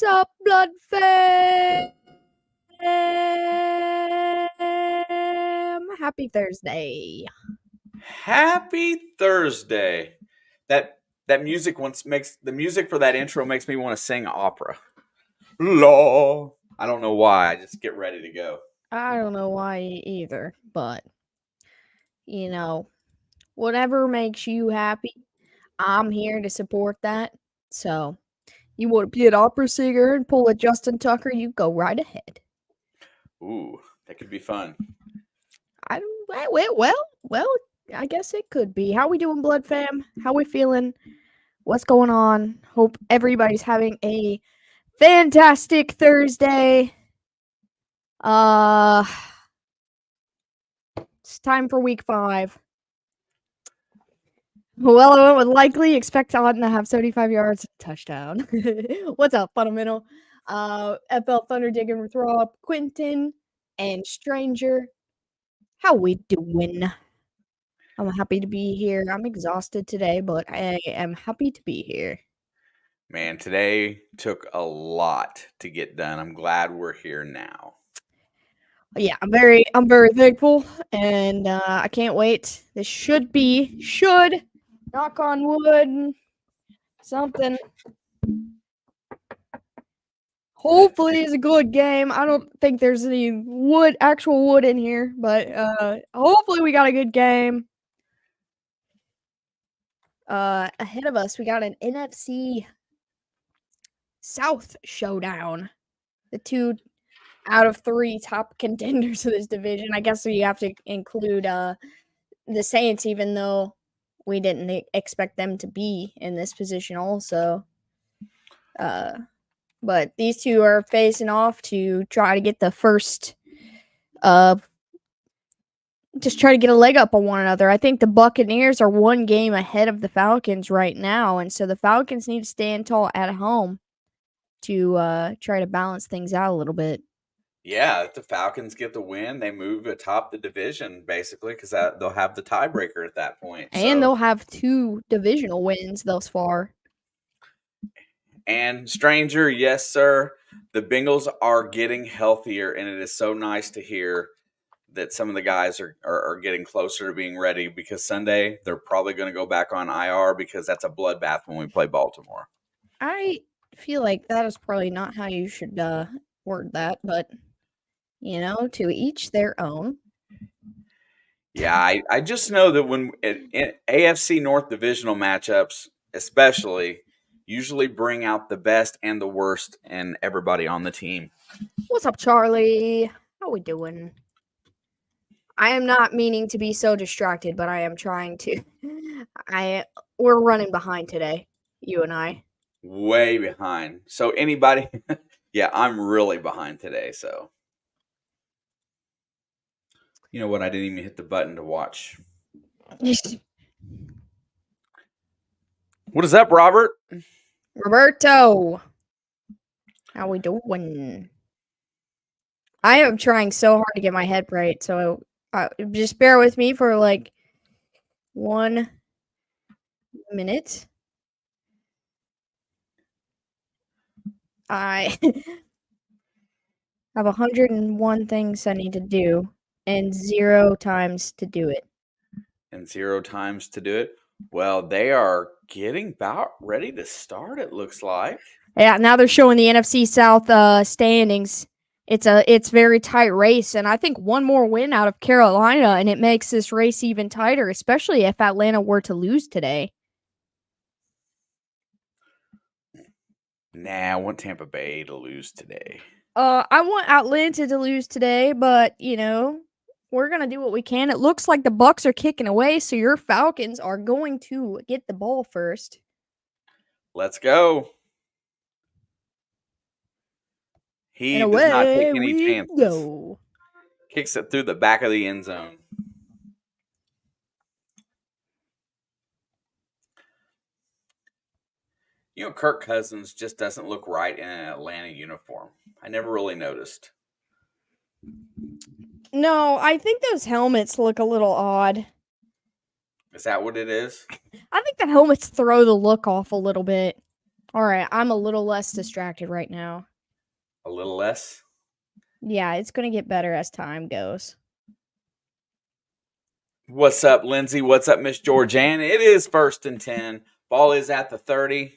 What's up, Blood fam? Happy Thursday. Happy Thursday. That music makes the music for that intro makes me want to sing opera. Law. I don't know why. I just get ready to go. I don't know why either, but whatever makes you happy, I'm here to support that. So, you want to be an opera singer and pull a Justin Tucker, you go right ahead. Ooh, that could be fun. Well, I guess it could be. How we doing, Blood fam? How we feeling? What's going on? Hope everybody's having a fantastic Thursday. It's time for week 5. Well, I would likely expect Auden to have 75 yards, touchdown. What's up, fundamental? FL Thunder Digging with Rob, Quentin, and Stranger. How we doing? I'm happy to be here. I'm exhausted today, but I am happy to be here. Man, today took a lot to get done. I'm glad we're here now. Yeah, I'm very thankful, and I can't wait. This should knock on wood, something. Hopefully it's a good game. I don't think there's any actual wood in here, but hopefully we got a good game. Ahead of us, we got an NFC South showdown. The 2 out of 3 top contenders of this division. I guess you have to include the Saints, even though we didn't expect them to be in this position also. But these two are facing off to try to get the first just try to get a leg up on one another. I think the Buccaneers are 1 game ahead of the Falcons right now, and so the Falcons need to stand tall at home to try to balance things out a little bit. Yeah, if the Falcons get the win, they move atop the division, basically, because they'll have the tiebreaker at that point. And they'll have 2 divisional wins thus far. And Stranger, yes, sir, the Bengals are getting healthier, and it is so nice to hear that some of the guys are getting closer to being ready, because Sunday they're probably going to go back on IR because that's a bloodbath when we play Baltimore. I feel like that is probably not how you should word that, but to each their own. Yeah, I just know that when in AFC North divisional matchups, especially, usually bring out the best and the worst in everybody on the team. What's up, Charlie? How we doing? I am not meaning to be so distracted, but I am trying to. We're running behind today, you and I. Way behind. So anybody, yeah, I'm really behind today. So you know what? I didn't even hit the button to watch. What is up, Robert? Roberto, how we doing? I am trying so hard to get my head right, so just bear with me for like 1 minute. I have 101 things I need to do and 0 times to do it. And 0 times to do it? Well, they are getting about ready to start, it looks like. Yeah, now they're showing the NFC South standings. It's very tight race, and I think 1 more win out of Carolina, and it makes this race even tighter, especially if Atlanta were to lose today. Nah, I want Tampa Bay to lose today. I want Atlanta to lose today, but we're gonna do what we can. It looks like the Bucs are kicking away, so your Falcons are going to get the ball first. Let's go. He does not take any chances. Go. Kicks it through the back of the end zone. Kirk Cousins just doesn't look right in an Atlanta uniform. I never really noticed. No, I think those helmets look a little odd. Is that what it is? I think the helmets throw the look off a little bit. All right, I'm a little less distracted right now. A little less. Yeah, it's going to get better as time goes. What's up, Lindsay? What's up, Miss Georgianne? It is 1st and 10. Ball is at the 30.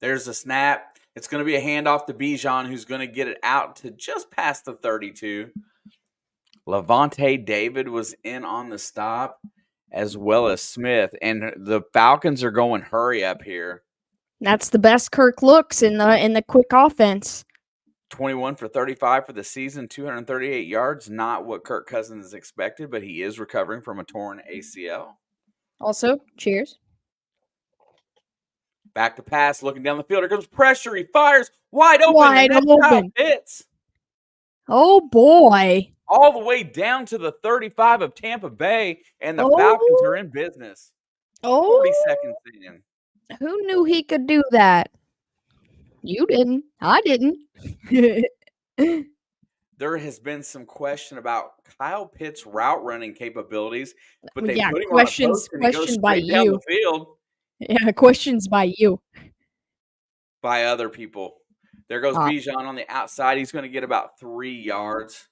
There's a snap. It's going to be a handoff to Bijan, who's going to get it out to just past the 32. Levante David was in on the stop, as well as Smith. And the Falcons are going hurry up here. That's the best Kirk looks in the quick offense. 21 for 35 for the season, 238 yards. Not what Kirk Cousins expected, but he is recovering from a torn ACL. Also, cheers. Back to pass, looking down the field. Here comes pressure. He fires wide open. Wide and that's Kyle open. Pitts. Oh, boy. All the way down to the 35 of Tampa Bay, and the Falcons are in business. 40 seconds in. Who knew he could do that? You didn't. I didn't. There has been some question about Kyle Pitts' route running capabilities, but they Yeah, put him questions on a post and he goes by straight down you. the field. Yeah, questions by you. By other people. There goes Bijan on the outside. He's going to get about 3 yards.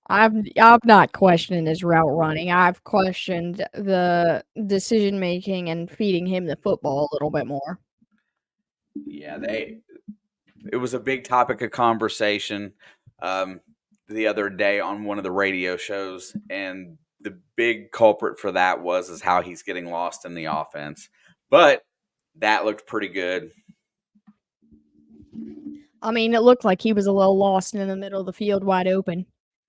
I'm not questioning his route running. I've questioned the decision making and feeding him the football a little bit more. Yeah, it was a big topic of conversation the other day on one of the radio shows, and the big culprit for that is how he's getting lost in the offense. But that looked pretty good. I mean, it looked like he was a little lost in the middle of the field, wide open.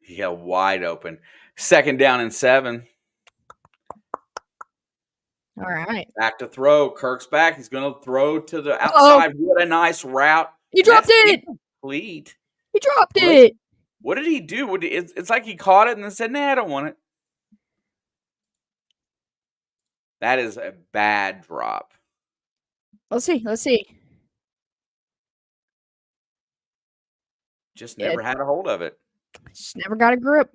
Yeah, wide open. 2nd down and 7. All right. Back to throw. Kirk's back. He's going to throw to the outside. What a nice route. He dropped it. Incomplete. He dropped it. What did he do? It's like he caught it and then said, nah, I don't want it. That is a bad drop. Let's see. Just never had a hold of it. Just never got a grip.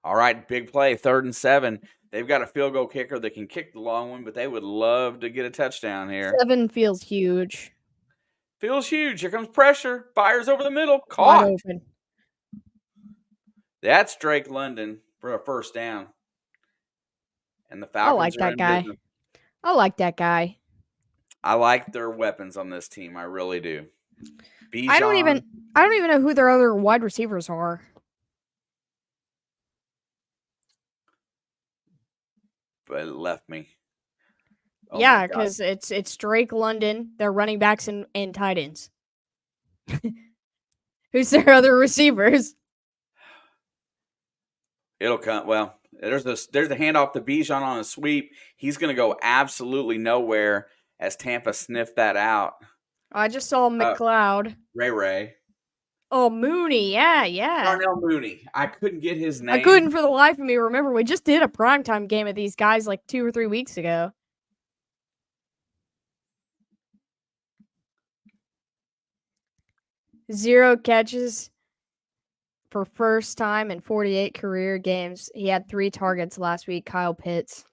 All right, big play, 3rd and 7. They've got a field goal kicker that can kick the long one, but they would love to get a touchdown here. 7 feels huge. Feels huge. Here comes pressure. Fires over the middle. Caught. Wide open. That's Drake London for a 1st down. And the Falcons I like that guy. business. I like that guy. I like their weapons on this team. I really do. Bijan, I don't even know who their other wide receivers are. But it left me. Oh yeah, because it's Drake London, their running backs and tight ends. Who's their other receivers? It'll come. Well, there's a handoff to Bijan on a sweep. He's going to go absolutely nowhere as Tampa sniffed that out. I just saw McLeod. Ray. Oh, Mooney. Yeah. Darnell Mooney. I couldn't get his name. I couldn't for the life of me remember. We just did a primetime game of these guys like 2 or 3 weeks ago. Zero catches for first time in 48 career games. He had 3 targets last week, Kyle Pitts.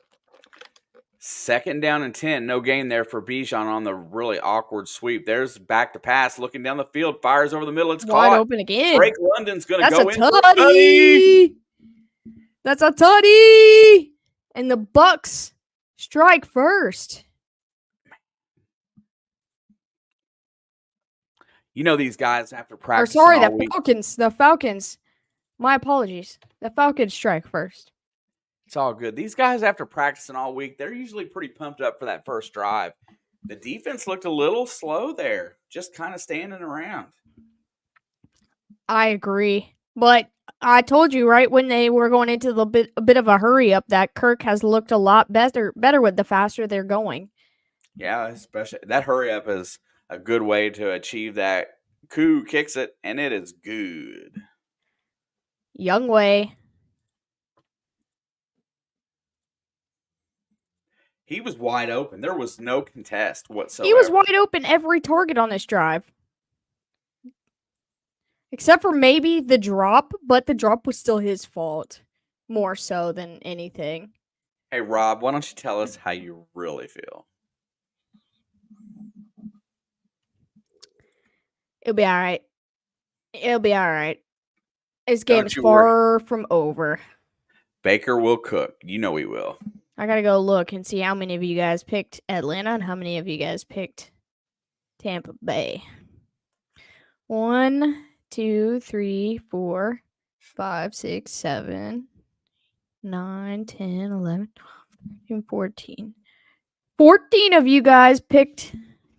2nd down and 10. No gain there for Bijan on the really awkward sweep. There's back to pass. Looking down the field. Fires over the middle. It's wide caught. Open again. Drake London's going to go in. Tutty. That's a tutty. And the Bucks strike first. You know these guys after practice. The Falcons. My apologies. The Falcons strike first. It's all good. These guys, after practicing all week, they're usually pretty pumped up for that first drive. The defense looked a little slow there, just kind of standing around. I agree. But I told you, right, when they were going into a bit of a hurry up, that Kirk has looked a lot better with the faster they're going. Yeah, especially that hurry up is a good way to achieve that. Koo kicks it, and it is good. Young way. He was wide open. There was no contest whatsoever. He was wide open every target on this drive. Except for maybe the drop, but the drop was still his fault. More so than anything. Hey, Rob, why don't you tell us how you really feel? It'll be alright. It'll be alright. This game Don't is you worry. far from over. Baker will cook. You know he will. I gotta go look and see how many of you guys picked Atlanta and how many of you guys picked Tampa Bay. 1, 2, 3, 4, 5, 6, 7, 9, 10, 11, 12, 14. 14 of you guys picked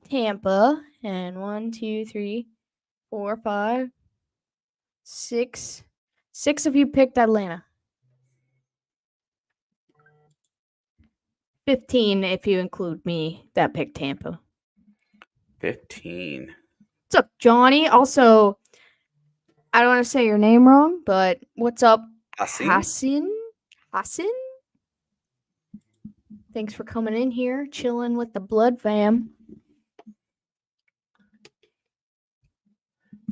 Tampa, and 1, 2, 3, 4, 5, 6. 6 of you picked Atlanta. 15 if you include me that picked Tampa. 15. What's up, Johnny? Also, I don't want to say your name wrong, but what's up, Hassan? Hassan? Thanks for coming in here, chilling with the Blood fam.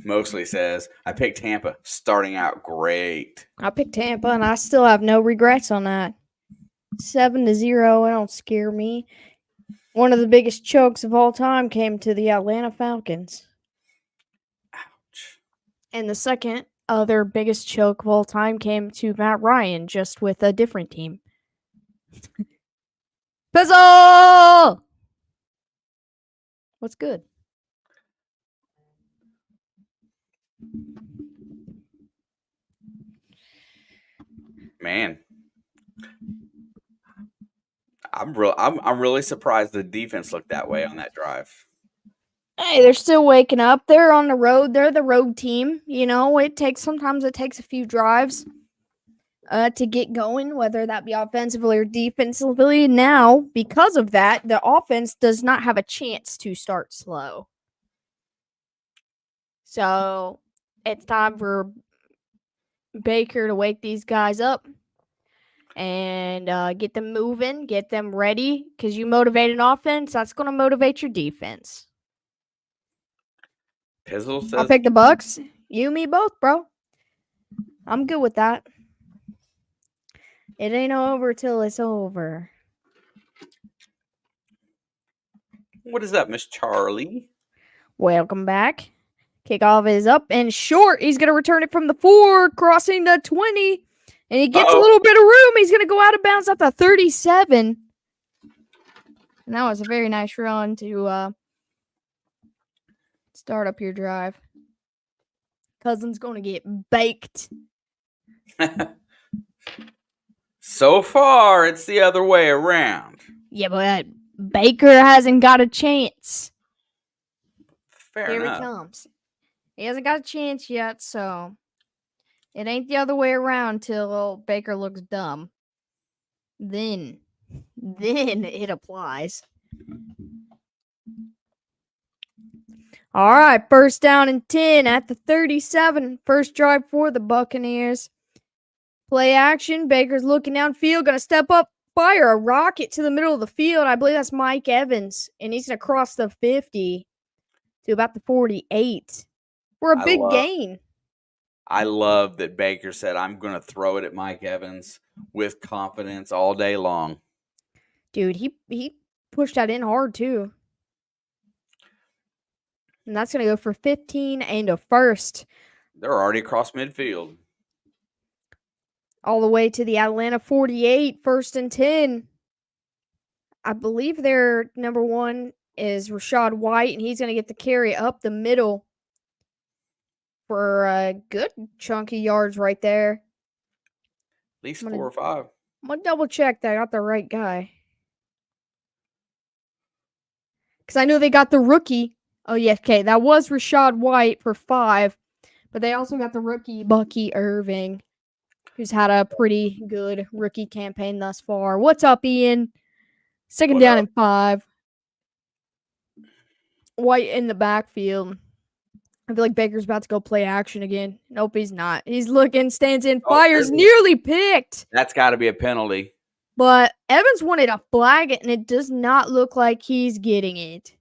Mostly says, I picked Tampa, starting out great. I picked Tampa, and I still have no regrets on that. 7-0, it don't scare me. One of the biggest chokes of all time came to the Atlanta Falcons. Ouch. And the second other biggest choke of all time came to Matt Ryan, just with a different team. Pizzle! What's good? Man. I'm really surprised the defense looked that way on that drive. Hey, they're still waking up. They're on the road. They're the road team. You know, sometimes it takes a few drives to get going, whether that be offensively or defensively. Now, because of that, the offense does not have a chance to start slow. So it's time for Baker to wake these guys up and get them moving, get them ready. Because you motivate an offense, that's going to motivate your defense. Pizzle says, I'll pick the Bucks. You, me, both, bro. I'm good with that. It ain't over till it's over. What is up, Miss Charlie? Welcome back. Kickoff is up and short. He's going to return it from the 4, crossing the 20. And he gets a little bit of room. He's going to go out of bounds at the 37. And that was a very nice run to start up your drive. Cousins going to get baked. So far, it's the other way around. Yeah, but Baker hasn't got a chance. Fair Here enough. he comes. He hasn't got a chance yet, so it ain't the other way around till Baker looks dumb. Then it applies. All right, first down and 10 at the 37. First drive for the Buccaneers. Play action. Baker's looking downfield, going to step up, fire a rocket to the middle of the field. I believe that's Mike Evans, and he's going to cross the 50 to about the 48 for a big gain. I love that Baker said, I'm going to throw it at Mike Evans with confidence all day long. Dude, he pushed that in hard, too. And that's going to go for 15 and a first. They're already across midfield. All the way to the Atlanta 48, first and 10. I believe their number 1 is Rachaad White, and he's going to get the carry up the middle for a good chunk of yards right there. At least 4 or 5. I'm going to double check that I got the right guy. Because I know they got the rookie. Oh, yeah, okay. That was Rachaad White for 5. But they also got the rookie, Bucky Irving, who's had a pretty good rookie campaign thus far. What's up, Ian? Second down and 5. White in the backfield. I feel like Baker's about to go play action again. Nope, he's not. He's looking, stands in, fires, nearly picked. That's got to be a penalty. But Evans wanted to flag it, and it does not look like he's getting it.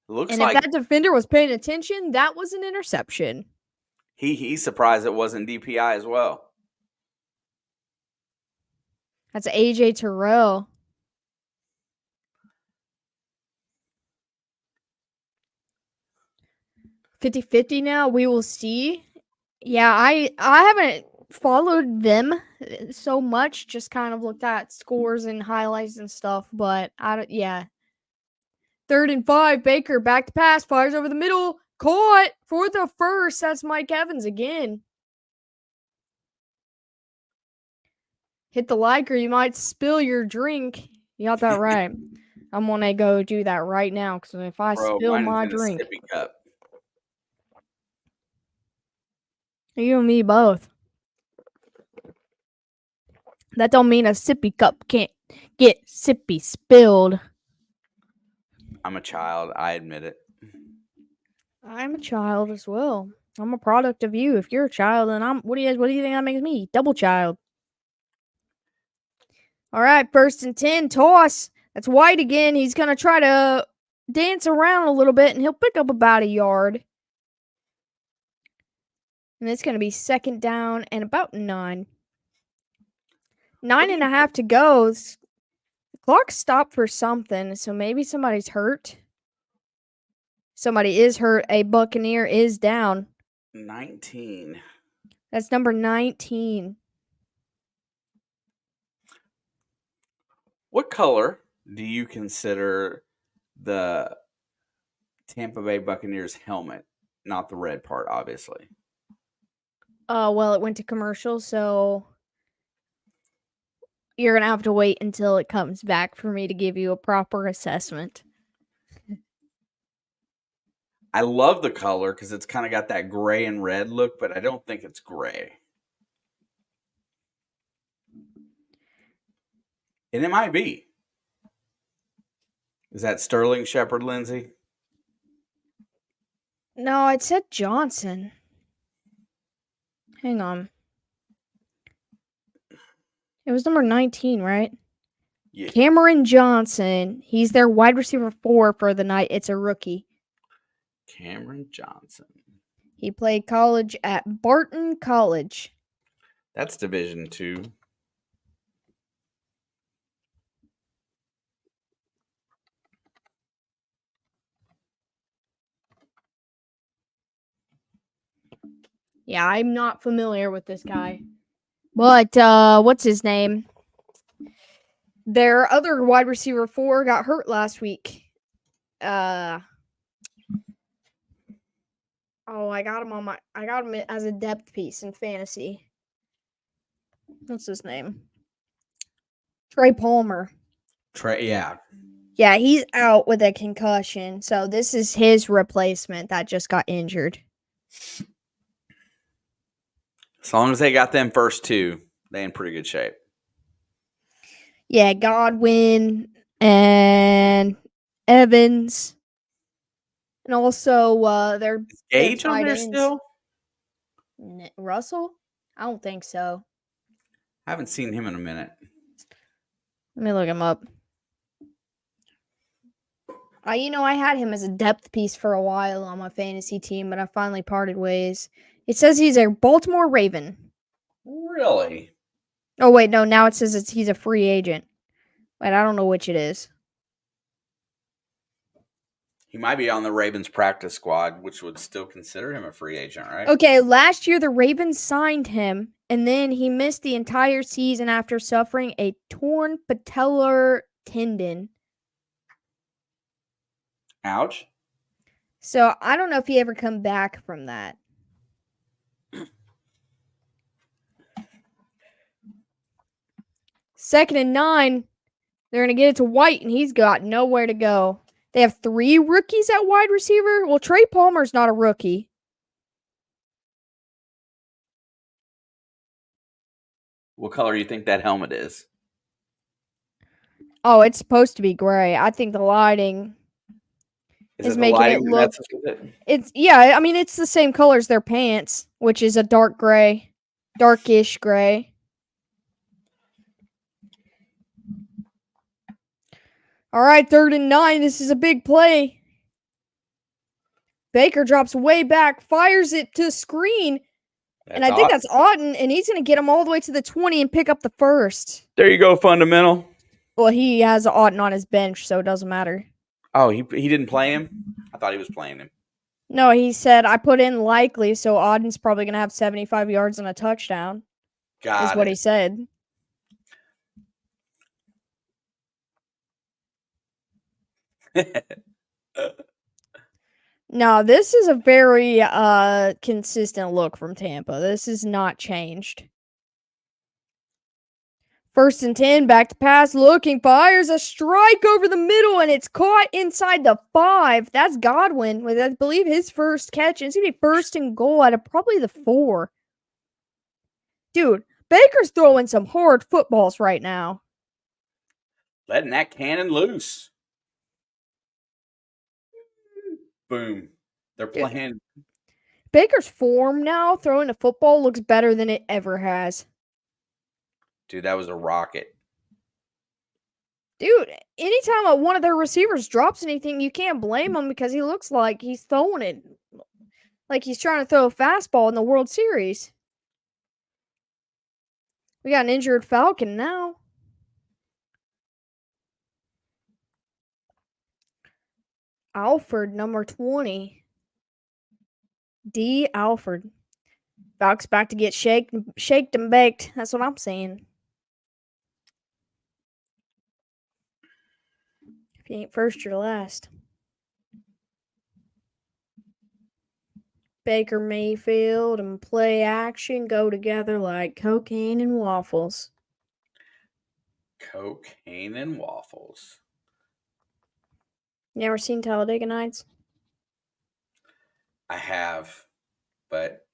Looks and like if that defender was paying attention, that was an interception. He's surprised it wasn't DPI as well. That's AJ Terrell. 50-50 now. We will see. Yeah, I haven't followed them so much. Just kind of looked at scores and highlights and stuff. But yeah. 3rd and 5. Baker back to pass. Fires over the middle. Caught for the first. That's Mike Evans again. Hit the like or you might spill your drink. You got that right. I'm going to go do that right now because if I spill mine is my in a drink. sippy cup. You and me both. That don't mean a sippy cup can't get sippy spilled. I'm a child. I admit it. I'm a child as well. I'm a product of you. If you're a child, then what do you think that makes me? Double child. All right, 1st and 10, toss. That's White again. He's going to try to dance around a little bit, and he'll pick up about a yard. And it's going to be 2nd down and about 9. 9.5 to go. The clock stopped for something, so maybe somebody's hurt. Somebody is hurt. A Buccaneer is down. 19. That's number 19. What color do you consider the Tampa Bay Buccaneers helmet? Not the red part, obviously. Well, it went to commercial, so you're going to have to wait until it comes back for me to give you a proper assessment. I love the color because it's kind of got that gray and red look, but I don't think it's gray. And it might be. Is that Sterling Shepard, Lindsay? No, it said Johnson. Hang on. It was number 19, right? Yeah. Cameron Johnson. He's their wide receiver 4 for the night. It's a rookie. Cameron Johnson. He played college at Barton College. That's Division 2. Yeah, I'm not familiar with this guy. But, what's his name? Their other wide receiver 4 got hurt last week. I got him as a depth piece in fantasy. What's his name? Trey Palmer. Yeah. Yeah, he's out with a concussion. So this is his replacement that just got injured. As long as they got them first 2, they in pretty good shape. Yeah, Godwin and Evans. And also their Gage on tight there ends. still? Russell? I don't think so. I haven't seen him in a minute. Let me look him up. I had him as a depth piece for a while on my fantasy team, but I finally parted ways. It says he's a Baltimore Raven. Really? Oh, wait, no, now it says he's a free agent. Wait, I don't know which it is. He might be on the Ravens practice squad, which would still consider him a free agent, right? Okay, last year the Ravens signed him, and then he missed the entire season after suffering a torn patellar tendon. Ouch. So I don't know if he ever come back from that. Second and 9. They're going to get it to White, and he's got nowhere to go. They have 3 rookies at wide receiver. Well, Trey Palmer's not a rookie. What color do you think that helmet is? Oh, it's supposed to be gray. I think the lighting is making it look. It's it's the same color as their pants, which is a dark gray, darkish gray. All right, 3rd and 9. This is a big play. Baker drops way back, fires it to the screen, and I think that's Auden, and he's going to get him all the way to the 20 and pick up the first. There you go, fundamental. Well, he has Auden on his bench, so it doesn't matter. Oh, he didn't play him? I thought he was playing him. No, he said, I put in likely, so Auden's probably going to have 75 yards and a touchdown. Is what he said. No, this is a very consistent look from Tampa. This is not changed. 1st and 10, back to pass, looking, fires a strike over the middle, and it's caught inside the 5. That's Godwin with, I believe, his first catch. It's going to be 1st and goal out of probably the 4. Dude, Baker's throwing some hard footballs right now. Letting that cannon loose. Boom. They're playing. Baker's form now, throwing the football, looks better than it ever has. Dude, that was a rocket. Dude, anytime one of their receivers drops anything, you can't blame him because he looks like he's throwing it like he's trying to throw a fastball in the World Series. We got an injured Falcon now. Alford, number 20. D. Alford. Falcons back to get shaked and baked. That's what I'm saying. If you ain't first, you're last. Baker Mayfield and play action go together like cocaine and waffles. Cocaine and waffles. You ever seen Talladega Nights? I have, but...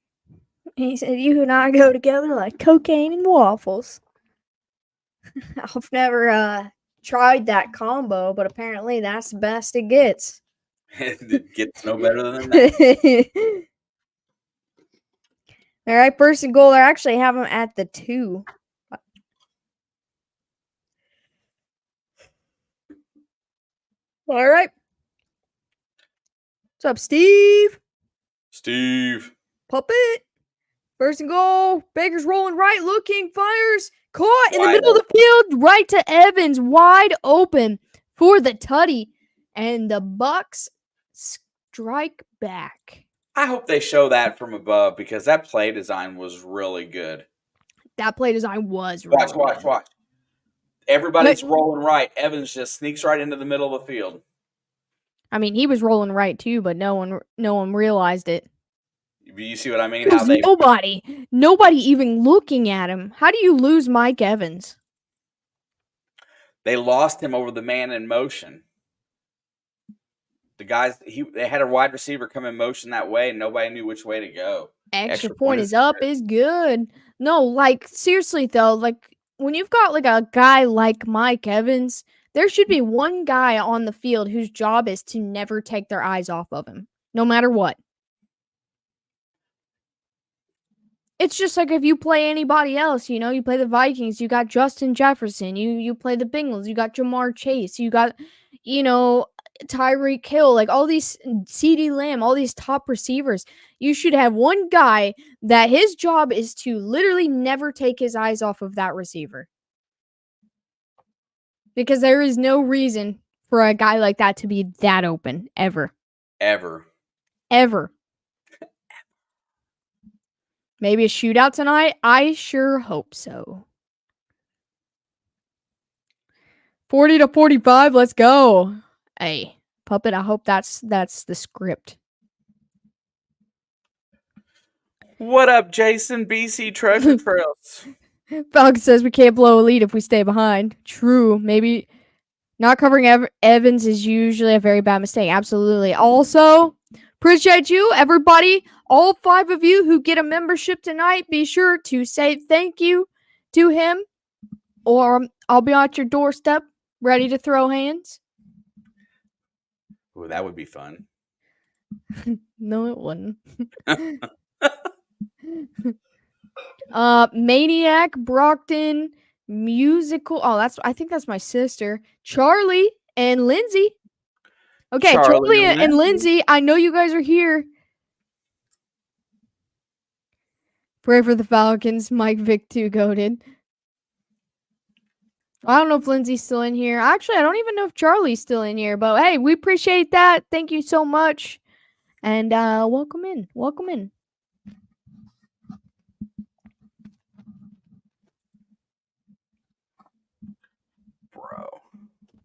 He said, you and I go together like cocaine and waffles. I've never tried that combo, but apparently that's the best it gets. It gets no better than that. All right, 1st and goal. I actually have them at the 2. All right. What's up, Steve? Steve. Puppet. 1st and goal. Baker's rolling right, looking, fires. Caught in the middle of the field, right to Evans, wide open for the tutty. And the Bucs strike back. I hope they show that from above because that play design was really good. That play design was really good. Watch. Everybody's rolling right. Evans just sneaks right into the middle of the field. I mean, he was rolling right too, but no one realized it. You see what I mean? There's nobody even looking at him. How do you lose Mike Evans? They lost him over the man in motion. The guys, they had a wide receiver come in motion that way, and nobody knew which way to go. Extra point is up is good. No, like, seriously, though, like, when you've got, like, a guy like Mike Evans, there should be one guy on the field whose job is to never take their eyes off of him, no matter what. It's just like if you play anybody else, you play the Vikings, you got Justin Jefferson, you play the Bengals, you got Jamar Chase, you got, Tyreek Hill, like all these CeeDee Lamb, all these top receivers. You should have one guy that his job is to literally never take his eyes off of that receiver. Because there is no reason for a guy like that to be that open, ever. Ever. Maybe a shootout tonight? I sure hope so. 40-45, let's go. Hey, Puppet, I hope that's the script. What up, Jason? BC Treasure Trails. Falcon says we can't blow a lead if we stay behind. True. Maybe not covering Evans is usually a very bad mistake. Absolutely. Also, appreciate you, everybody. All 5 of you who get a membership tonight, be sure to say thank you to him, or I'll be at your doorstep ready to throw hands. Ooh, that would be fun. No, it wouldn't. Maniac, Brockton, Musical. Oh, I think that's my sister. Charlie and Lindsay. Okay, Charlie Charlie and Lindsay, I know you guys are here. Pray for the Falcons. Mike Vick too goated. I don't know if Lindsay's still in here. Actually, I don't even know if Charlie's still in here. But hey, we appreciate that. Thank you so much. And welcome in. Welcome in.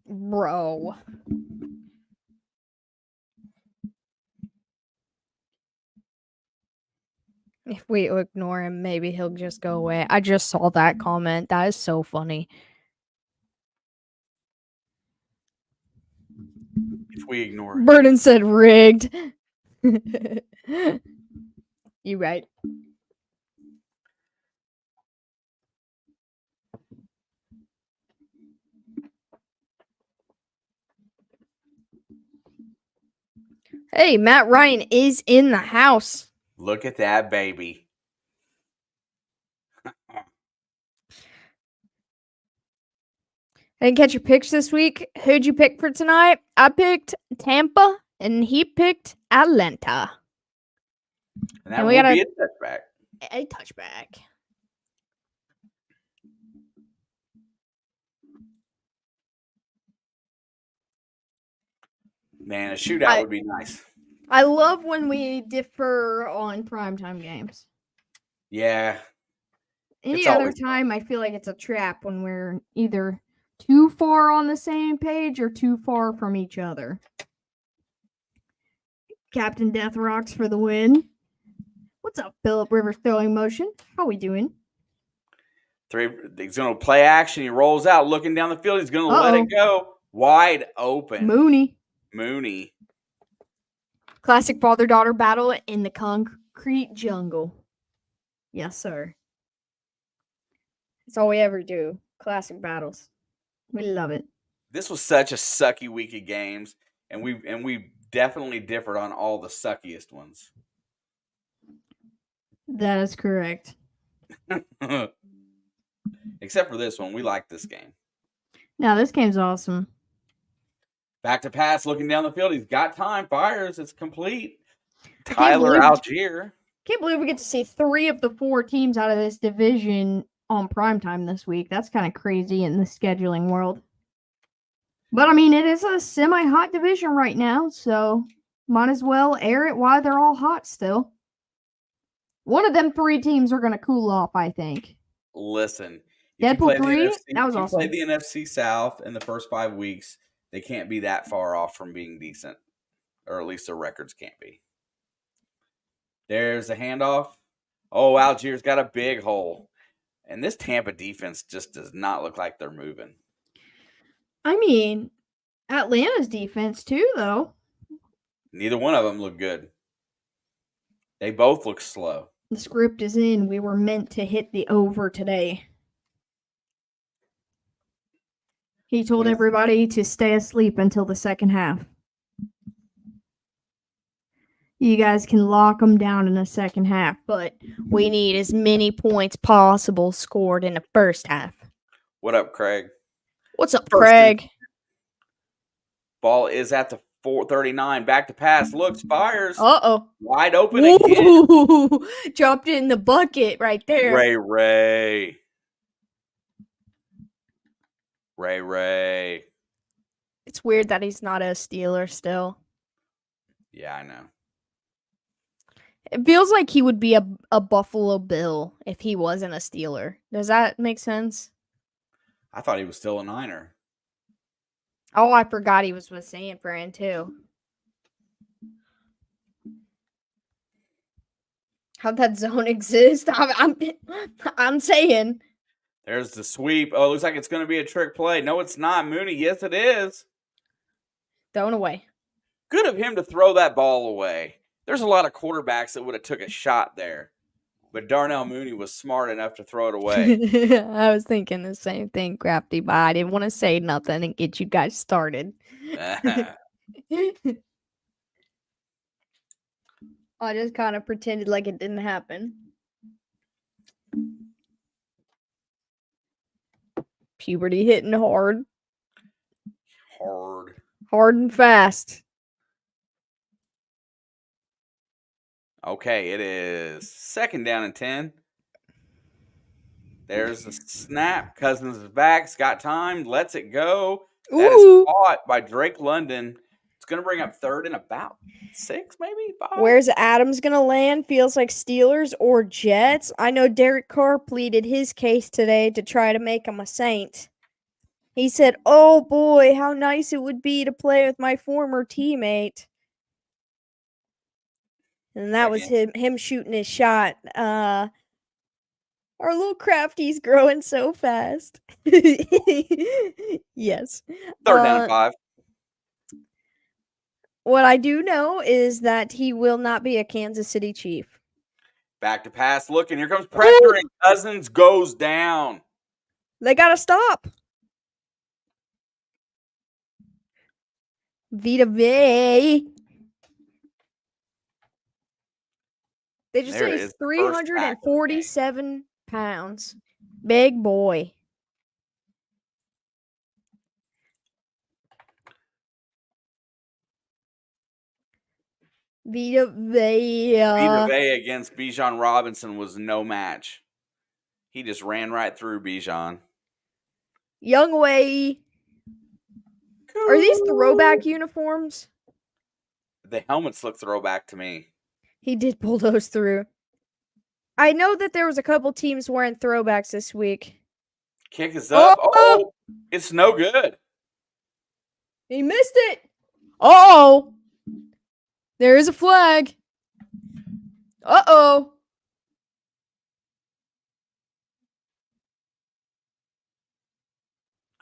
Bro. If we ignore him, maybe he'll just go away. I just saw that comment. That is so funny. If we ignore him. Burden said rigged. You right. Hey, Matt Ryan is in the house. Look at that baby. I didn't catch your picks this week. Who'd you pick for tonight? I picked Tampa, and he picked Atlanta. And that will be a touchback. A touchback. Man, a shootout would be nice. I love when we differ on primetime games. Yeah. Any other time, I feel like it's a trap when we're either too far on the same page or too far from each other. Captain Death Rocks for the win. What's up, Philip Rivers throwing motion? How we doing? He's going to play action. He rolls out, looking down the field. He's going to let it go. Wide open. Mooney. Classic father-daughter battle in the concrete jungle. Yes, sir. That's all we ever do. Classic battles. We love it. This was such a sucky week of games, and we definitely differed on all the suckiest ones. That is correct. Except for this one. We like this game. No, this game's awesome. Back to pass, looking down the field. He's got time. Fires. It's complete. Tyler Algier. Can't believe we get to see 3 of the 4 teams out of this division on primetime this week. That's kind of crazy in the scheduling world. But, I mean, it is a semi-hot division right now, so might as well air it while they're all hot still. One of them 3 teams are going to cool off, I think. Listen. Deadpool 3? That was awesome. If you play the NFC South in the first 5 weeks, they can't be that far off from being decent. Or at least their records can't be. There's a handoff. Oh, Algier's got a big hole. And this Tampa defense just does not look like they're moving. I mean, Atlanta's defense too, though. Neither one of them look good. They both look slow. The script is in. We were meant to hit the over today. He told everybody to stay asleep until the second half. You guys can lock them down in the second half, but we need as many points possible scored in the first half. What up, Craig? What's up, Craig? Ball is at the 439. Back to pass. Looks, fires. Uh-oh. Wide open again. Dropped it in the bucket right there. Ray. It's weird that he's not a Steeler still. Yeah, I know. It feels like he would be a Buffalo Bill if he wasn't a Steeler. Does that make sense? I thought he was still a Niner. Oh, I forgot he was with San Fran, too. How'd that zone exist? I'm saying. There's the sweep. Oh, looks like it's going to be a trick play. No, it's not. Mooney, yes, it is. Thrown away. Good of him to throw that ball away. There's a lot of quarterbacks that would have took a shot there. But Darnell Mooney was smart enough to throw it away. I was thinking the same thing, Crafty, but I didn't want to say nothing and get you guys started. I just kind of pretended like it didn't happen. Puberty hitting hard. Hard and fast. Okay, it is 2nd down and 10. There's the snap. Cousins is back. It's got time. Lets it go. That is Ooh. caught by Drake London. It's going to bring up 3rd and about 6, maybe 5. Where's Adams gonna land? Feels like Steelers or Jets. I know Derek Carr pleaded his case today to try to make him a Saint. He said, "Oh boy, how nice it would be to play with my former teammate." And that was him shooting his shot. Our little crafty's growing so fast. Yes. 3rd down and 5. What I do know is that he will not be a Kansas City Chief. Back to pass. Look, and here comes pressure, and Cousins goes down. They gotta stop. Vita Vey. They just say he's 347 pounds. Big boy. Vita Vey. Vita Vey against Bijan Robinson was no match. He just ran right through Bijan. Young Way. Are these throwback uniforms? The helmets look throwback to me. He did bulldoze through. I know that there was a couple teams wearing throwbacks this week. Kick is up. Oh, it's no good. He missed it. Uh-oh. There is a flag. Uh-oh.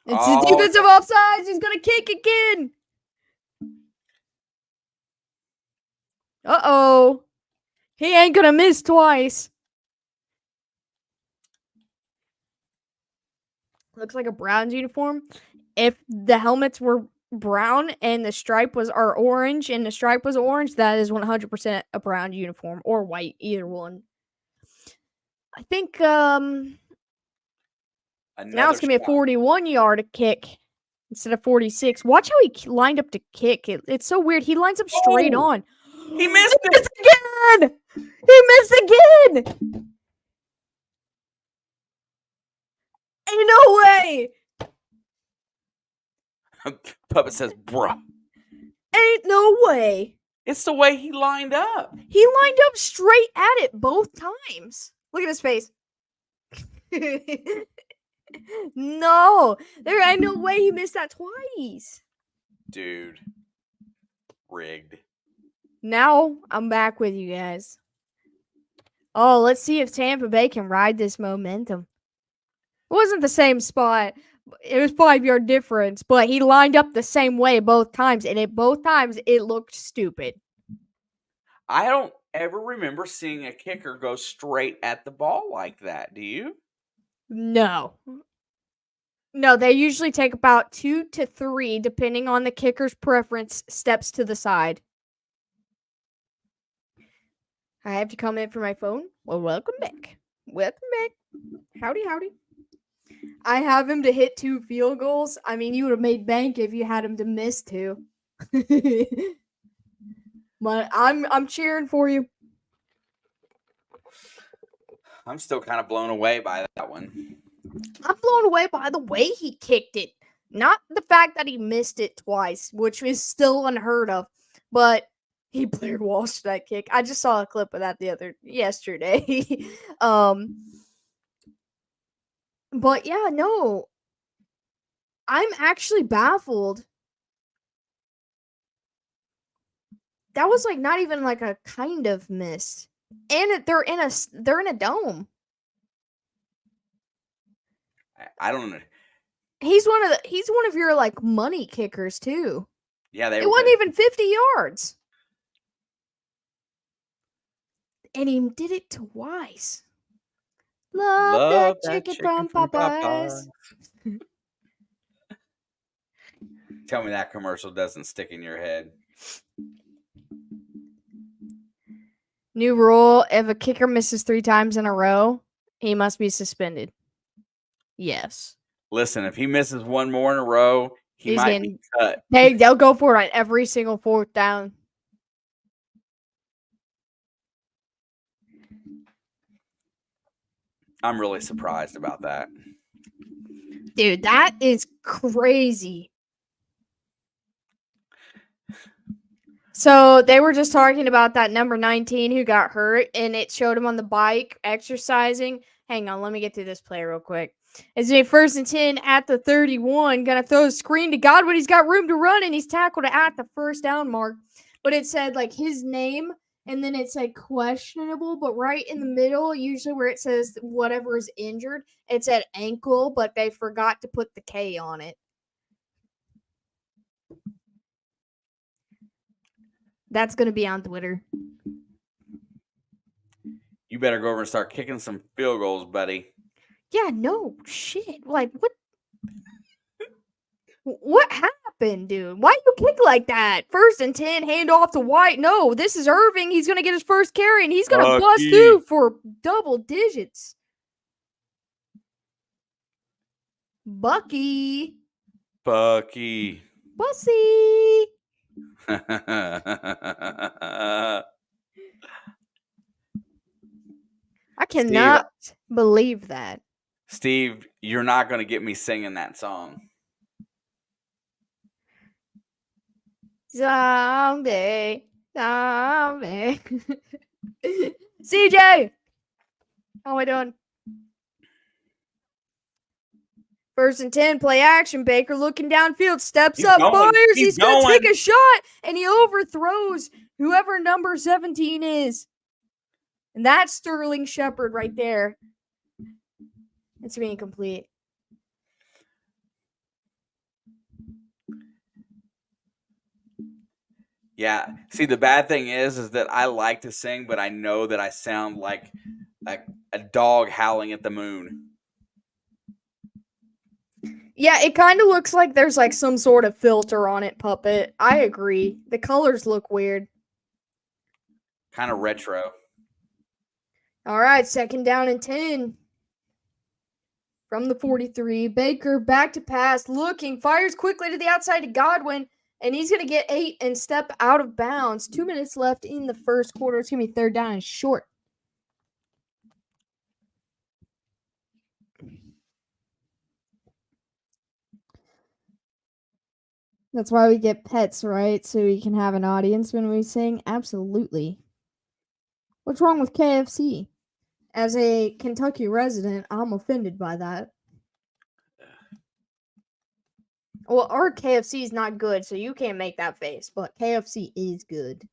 It's a defensive offsides. He's going to kick again. Uh-oh. He ain't going to miss twice. Looks like a Browns uniform. If the helmets were brown and the stripe was orange and the stripe was orange, that is 100% a brown uniform or white, either one. I think now it's gonna be a 41-yard kick instead of 46. Watch how he lined up to kick. It's so weird. He lines up straight on. He missed it again. He missed again. Ain't no way. Puppet says, bruh. Ain't no way. It's the way he lined up. He lined up straight at it both times. Look at his face. No, there ain't no way he missed that twice. Dude. Rigged. Now I'm back with you guys. Oh, let's see if Tampa Bay can ride this momentum. It wasn't the same spot. It was 5-yard difference, but he lined up the same way both times, and both times it looked stupid. I don't ever remember seeing a kicker go straight at the ball like that. Do you? No. No, they usually take about 2 to 3, depending on the kicker's preference, steps to the side. I have to come in for my phone. Well, welcome back. Welcome back. Howdy, howdy. I have him to hit 2 field goals. I mean, you would have made bank if you had him to miss 2. But I'm cheering for you. I'm still kind of blown away by that one. I'm blown away by the way he kicked it. Not the fact that he missed it twice, which is still unheard of. But he Blair Walsh that kick. I just saw a clip of that yesterday. But yeah, no. I'm actually baffled. That was like not even like a kind of miss. And they're in a dome. I don't know. He's one of your like money kickers too. Yeah, it wasn't even 50 yards. And he did it twice. Love that chicken from Popeyes. Tell me that commercial doesn't stick in your head. New rule, if a kicker misses 3 times in a row, he must be suspended. Yes. Listen, if he misses 1 more in a row, he might be cut. Hey, they'll go for it on every single 4th down. I'm really surprised about that. Dude, that is crazy. So they were just talking about that number 19 who got hurt, and it showed him on the bike exercising. Hang on, let me get through this play real quick. It's a 1st and 10 at the 31. Gonna throw a screen to Godwin. He's got room to run, and he's tackled at the 1st down mark. But it said like his name, and then it's like questionable. But right in the middle, usually where it says whatever is injured, it said ankle, but they forgot to put the K on it. That's gonna be on Twitter. You better go over and start kicking some field goals, buddy. Yeah, no shit. Like what? What happened, dude? Why you kick like that? 1st and 10, hand off to White. No, this is Irving. He's gonna get his first carry, and he's gonna bust through for double digits. Bucky. Bucky. Bussy. I cannot believe that. Steve, you're not going to get me singing that song. Someday. CJ! How am I doing? 1st and 10, play action. Baker looking downfield, steps up, fires. He's going to take a shot, and he overthrows whoever number 17 is. And that's Sterling Shepard right there. It's being incomplete. Yeah. See, the bad thing is that I like to sing, but I know that I sound like a dog howling at the moon. Yeah, it kind of looks like there's like some sort of filter on it, Puppet. I agree. The colors look weird. Kind of retro. All right, 2nd down and 10. From the 43, Baker back to pass, looking, fires quickly to the outside to Godwin, and he's going to get 8 and step out of bounds. 2 minutes left in the first quarter. It's going to be 3rd down and short. That's why we get pets, right? So we can have an audience when we sing? Absolutely. What's wrong with KFC? As a Kentucky resident, I'm offended by that. Well, our KFC is not good, so you can't make that face, but KFC is good.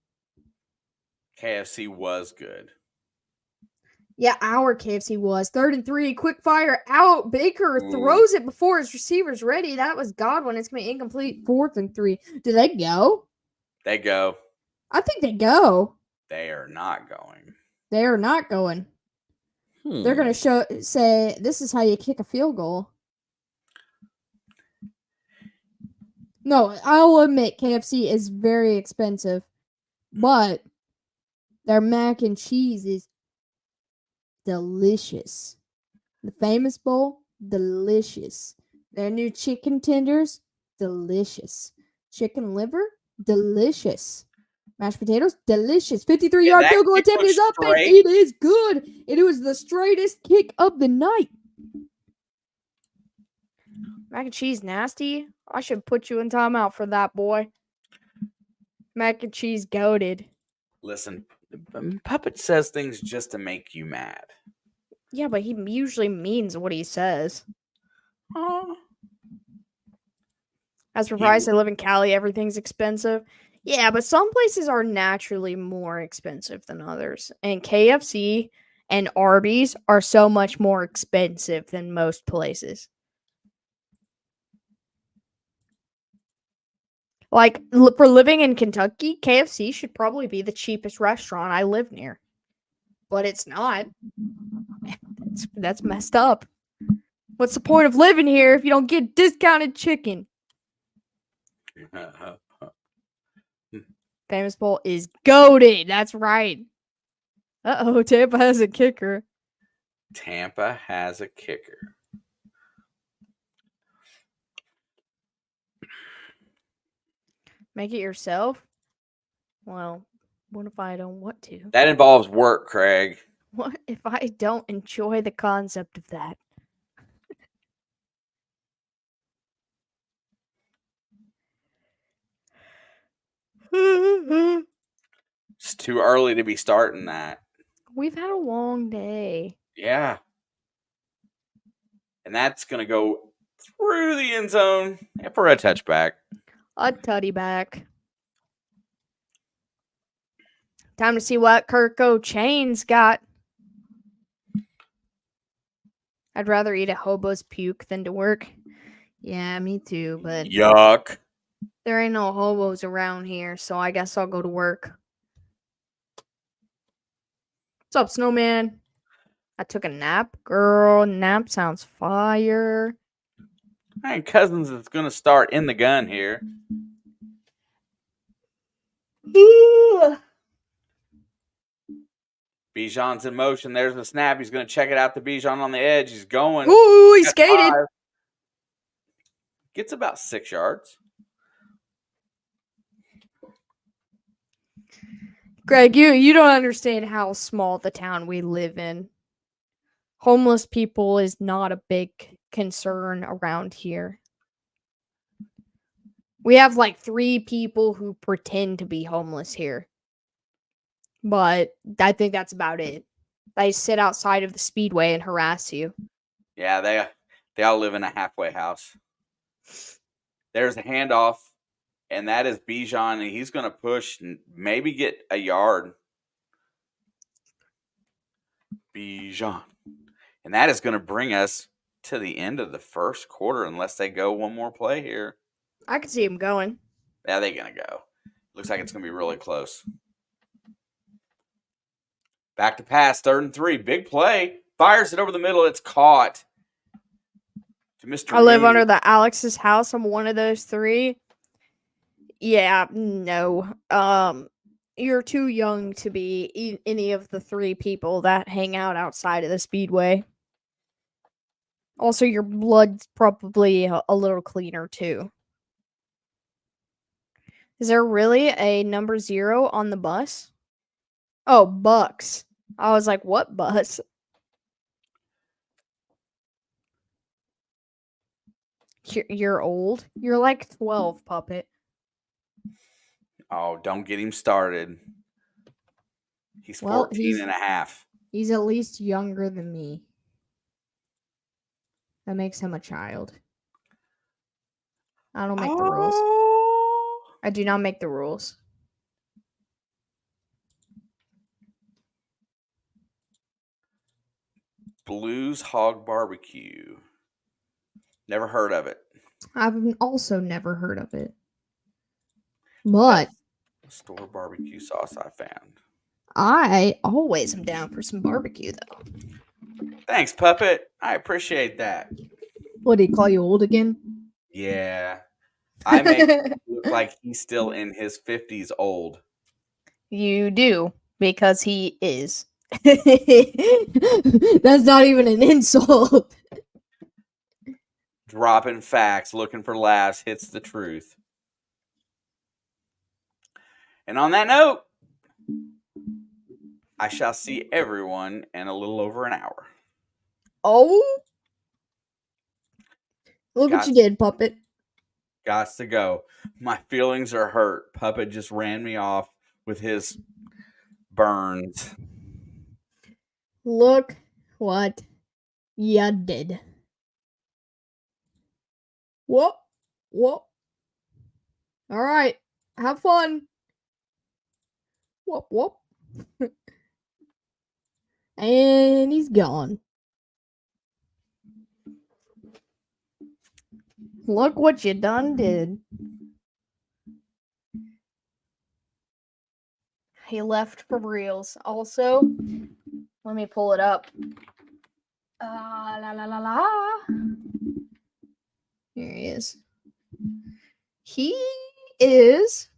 KFC was good. Yeah, our KFC was. 3rd and 3, quick fire out. Baker throws it before his receiver's ready. That was Godwin. It's going to be incomplete. 4th and 3. Do they go? They go. I think they go. They are not going. They are not going. They're going to say, this is how you kick a field goal. No, I'll admit KFC is very expensive, but their mac and cheese is delicious. The Famous Bowl, delicious. Their new chicken tenders, delicious. Chicken liver, delicious. Mashed potatoes, delicious. 53-yard field goal attempt is up, and it is good. It was the straightest kick of the night. Mac and cheese nasty? I should put you in timeout for that, boy. Mac and cheese goated. Listen, Puppet says things just to make you mad. Yeah, but he usually means what he says. As for price, I live in Cali. Everything's expensive. Yeah, but some places are naturally more expensive than others. And KFC and Arby's are so much more expensive than most places. Like, for living in Kentucky, KFC should probably be the cheapest restaurant I live near. But it's not. That's messed up. What's the point of living here if you don't get discounted chicken? Famous Bowl is goated. That's right. Uh-oh, Tampa has a kicker. Tampa has a kicker. Make it yourself? Well, what if I don't want to? That involves work, Craig. What if I don't enjoy the concept of that? It's too early to be starting that. We've had a long day. Yeah. And that's going to go through the end zone for a touchback. A tutty back. Time to see what Kirko Chain's got. I'd rather eat a hobo's puke than to work. Yeah, me too, but Yuck. there ain't no hobos around here, so I guess I'll go to work. What's up, snowman? I took a nap. Girl, nap sounds fire. And Cousins is going to start in the gun here. Bijan's in motion. There's the snap. He's going to check it out to Bijan on the edge. He's going. Ooh, he skated. 5. Gets about 6 yards. Greg, you don't understand how small the town we live in. Homeless people is not a big concern around here. We have like 3 people who pretend to be homeless here. But I think that's about it. They sit outside of the speedway and harass you. Yeah, they all live in a halfway house. There's a handoff, and that is Bijan, and he's going to push and maybe get a yard. Bijan. And that is going to bring us to the end of the first quarter unless they go one more play here. I can see him going. Yeah, they're going to go. Looks like it's going to be really close. Back to pass, 3rd and 3. Big play. Fires it over the middle. It's caught. To Mr. I live Moon. under the Alex's house. I'm one of those 3. Yeah, no. You're too young to be any of the 3 people that hang out outside of the speedway. Also, your blood's probably a little cleaner too. Is there really a number 0 on the bus? Oh, Bucks. I was like, what bus? You're old. You're like 12, puppet. Oh, don't get him started. He's 14 Well, and a half. He's at least younger than me. That makes him a child. I don't make the rules. I do not make the rules. Blues Hog Barbecue. Never heard of it. I've also never heard of it. But Store barbecue sauce I found. I always am down for some barbecue, though. Thanks, Puppet. I appreciate that. What, did he call you old again? Yeah. I make him look like he's still in his 50s old. You do, because he is. That's not even an insult. Dropping facts, looking for laughs, hits the truth. And on that note, I shall see everyone in a little over an hour. Oh. Look what you did, Puppet. Gots to go. My feelings are hurt. Puppet just ran me off with his burns. Look what you did. Whoop. Whoop. All right. Have fun. Whoop, whoop. And he's gone. Look what you done did. He left for reals. Also, let me pull it up. La la la la. Here he is. He is.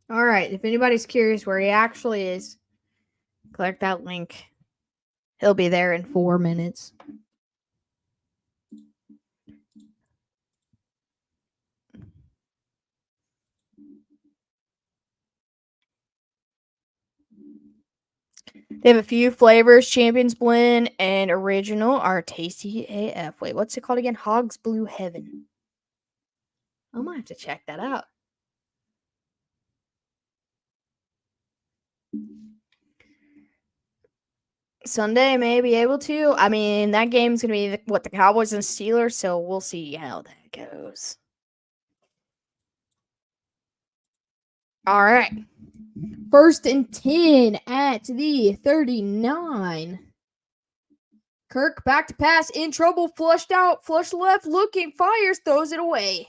All right. If anybody's curious where he actually is, click that link. He'll be there in 4 minutes. They have a few flavors: Champions Blend and Original are tasty AF. Wait, what's it called again? Hog's Blue Heaven. I might have to check that out. Sunday may be able to. I mean, that game's going to be the Cowboys and Steelers, so we'll see how that goes. All right. 1st and 10 at the 39. Kirk back to pass, in trouble, flushed out, flush left, looking, fires, throws it away.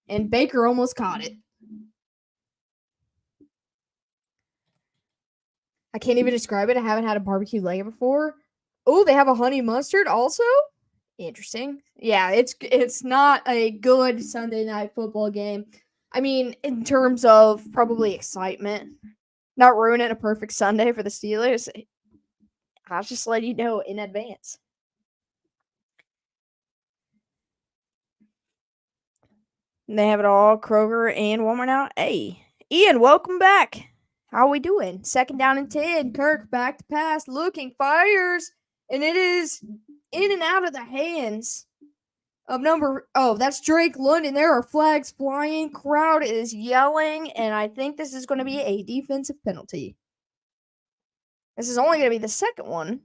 And Baker almost caught it. I can't even describe it. I haven't had a barbecue leg before. Oh, they have a honey mustard also? Interesting. Yeah, it's not a good Sunday night football game. I mean, in terms of probably excitement, not ruining a perfect Sunday for the Steelers. I'll just let you know in advance. And they have it all, Kroger and Walmart now. Hey, Ian, welcome back. How are we doing? 2nd down and 10. Kirk back to pass, looking, fires, and it is in and out of the hands of that's Drake London. There are flags flying, crowd is yelling, and I think this is going to be a defensive penalty. This is only going to be the second one.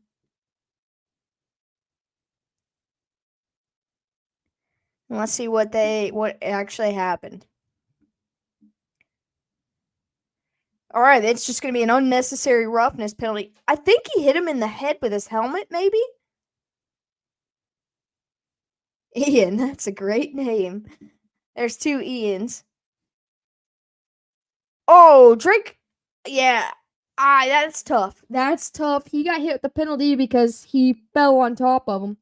And let's see what actually happened. All right, it's just going to be an unnecessary roughness penalty. I think he hit him in the head with his helmet, maybe? Ian, that's a great name. There's 2 Ians. Oh, Drake. Yeah. That's tough. That's tough. He got hit with the penalty because he fell on top of him.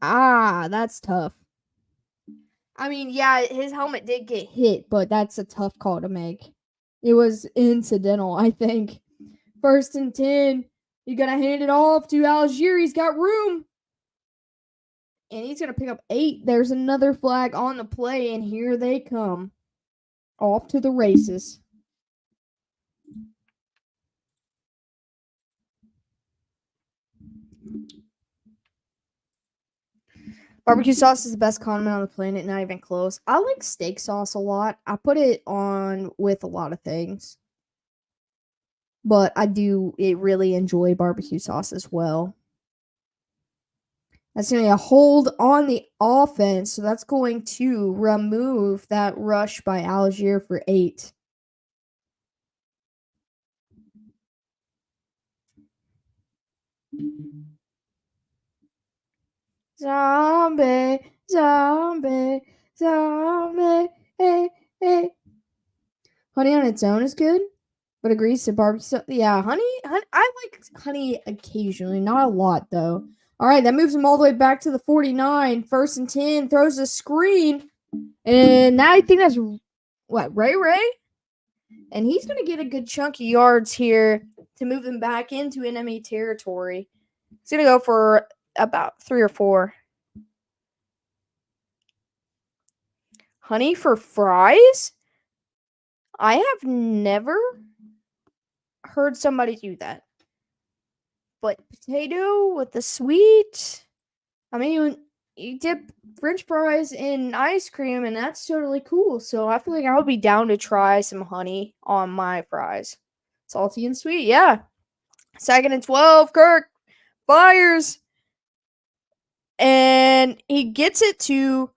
That's tough. I mean, yeah, his helmet did get hit, but that's a tough call to make. It was incidental, I think. 1st and 10. You gotta hand it off to Algier. He's got room. And he's gonna pick up 8. There's another flag on the play, and here they come. Off to the races. Barbecue sauce is the best condiment on the planet, not even close. I like steak sauce a lot. I put it on with a lot of things. But I do really enjoy barbecue sauce as well. That's going to be a hold on the offense, so that's going to remove that rush by Algier for 8. Zombie, zombie, zombie, hey, hey. Honey on its own is good, but agrees to barbecue. Yeah, honey, I like honey occasionally, not a lot though. All right, that moves him all the way back to the 49. 1st and 10, throws a screen, and now I think that's Ray? And he's going to get a good chunk of yards here to move them back into enemy territory. He's going to go for about 3 or 4. Honey for fries? I have never heard somebody do that. But potato with the sweet. I mean, you dip French fries in ice cream, and that's totally cool. So I feel like I would be down to try some honey on my fries. Salty and sweet, yeah. 2nd and 12, Kirk fires. And he gets it to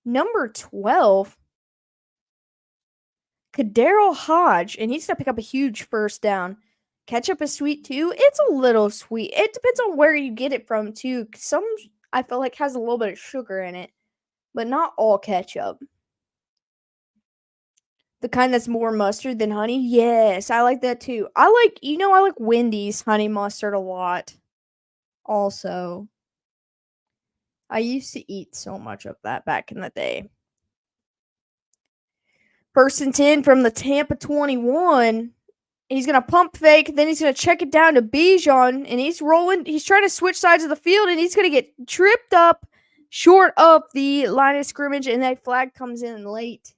number 12, Kadarrell Hodge, and he's going to pick up a huge 1st down. Ketchup is sweet too. It's a little sweet. It depends on where you get it from too. Some I feel like has a little bit of sugar in it, but not all ketchup. The kind that's more mustard than honey. Yes, I like that too. I like Wendy's honey mustard a lot. Also, I used to eat so much of that back in the day. 1st and 10 from the Tampa 21. He's going to pump fake, then he's going to check it down to Bijan, and he's rolling. He's trying to switch sides of the field, and he's going to get tripped up short of the line of scrimmage, and that flag comes in late.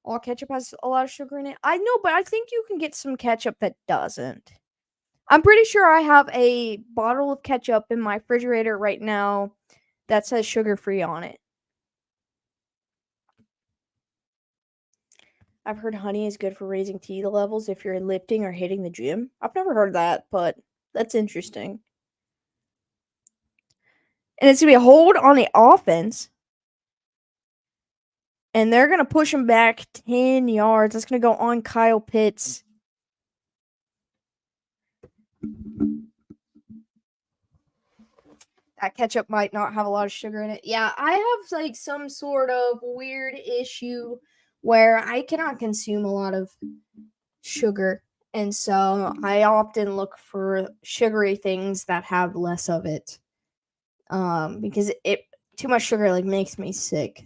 all ketchup has a lot of sugar in it. I know, but I think you can get some ketchup that doesn't. I'm pretty sure I have a bottle of ketchup in my refrigerator right now that says sugar-free on it. I've heard honey is good for raising T levels if you're lifting or hitting the gym. I've never heard that, but that's interesting. And it's going to be a hold on the offense. And they're going to push him back 10 yards. That's going to go on Kyle Pitts. That ketchup might not have a lot of sugar in it. Yeah, I have like some sort of weird issue where I cannot consume a lot of sugar. And so I often look for sugary things that have less of it. Because it too much sugar like makes me sick.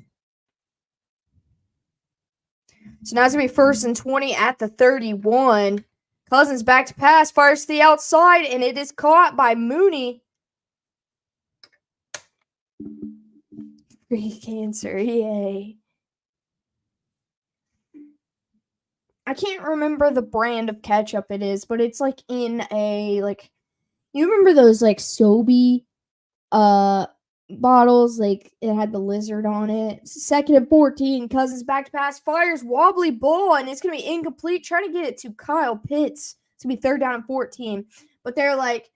So now it's gonna be 1st and 20 at the 31. Cousins back to pass, fires to the outside, and it is caught by Mooney. Free cancer, yay. I can't remember the brand of ketchup it is, but it's like in a like you remember those like Sobe bottles, like it had the lizard on it. 2nd and 14, Cousins back to pass, fires wobbly ball, and it's gonna be incomplete. Trying to get it to Kyle Pitts. It's gonna be 3rd down and 14. But they're like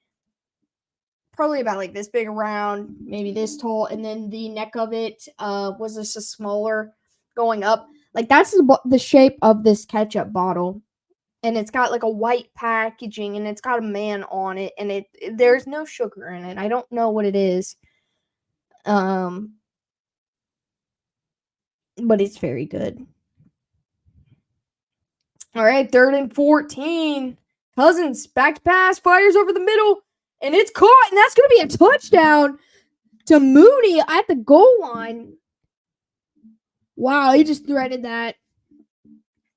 probably about like this big around, maybe this tall, and then the neck of it was just a smaller going up. Like that's the shape of this ketchup bottle. And it's got like a white packaging and it's got a man on it and there's no sugar in it. I don't know what it is. But it's very good. All right, 3rd and 14. Cousins back to pass, fires over the middle, and it's caught, and that's going to be a touchdown to Mooney at the goal line. Wow, he just threaded that.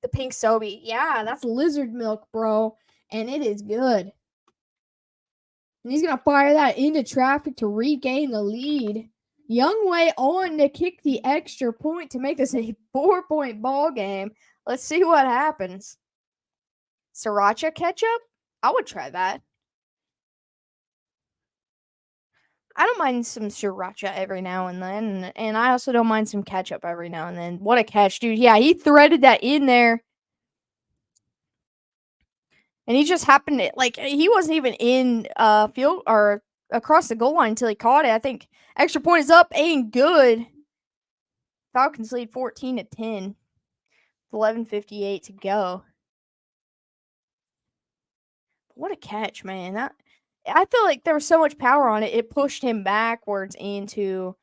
The pink Sobe. Yeah, that's lizard milk, bro, and it is good. And he's going to fire that into traffic to regain the lead. Youngway on to kick the extra point to make this a 4-point ball game. Let's see what happens. Sriracha ketchup? I would try that. I don't mind some sriracha every now and then, and I also don't mind some ketchup every now and then. What a catch, dude. Yeah, he threaded that in there. And he just happened to, like, he wasn't even in field or across the goal line until he caught it. I think extra point is up, ain't good. Falcons lead 14-10. 11:58 to go. What a catch, man. I feel like there was so much power on it. It pushed him backwards into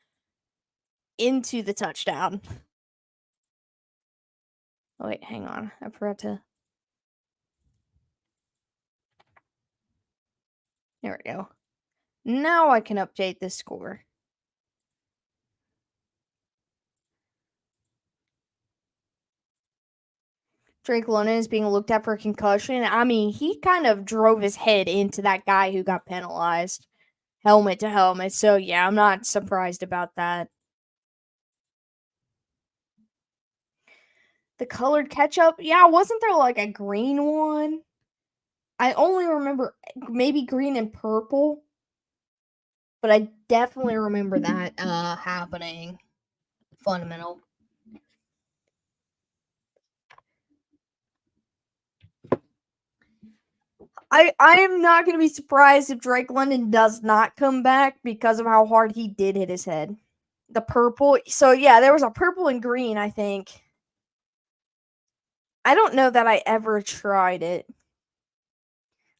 the touchdown. Oh, wait, hang on. I forgot to. There we go. Now I can update this score. Drake London is being looked at for a concussion. I mean, he kind of drove his head into that guy who got penalized. Helmet to helmet. So, yeah, I'm not surprised about that. The colored ketchup? Yeah, wasn't there like a green one? I only remember maybe green and purple. But I definitely remember that happening. Fundamental. I am not going to be surprised if Drake London does not come back because of how hard he did hit his head. The purple. So, yeah, there was a purple and green, I think. I don't know that I ever tried it.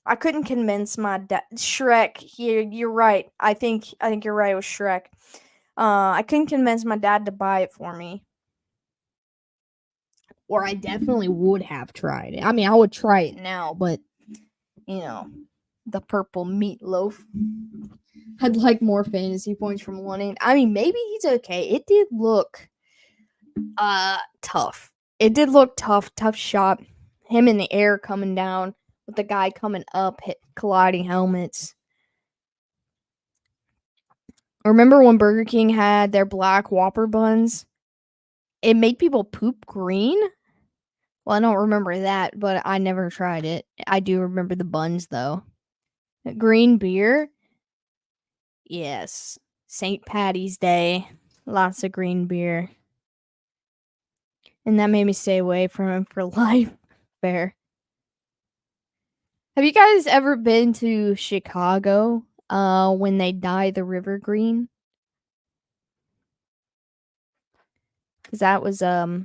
I couldn't convince my dad. Shrek. You're right. I think you're right. It was Shrek. I couldn't convince my dad to buy it for me. Or I definitely would have tried it. I mean, I would try it now, but you know, the purple meatloaf had like more fantasy points from 1-8. I mean, maybe he's okay. It did look tough. It did look tough shot. Him in the air coming down with the guy coming up, colliding helmets. Remember when Burger King had their black Whopper buns? It made people poop green. Well, I don't remember that, but I never tried it. I do remember the buns, though. Green beer? Yes. St. Patty's Day. Lots of green beer. And that made me stay away from him for life. Fair. Have you guys ever been to Chicago when they dye the river green? Because that was I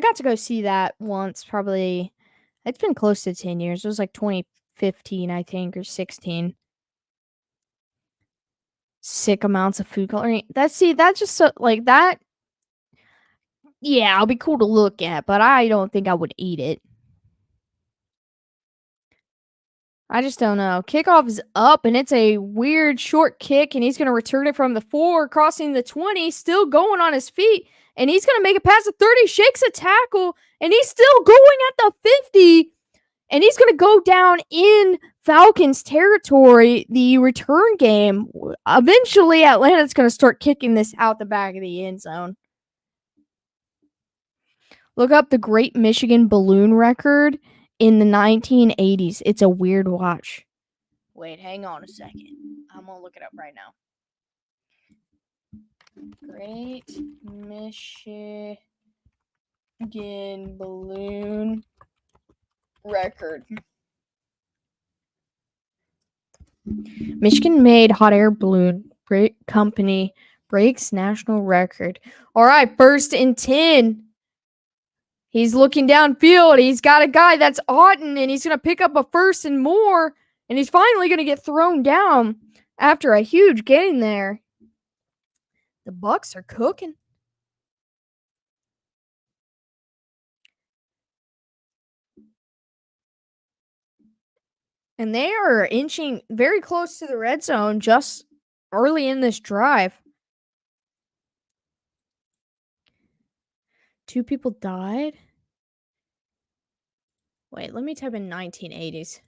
got to go see that once, probably. It's been close to 10 years. It was like 2015, I think, or 16. Sick amounts of food coloring. That's just so like that. Yeah, it'll be cool to look at, but I don't think I would eat it. I just don't know. Kickoff is up, and it's a weird short kick, and he's going to return it from the 4, crossing the 20, still going on his feet, and he's going to make it past the 30, shakes a tackle, and he's still going at the 50, and he's going to go down in Falcons territory, the return game. Eventually, Atlanta's going to start kicking this out the back of the end zone. Look up the Great Michigan Balloon Record in the 1980s. It's a weird watch. Wait, hang on a second. I'm going to look it up right now. Great Michigan Balloon Record. Michigan-made hot air balloon company breaks national record. All right, 1st and 10. He's looking downfield. He's got a guy that's Otten, and he's going to pick up a 1st and more, and he's finally going to get thrown down after a huge gain there. The Bucs are cooking. And they are inching very close to the red zone just early in this drive. 2 people died. Wait, let me type in 1980s.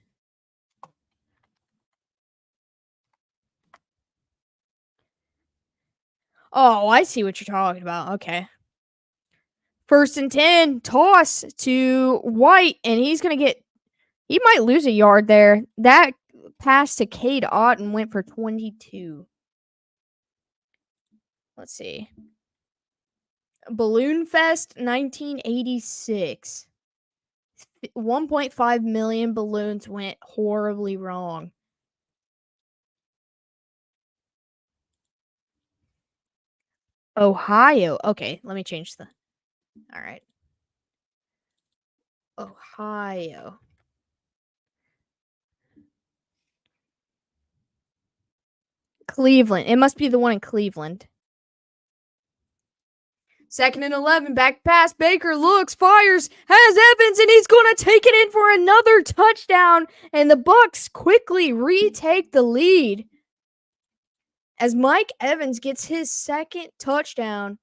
Oh, I see what you're talking about. Okay. 1st and 10, toss to White, and he's going to get, he might lose a yard there. That pass to Cade Otten went for 22. Let's see. Balloon Fest 1986. 1.5 million balloons went horribly wrong. Ohio. Okay, let me change the. All right. Ohio. Cleveland. It must be the one in Cleveland. 2nd and 11. Back pass. Baker looks, fires, has Evans, and he's going to take it in for another touchdown. And the Bucs quickly retake the lead as Mike Evans gets his 2nd touchdown.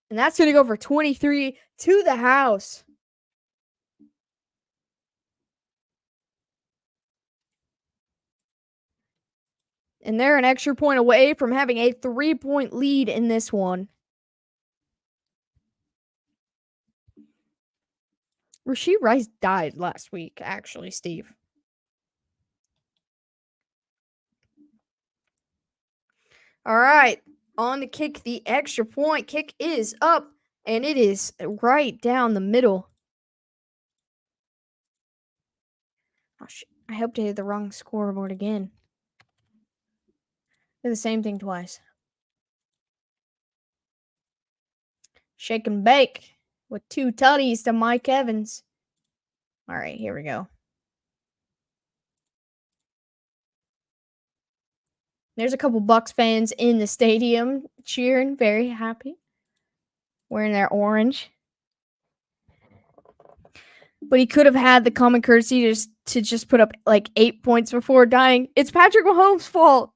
And that's going to go for 23 to the house. And they're an extra point away from having a 3-point lead in this one. Rashee Rice died last week, actually, Steve. All right, on to kick the extra point. Kick is up, and it is right down the middle. Oh, shit. I hope to hit the wrong scoreboard again. Did the same thing twice. Shake and bake with 2 tutties to Mike Evans. All right, here we go. There's a couple Bucs fans in the stadium cheering, very happy, wearing their orange. But he could have had the common courtesy to just put up like 8 points before dying. It's Patrick Mahomes' fault.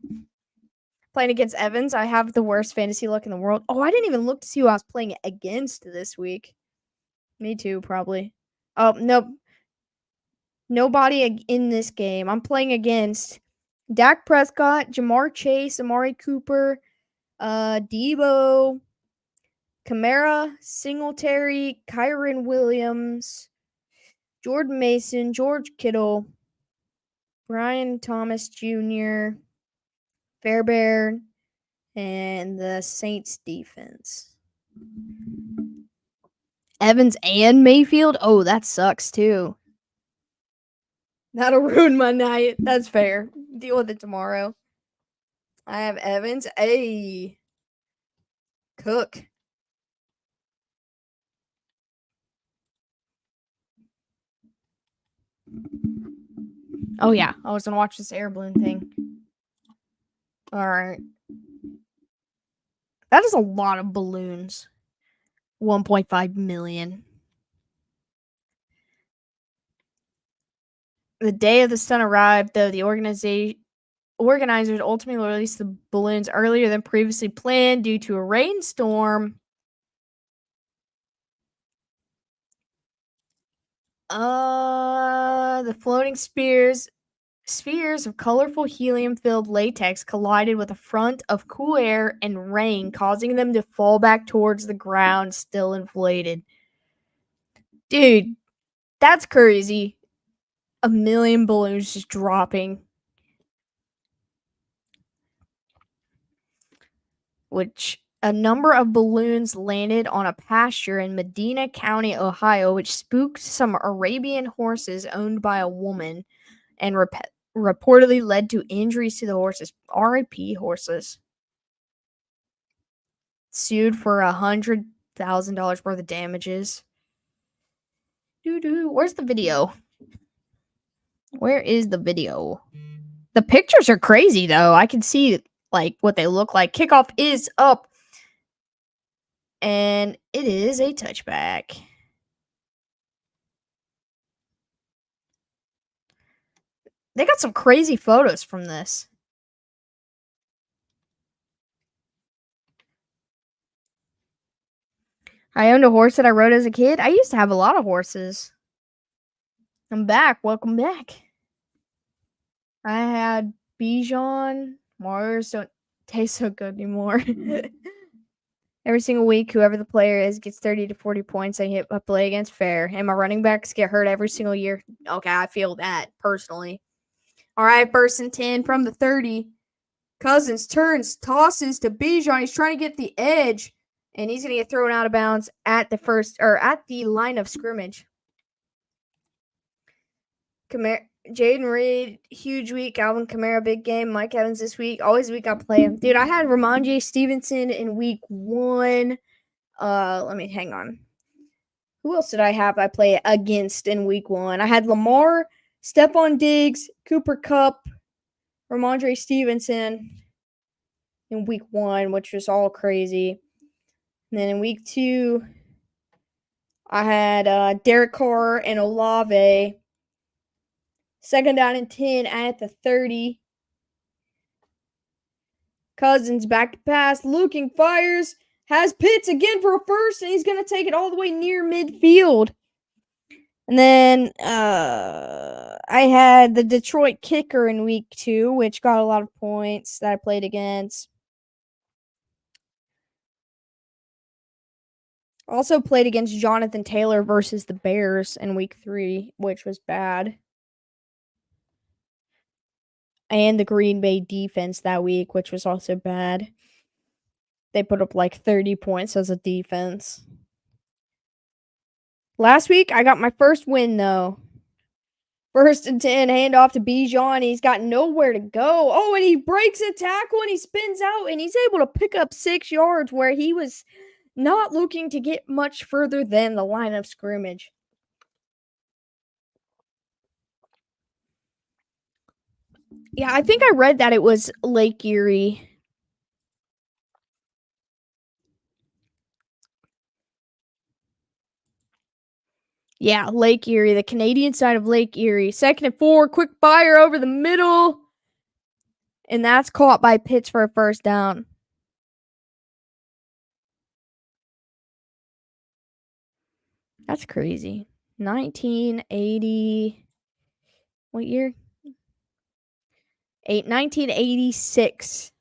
Playing against Evans, I have the worst fantasy luck in the world. Oh, I didn't even look to see who I was playing against this week. Me too, probably. Oh, nope. Nobody in this game. I'm playing against Dak Prescott, Jamar Chase, Amari Cooper, Debo, Kamara, Singletary, Kyron Williams, Jordan Mason, George Kittle, Brian Thomas Jr., Fairbairn, and the Saints defense. Evans and Mayfield? Oh, that sucks too. That'll ruin my night. That's fair. Deal with it tomorrow. I have Evans. Cook. Oh, yeah. I was going to watch this air balloon thing. All right. That is a lot of balloons. 1.5 million. The day of the sun arrived, though the organizers ultimately released the balloons earlier than previously planned due to a rainstorm. The floating spheres of colorful helium-filled latex collided with a front of cool air and rain, causing them to fall back towards the ground, still inflated. Dude, that's crazy. A million balloons just dropping. Which a number of balloons landed on a pasture in Medina County, Ohio, which spooked some Arabian horses owned by a woman and reportedly led to injuries to the horses. RIP horses. Sued for $100,000 worth of damages. Where's the video? Where is the video? The pictures are crazy though. I can see like what they look like. Kickoff is up. And it is a touchback. They got some crazy photos from this. I owned a horse that I rode as a kid. I used to have a lot of horses. I'm back. Welcome back. I had Bijan. Mars don't taste so good anymore. Every single week, whoever the player is gets 30 to 40 points I play against. Fair. And my running backs get hurt every single year. Okay, I feel that personally. All right, 1st and 10 from the 30. Cousins turns, tosses to Bijan. He's trying to get the edge, and he's going to get thrown out of bounds at the line of scrimmage. Jaden Reed, huge week. Alvin Kamara, big game. Mike Evans this week. Always week I play him. Dude, I had Ramondre Stevenson in week 1. Hang on. Who else did I have I play against in week 1? I had Lamar, Stephon Diggs, Cooper Kupp, Ramondre Stevenson in week 1, which was all crazy. And then in week 2, I had Derek Carr and Olave. 2nd down and 10 at the 30. Cousins back to pass. Looking, fires. Has Pitts again for a first, and he's going to take it all the way near midfield. And then I had the Detroit kicker in week 2, which got a lot of points that I played against. Also played against Jonathan Taylor versus the Bears in week 3, which was bad. And the Green Bay defense that week, which was also bad. They put up like 30 points as a defense. Last week, I got my first win, though. 1st and 10, handoff to Bijan. He's got nowhere to go. Oh, and he breaks a tackle and he spins out, and he's able to pick up 6 yards where he was not looking to get much further than the line of scrimmage. Yeah, I think I read that it was Lake Erie. Yeah, Lake Erie, the Canadian side of Lake Erie. 2nd and 4, quick fire over the middle. And that's caught by Pitts for a first down. That's crazy. 1980. What year? 1986.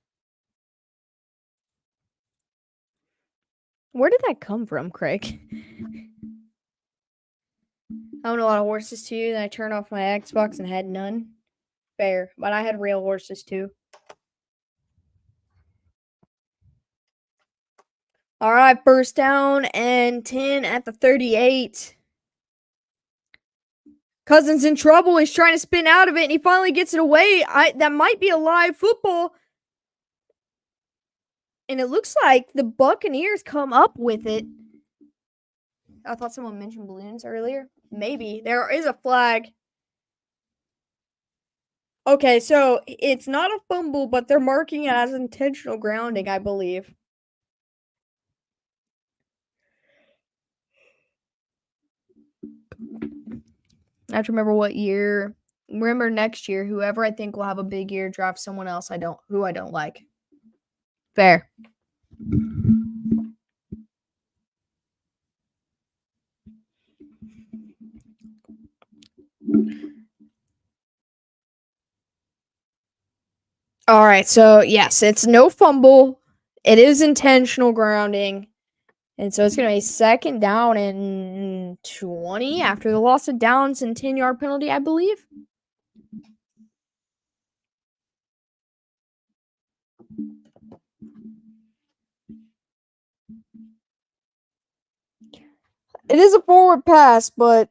Where did that come from, Craig? I own a lot of horses too. Then I turned off my Xbox and had none. Fair, but I had real horses too. All right, first down and 10 at the 38. Cousins in trouble. He's trying to spin out of it, and he finally gets it away. That might be a live football. And it looks like the Buccaneers come up with it. I thought someone mentioned balloons earlier. Maybe. There is a flag. Okay, so it's not a fumble, but they're marking it as intentional grounding, I believe. I have to remember what year. Remember next year, whoever I think will have a big year drafts someone else who I don't like. Fair. All right, so yes, it's no fumble. It is intentional grounding. And so it's going to be second down and 20 after the loss of downs and 10-yard penalty, I believe. It is a forward pass, but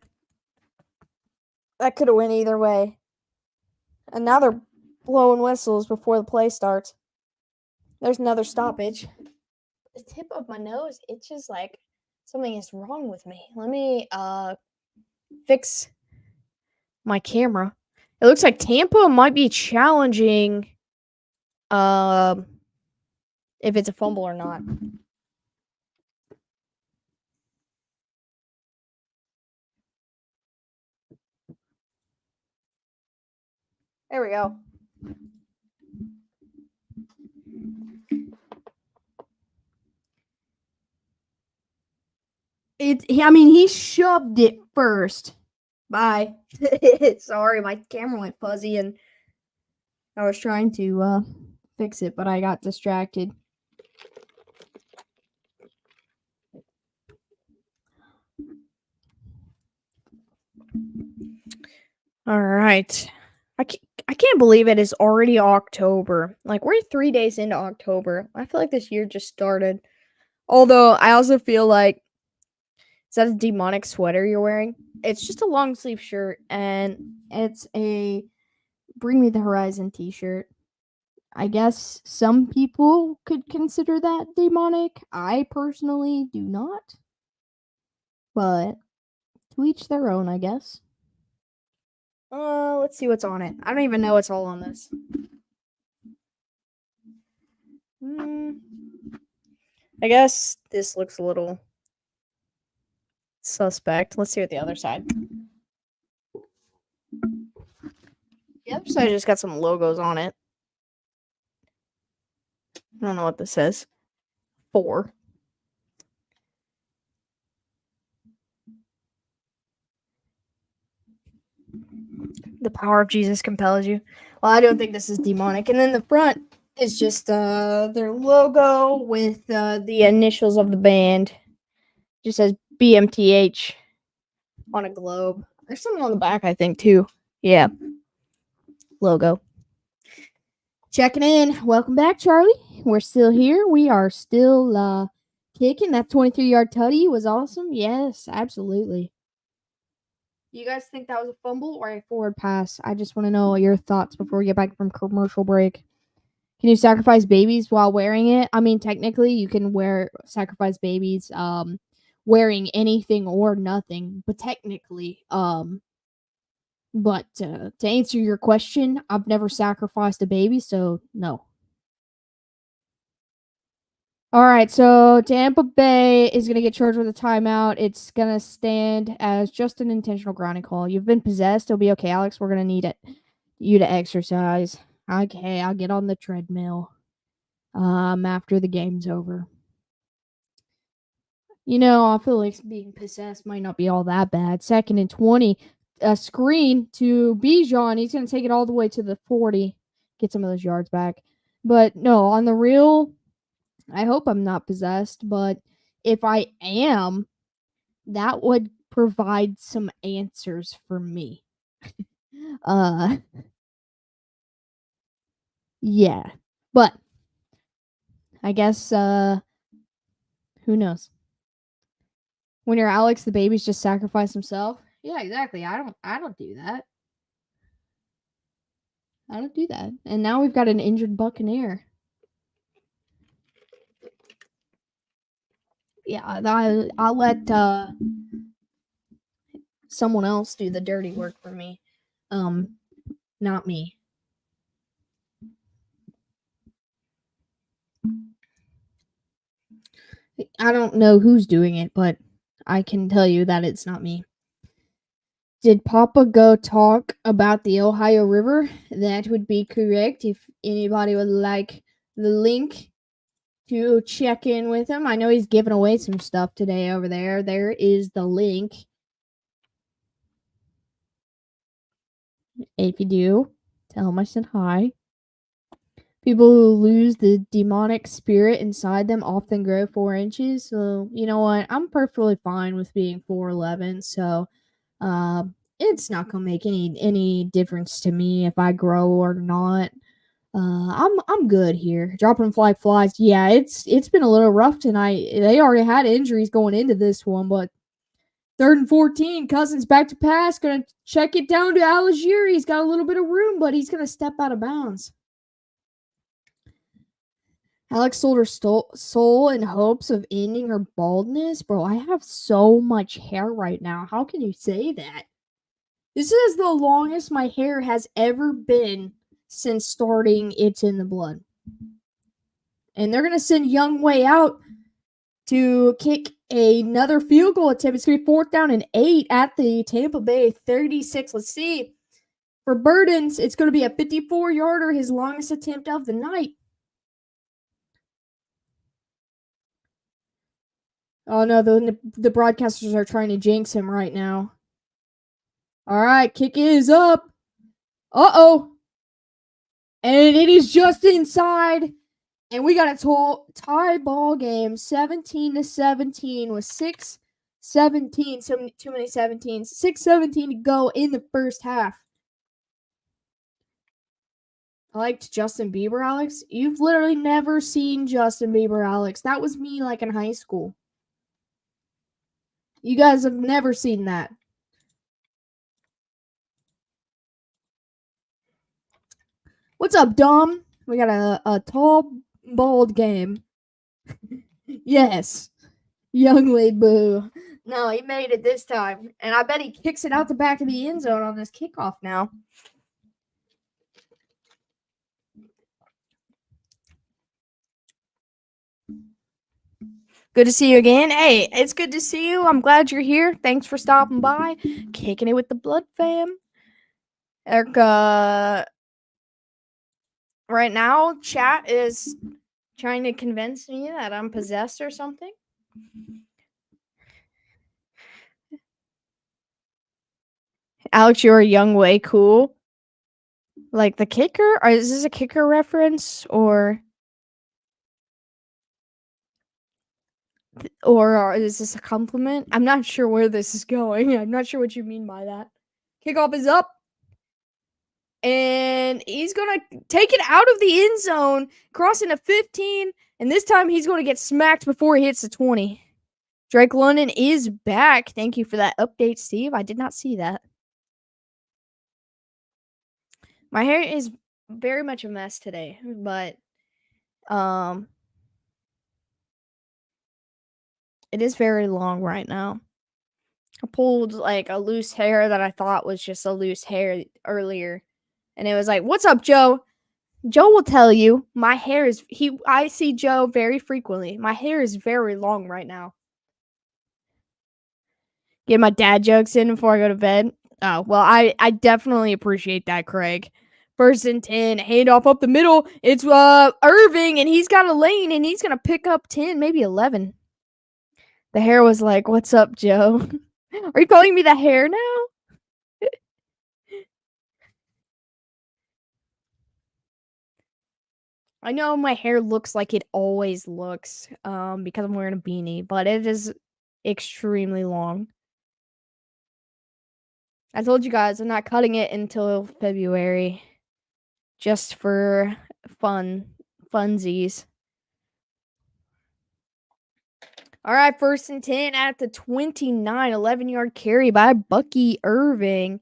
that could have went either way. And now they're blowing whistles before the play starts. There's another stoppage. The tip of my nose itches like something is wrong with me. Let me fix my camera. It looks like Tampa might be challenging if it's a fumble or not. There we go. He shoved it first. Bye. Sorry, my camera went fuzzy and I was trying to fix it, but I got distracted. All right. I can't believe it is already October. Like, we're 3 days into October. I feel like this year just started. Although, I also feel like, is that a demonic sweater you're wearing? It's just a long sleeve shirt, and it's a Bring Me the Horizon t-shirt. I guess some people could consider that demonic. I personally do not. But to each their own, I guess. Let's see what's on it. I don't even know what's all on this. I guess this looks a little suspect. Let's see what the other side. The other side just got some logos on it. I don't know what this says. 4. The power of Jesus compels you. Well, I don't think this is demonic. And then the front is just their logo with the initials of the band. Just says BMTH on a globe. There's something on the back, I think, too. Yeah. Logo. Checking in. Welcome back, Charlie. We're still here. We are still kicking. That 23-yard tutty was awesome. Yes, absolutely. You guys think that was a fumble or a forward pass? I just want to know your thoughts before we get back from commercial break. Can you sacrifice babies while wearing it? I mean, technically, you can sacrifice babies wearing anything or nothing, but technically, but to answer your question, I've never sacrificed a baby, so no. All right, so Tampa Bay is going to get charged with a timeout. It's going to stand as just an intentional grounding call. You've been possessed. It'll be okay, Alex. We're going to need you to exercise. Okay, I'll get on the treadmill after the game's over. I feel like being possessed might not be all that bad. 2nd and 20. A screen to Bijan. He's going to take it all the way to the 40. Get some of those yards back. But no, on the real, I hope I'm not possessed, but if I am, that would provide some answers for me. Uh, yeah. But I guess who knows? When you're Alex, the baby's just sacrifice himself. Yeah, exactly. I don't do that. I don't do that. And now we've got an injured Buccaneer. Yeah, I'll let someone else do the dirty work for me. Not me. I don't know who's doing it, but I can tell you that it's not me. Did Papa go talk about the Ohio River? That would be correct. If anybody would like the link to check in with him, I know he's giving away some stuff today over there. There is the link. If you do, tell him I said hi. People who lose the demonic spirit inside them often grow 4 inches. So, you know what? I'm perfectly fine with being 4'11. So, it's not gonna make any difference to me if I grow or not. I'm good here. Dropping fly flies. Yeah, it's been a little rough tonight. They already had injuries going into this one, but 3rd and 14, Cousins back to pass, gonna check it down to Algier. He's got a little bit of room, but he's gonna step out of bounds. Alex sold her soul in hopes of ending her baldness. Bro, I have so much hair right now. How can you say that? This is the longest my hair has ever been since starting It's in the Blood. And they're going to send Young Wei out to kick another field goal attempt. It's going to be 4th down and 8 at the Tampa Bay 36. Let's see. For Burdens, it's going to be a 54-yarder, his longest attempt of the night. Oh no, the broadcasters are trying to jinx him right now. All right, kick is up. Uh-oh. And it is just inside. And we got a tie ball game, 17-17 with 6:17. So too many 17s. 6:17 to go in the first half. I liked Justin Bieber, Alex. You've literally never seen Justin Bieber, Alex. That was me like in high school. You guys have never seen that. What's up, Dom? We got a tall, bald game. Yes. Young Wei Boo. No, he made it this time. And I bet he kicks it out the back of the end zone on this kickoff now. Good to see you again. Hey, it's good to see you. I'm glad you're here. Thanks for stopping by. Kicking it with the Blood fam. Erica, right now, chat is trying to convince me that I'm possessed or something. Alex, you're a Young Way cool. Like the kicker? Or is this a kicker reference? Or is this a compliment? I'm not sure where this is going. I'm not sure what you mean by that. Kickoff is up. And he's going to take it out of the end zone, crossing a 15. And this time he's going to get smacked before he hits the 20. Drake London is back. Thank you for that update, Steve. I did not see that. My hair is very much a mess today, but it is very long right now. I pulled like a loose hair that I thought was just a loose hair earlier. And it was like, "What's up, Joe?" Joe will tell you my hair is I see Joe very frequently. My hair is very long right now. Get my dad jokes in before I go to bed. Oh, well, I definitely appreciate that, Craig. 1st and 10, handoff up the middle. It's Irving, and he's got a lane, and he's gonna pick up 10, maybe 11. The hair was like, "What's up, Joe?" Are you calling me the hair now? I know my hair looks like it always looks, because I'm wearing a beanie, but it is extremely long. I told you guys I'm not cutting it until February just for funsies. All right, 1st and 10 at the 29, 11-yard carry by Bucky Irving.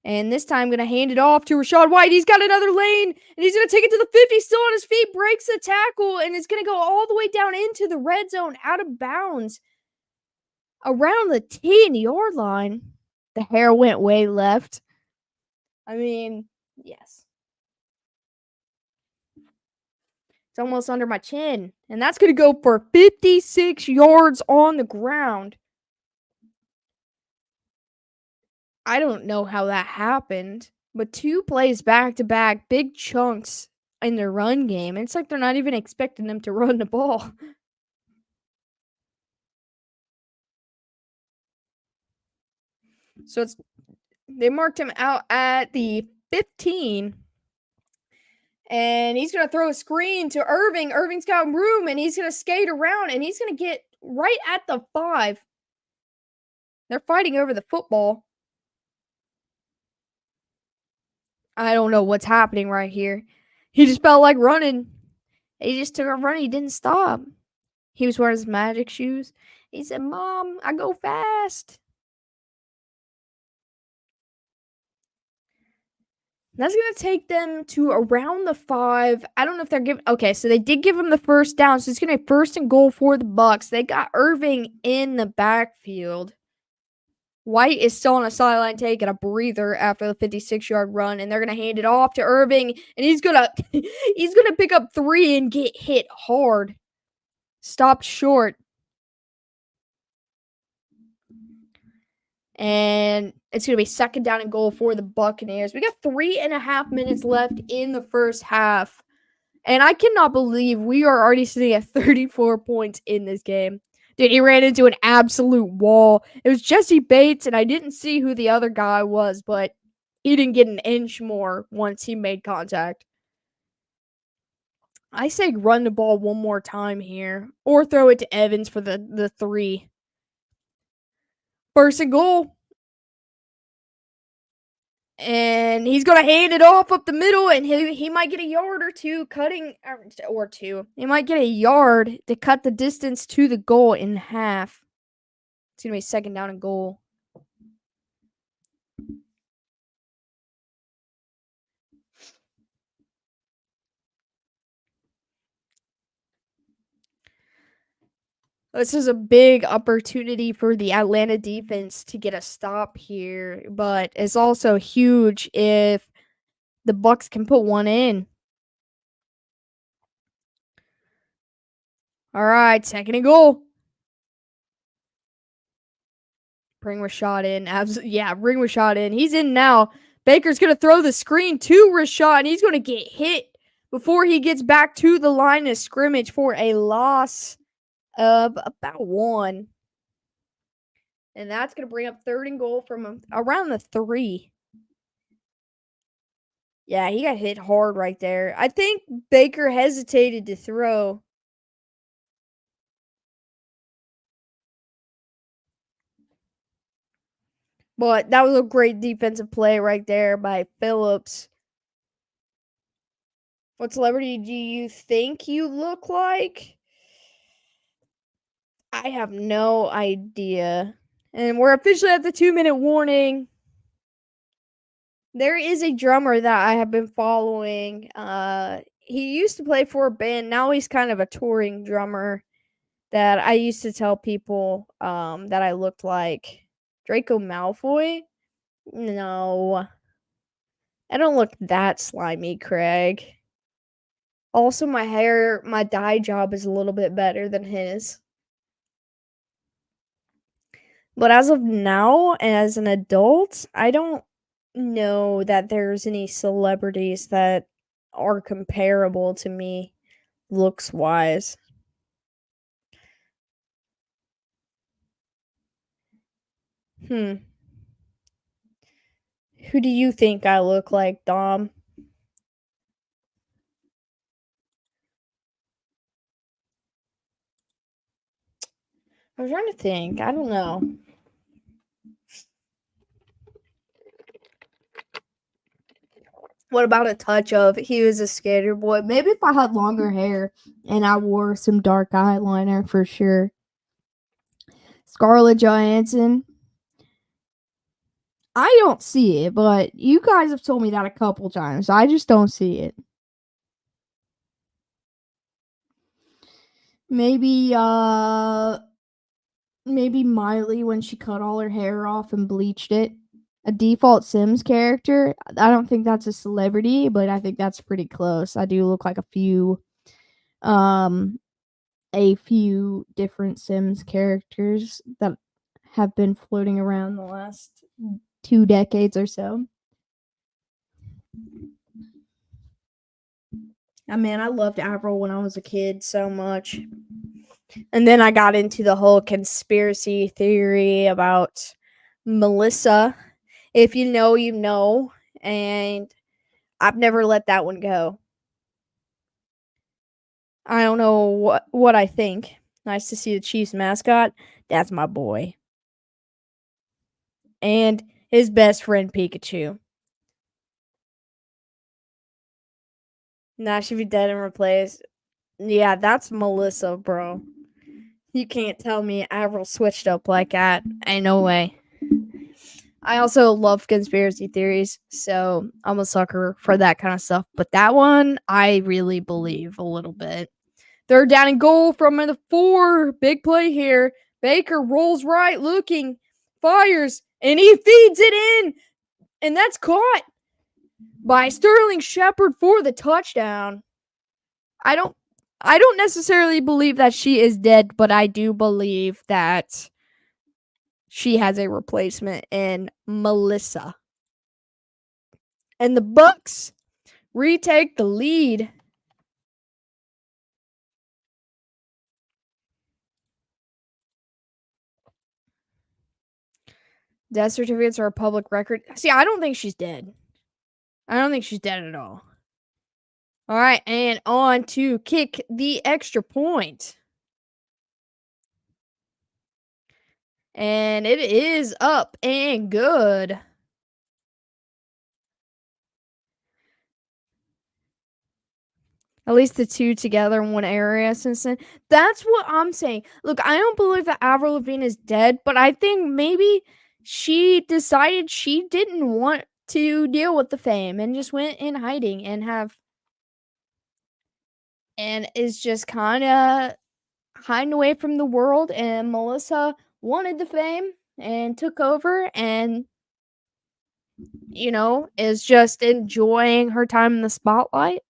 And this time, going to hand it off to Rashad White. He's got another lane, and he's going to take it to the 50, still on his feet, breaks the tackle, and it's going to go all the way down into the red zone, out of bounds, around the 10-yard line. The hair went way left. I mean, yes. It's almost under my chin. And that's going to go for 56 yards on the ground. I don't know how that happened, but 2 plays back to back, big chunks in their run game. It's like they're not even expecting them to run the ball. So they marked him out at the 15. And he's going to throw a screen to Irving. Irving's got room, and he's going to skate around, and he's going to get right at the 5. They're fighting over the football. I don't know what's happening right here. He just felt like running. He just took a run. He didn't stop. He was wearing his magic shoes. He said, "Mom, I go fast." That's going to take them to around the 5. I don't know if they're giving. Okay, so they did give him the first down. So it's going to be 1st and goal for the Bucks. They got Irving in the backfield. White is still on a sideline taking a breather after the 56-yard run, and they're going to hand it off to Irving, and he's going to he's going to pick up 3 and get hit hard. Stopped short. And it's going to be 2nd down and goal for the Buccaneers. We got 3.5 minutes left in the first half. And I cannot believe we are already sitting at 34 points in this game. Dude, he ran into an absolute wall. It was Jesse Bates, and I didn't see who the other guy was, but he didn't get an inch more once he made contact. I say run the ball one more time here, or throw it to Evans for the 3. 1st and goal. And he's going to hand it off up the middle, and he might get a yard or 2 cutting, or 2. He might get a yard to cut the distance to the goal in half. It's going to be 2nd down and goal. This is a big opportunity for the Atlanta defense to get a stop here, but it's also huge if the Bucks can put one in. All right, 2nd and goal. Bring Rashad in. Yeah, bring Rashad in. He's in now. Baker's going to throw the screen to Rashad, and he's going to get hit before he gets back to the line of scrimmage for a loss of about 1. And that's going to bring up 3rd and goal from around the 3. Yeah, he got hit hard right there. I think Baker hesitated to throw. But that was a great defensive play right there by Phillips. What celebrity do you think you look like? I have no idea. And we're officially at the 2-minute warning. There is a drummer that I have been following. He used to play for a band. Now he's kind of a touring drummer that I used to tell people that I looked like. Draco Malfoy? No. I don't look that slimy, Craig. Also, my dye job is a little bit better than his. But as of now, as an adult, I don't know that there's any celebrities that are comparable to me looks wise. Who do you think I look like, Dom? I'm trying to think. I don't know. What about a touch of he was a skater boy? Maybe if I had longer hair and I wore some dark eyeliner for sure. Scarlett Johansson. I don't see it, but you guys have told me that a couple times. I just don't see it. Maybe maybe Miley when she cut all her hair off and bleached it. A default Sims character. I don't think that's a celebrity, but I think that's pretty close. I do look like um a few different Sims characters that have been floating around the last 2 decades or so. I mean, I loved Avril when I was a kid so much. And then I got into the whole conspiracy theory about Melissa. If you know, you know. And I've never let that one go. I don't know what I think. Nice to see the Chiefs mascot. That's my boy. And his best friend Pikachu. Now should be dead and replaced. Yeah, that's Melissa, bro. You can't tell me Avril switched up like that. Ain't no way. I also love conspiracy theories, so I'm a sucker for that kind of stuff. But that one, I really believe a little bit. Third down and goal from the 4. Big play here. Baker rolls right, looking, fires, and he feeds it in. And that's caught by Sterling Shepard for the touchdown. I don't necessarily believe that she is dead, but I do believe that she has a replacement in Melissa. And the Bucks retake the lead. Death certificates are a public record. See, I don't think she's dead. I don't think she's dead at all. All right, and on to kick the extra point. And it is up and good. At least the two together in one area since then. That's what I'm saying. Look, I don't believe that Avril Lavigne is dead, but I think maybe she decided she didn't want to deal with the fame and just went in hiding and is just kind of hiding away from the world. And Melissa wanted the fame and took over and, is just enjoying her time in the spotlight.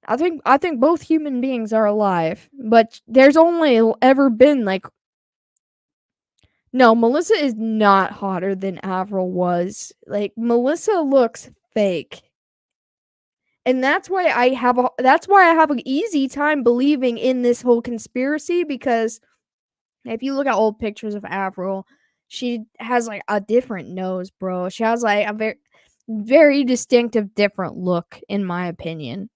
I think both human beings are alive, but there's only ever been no, Melissa is not hotter than Avril was. Like Melissa looks fake. And that's why I have an easy time believing in this whole conspiracy, because if you look at old pictures of Avril, she has like a different nose, bro. She has like a very very distinctive different look in my opinion.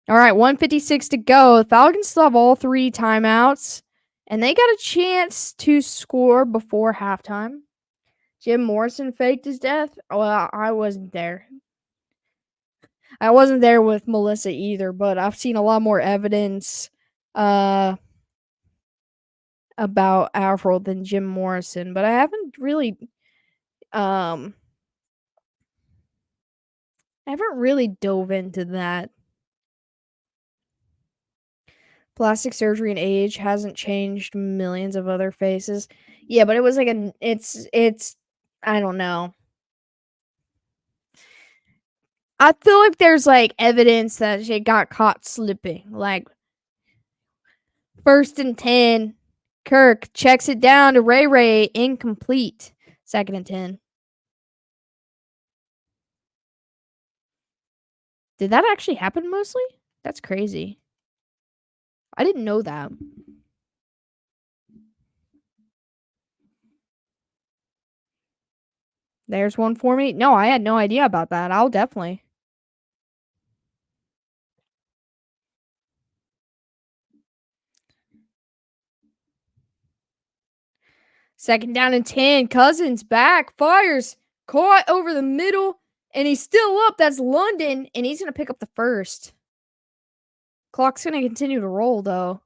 All right, 156 to go. The Falcons still have all 3 timeouts, and they got a chance to score before halftime. Jim Morrison faked his death. Well, I wasn't there. I wasn't there with Melissa either, but I've seen a lot more evidence about Avril than Jim Morrison, but I haven't really dove into that. Plastic surgery and age hasn't changed millions of other faces. Yeah, but it was like it's I don't know. I feel like there's like evidence that she got caught slipping. Like 1st and 10. Kirk checks it down to Ray, incomplete. 2nd and 10. Did that actually happen mostly? That's crazy. I didn't know that. There's one for me. No, I had no idea about that. I'll definitely. 2nd down and 10. Cousins back, fires, caught over the middle, and he's still up. That's London, and he's going to pick up the first. Clock's going to continue to roll, though.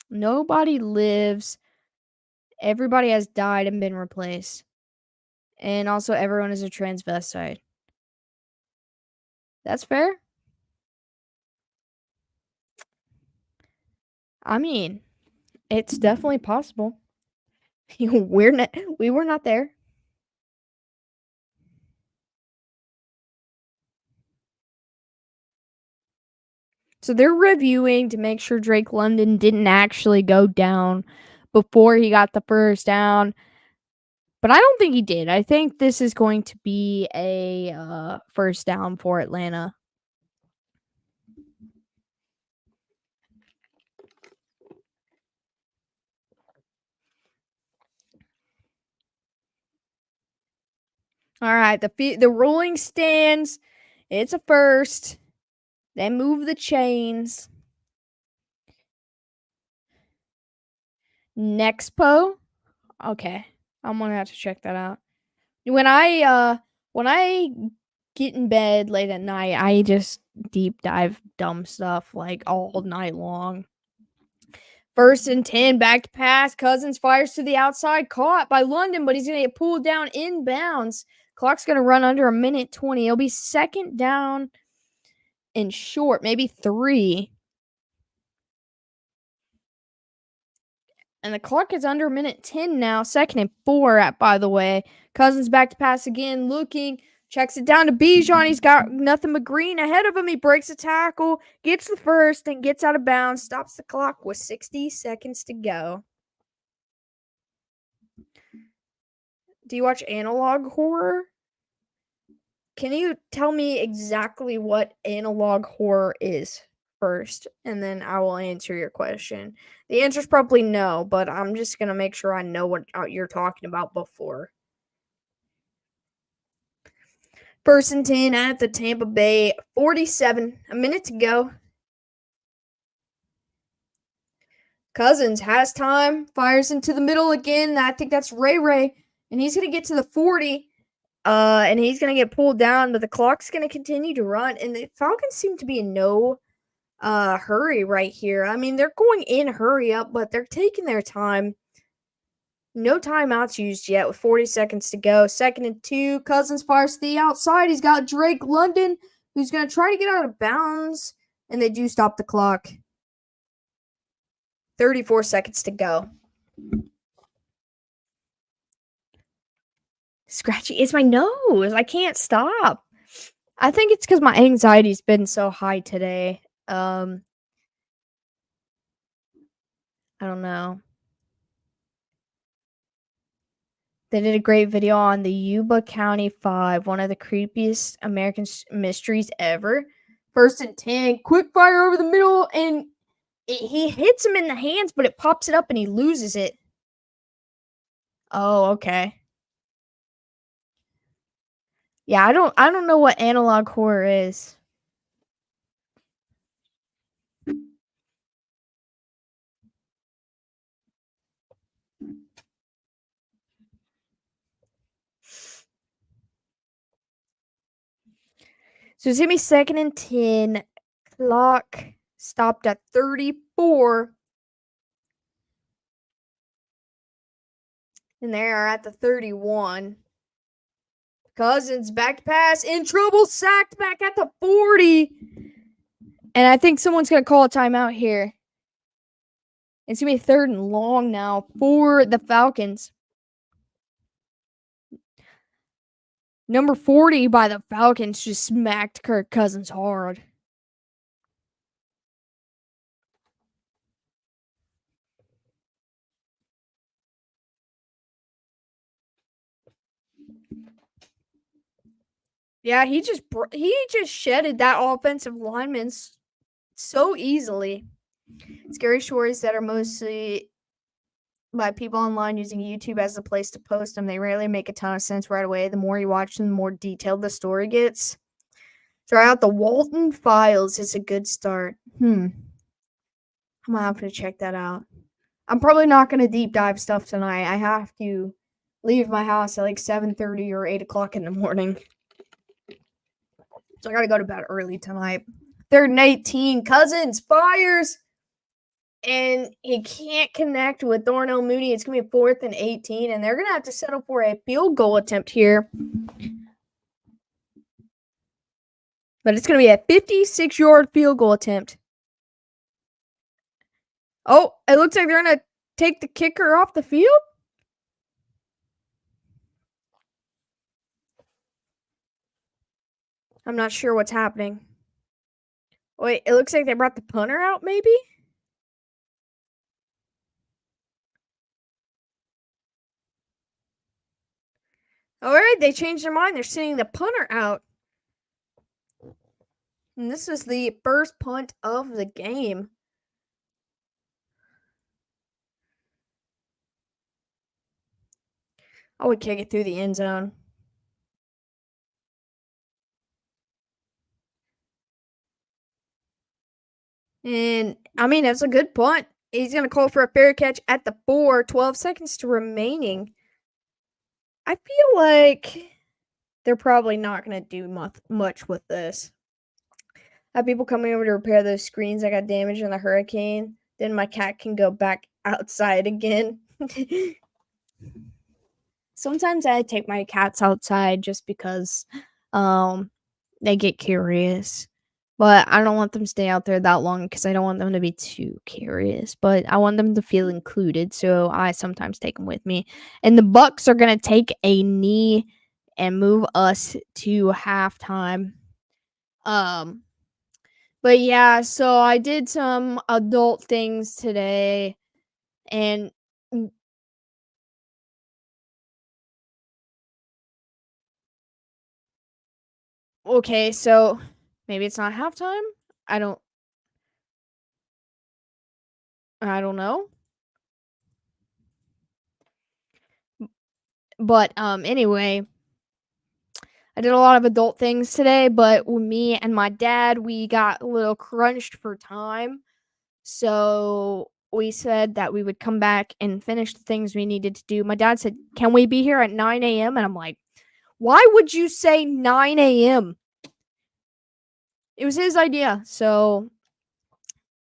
Nobody lives. Everybody has died and been replaced. And also, everyone is a transvestite. That's fair. I mean, it's definitely possible. we were not there. So they're reviewing to make sure Drake London didn't actually go down before he got the first down. But I don't think he did. I think this is going to be a first down for Atlanta. All right, the ruling stands. It's a first. They move the chains. Nexpo. Okay, I'm gonna have to check that out. When I get in bed late at night, I just deep dive dumb stuff like all night long. 1st and 10, back to pass. Cousins fires to the outside, caught by London, but he's gonna get pulled down inbounds. Clock's gonna run under 1:20. It'll be 2nd down and short, maybe 3. And the clock is under 1:10 now. 2nd and 4 by the way. Cousins back to pass again, looking, checks it down to Bijan. He's got nothing but green ahead of him. He breaks a tackle, gets the first, and gets out of bounds. Stops the clock with 60 seconds to go. Do you watch analog horror? Can you tell me exactly what analog horror is first, and then I will answer your question. The answer is probably no, but I'm just going to make sure I know what you're talking about before. 1st and 10 at the Tampa Bay 47. A minute to go. Cousins has time. Fires into the middle again. I think that's Ray. And he's going to get to the 40. And he's going to get pulled down. But the clock's going to continue to run. And the Falcons seem to be in no hurry right here. I mean, they're going in hurry up, but they're taking their time. No timeouts used yet with 40 seconds to go. 2nd and 2. Cousins fires to the outside. He's got Drake London, who's going to try to get out of bounds. And they do stop the clock. 34 seconds to go. Scratchy. It's my nose. I can't stop. I think it's because my anxiety's been so high today. I don't know. They did a great video on the Yuba County 5, one of the creepiest American mysteries ever. 1st and 10, quick fire over the middle, and he hits him in the hands, but it pops it up and he loses it. Oh, okay. Yeah, I don't know what analog horror is. So it's going to be 2nd and 10. Clock stopped at 34. And they are at the 31. Cousins back pass, in trouble, sacked back at the 40. And I think someone's going to call a timeout here. It's going to be 3rd and long now for the Falcons. Number 40 by the Falcons just smacked Kirk Cousins hard. Yeah, he just shedded that offensive lineman so easily. Scary stories that are mostly by people online using YouTube as a place to post them. They rarely make a ton of sense right away. The more you watch them, the more detailed the story gets. Try out the Walton Files. It's a good start. I'm gonna have to check that out. I'm probably not gonna deep dive stuff tonight. I have to leave my house at like 7:30 or 8 o'clock in the morning. So I gotta go to bed early tonight. 3rd and 18. Cousins fires. And he can't connect with Darnell Mooney. It's going to be 4th and 18. And they're going to have to settle for a field goal attempt here. But it's going to be a 56-yard field goal attempt. Oh, it looks like they're going to take the kicker off the field. I'm not sure what's happening. Wait, it looks like they brought the punter out, maybe? All right, they changed their mind. They're sending the punter out. And this is the first punt of the game. I would kick it through the end zone. And, I mean, that's a good punt. He's going to call for a fair catch at the 4, 12 seconds to remaining. I feel like they're probably not going to do much with this. I have people coming over to repair those screens that got damaged in the hurricane. Then my cat can go back outside again. Sometimes I take my cats outside just because they get curious. But I don't want them to stay out there that long because I don't want them to be too curious. But I want them to feel included, so I sometimes take them with me. And the Bucs are gonna take a knee and move us to halftime. But yeah, so I did some adult things today, and okay, so maybe it's not halftime. I don't. I don't know. But anyway, I did a lot of adult things today, but me and my dad, we got a little crunched for time. So we said that we would come back and finish the things we needed to do. My dad said, "Can we be here at 9 a.m.?" And I'm like, "Why would you say 9 a.m.?" It was his idea. So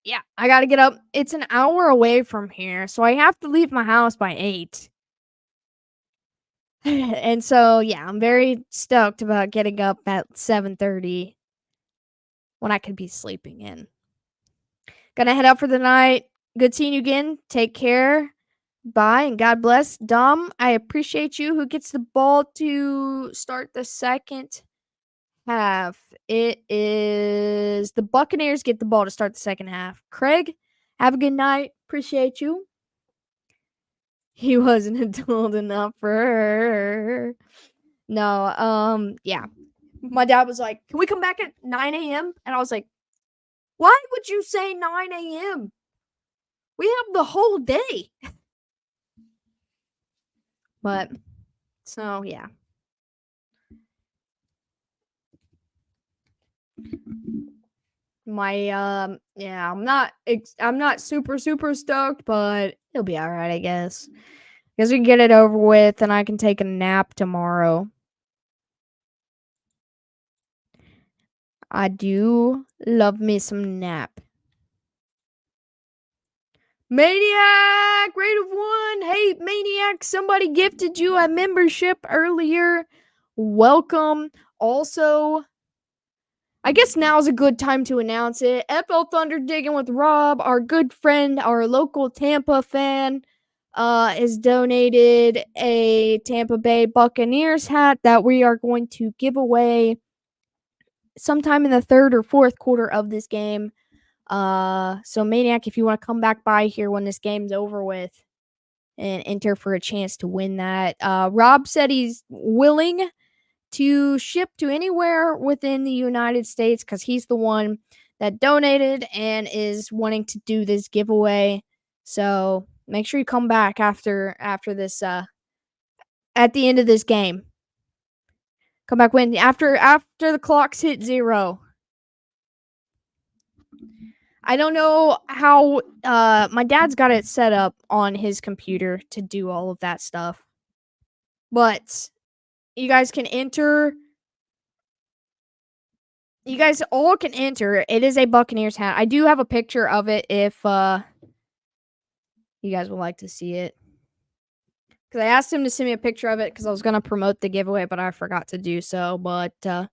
yeah, I got to get up. It's an hour away from here. So I have to leave my house by 8. And so, yeah, I'm very stoked about getting up at 7:30 when I could be sleeping in. Gonna head out for the night. Good seeing you again. Take care. Bye and God bless. Dom, I appreciate you. Who gets the ball to start the second half? It is the Buccaneers get the ball to start the second half. Craig, have a good night. Appreciate you. He wasn't adult enough for her. No, yeah. My dad was like, "Can we come back at 9 a.m.?" And I was like, "Why would you say 9 a.m.? We have the whole day." But, so, yeah. Yeah, I'm not super, super stoked, but it'll be alright, I guess. Guess we can get it over with and I can take a nap tomorrow. I do love me some nap. Maniac! Rate of 1! Hey, Maniac, somebody gifted you a membership earlier. Welcome. Also, I guess now's a good time to announce it. FL Thunder Digging with Rob, our good friend, our local Tampa fan, has donated a Tampa Bay Buccaneers hat that we are going to give away sometime in the 3rd or 4th quarter of this game. So Maniac, if you want to come back by here when this game's over with and enter for a chance to win that. Rob said he's willing to ship to anywhere within the United States because he's the one that donated and is wanting to do this giveaway. So make sure you come back after this at the end of this game. Come back when after the clocks hit 0. I don't know how my dad's got it set up on his computer to do all of that stuff. But you guys can enter. You guys all can enter. It is a Buccaneers hat. I do have a picture of it if you guys would like to see it. Because I asked him to send me a picture of it because I was going to promote the giveaway, but I forgot to do so. But I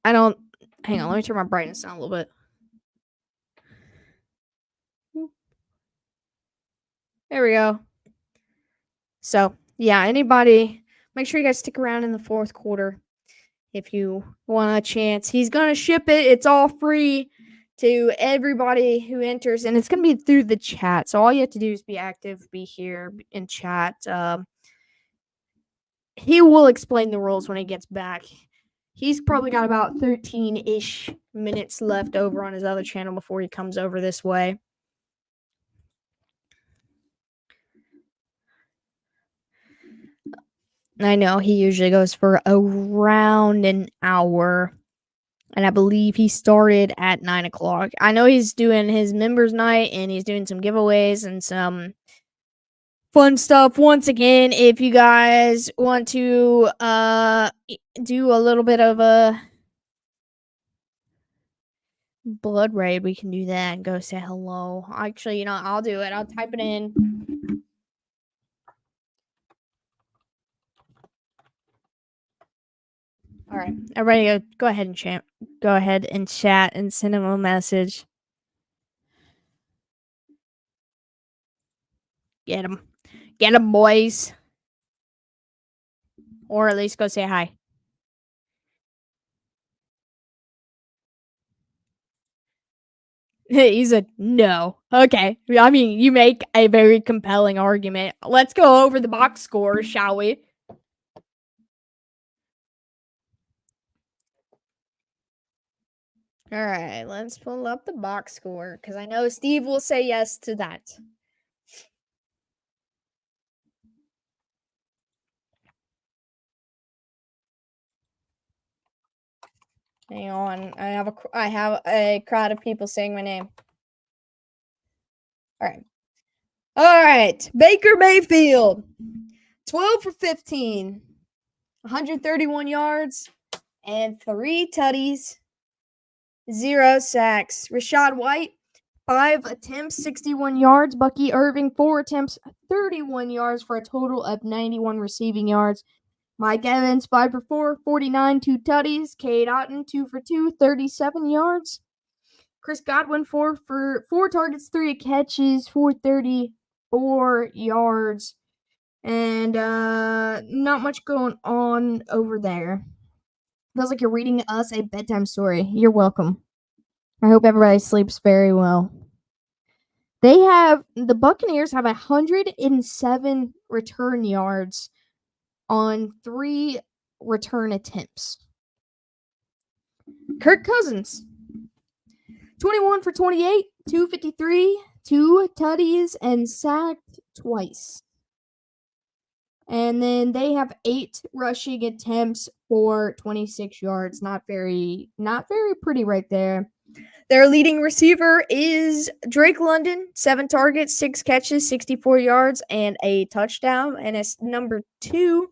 don't. Hang on, let me turn my brightness down a little bit. There we go. So, yeah, anybody, make sure you guys stick around in the fourth quarter if you want a chance. He's going to ship it. It's all free to everybody who enters, and it's going to be through the chat. So all you have to do is be active, be here in chat. He will explain the rules when he gets back. He's probably got about 13-ish minutes left over on his other channel before he comes over this way. I know he usually goes for around an hour. And I believe he started at 9 o'clock. I know he's doing his members night and he's doing some giveaways and some fun stuff. Once again, if you guys want to do a little bit of a blood raid, we can do that and go say hello. Actually, you know, I'll do it. I'll type it in. All right, everybody, go ahead and chat. Go ahead and chat and send him a message. Get him, boys. Or at least go say hi. He said no. Okay, I mean, you make a very compelling argument. Let's go over the box score, shall we? All right, let's pull up the box score because I know Steve will say yes to that. Hang on, I have a crowd of people saying my name. All right, Baker Mayfield, 12 for 15, 131 yards and 3 tutties, 0 sacks. Rashad White, 5 attempts, 61 yards. Bucky Irving, 4 attempts, 31 yards for a total of 91 receiving yards. Mike Evans, 5 for 4, 49, 2 tutties. Cade Otton, 2 for 2, 37 yards. Chris Godwin, 4 for 4 targets, 3 catches, 434 yards. And not much going on over there. Feels like you're reading us a bedtime story. You're welcome. I hope everybody sleeps very well. The Buccaneers have 107 return yards on 3 return attempts. Kirk Cousins, 21 for 28, 253, 2 tutties, and sacked twice. And then they have 8 rushing attempts for 26 yards. Not very pretty right there. Their leading receiver is Drake London, 7 targets, 6 catches, 64 yards, and a touchdown. And as number 2,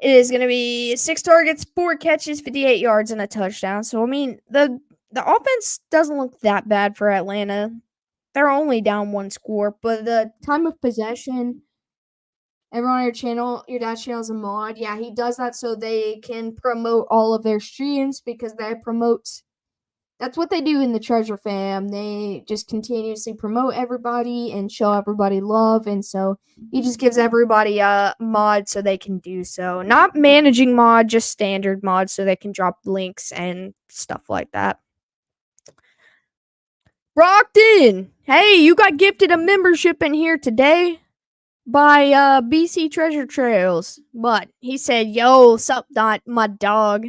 it is going to be 6 targets, 4 catches, 58 yards, and a touchdown. So, I mean, the offense doesn't look that bad for Atlanta. They're only down 1 score, but the time of possession, everyone on your channel, your dad's channel is a mod. Yeah, he does that so they can promote all of their streams because they promote. That's what they do in the Treasure Fam. They just continuously promote everybody and show everybody love. And so he just gives everybody a mod so they can do so. Not managing mod, just standard mod so they can drop links and stuff like that. Brockton! Hey, you got gifted a membership in here today by BC Treasure Trails. But he said, yo, sup, my dog.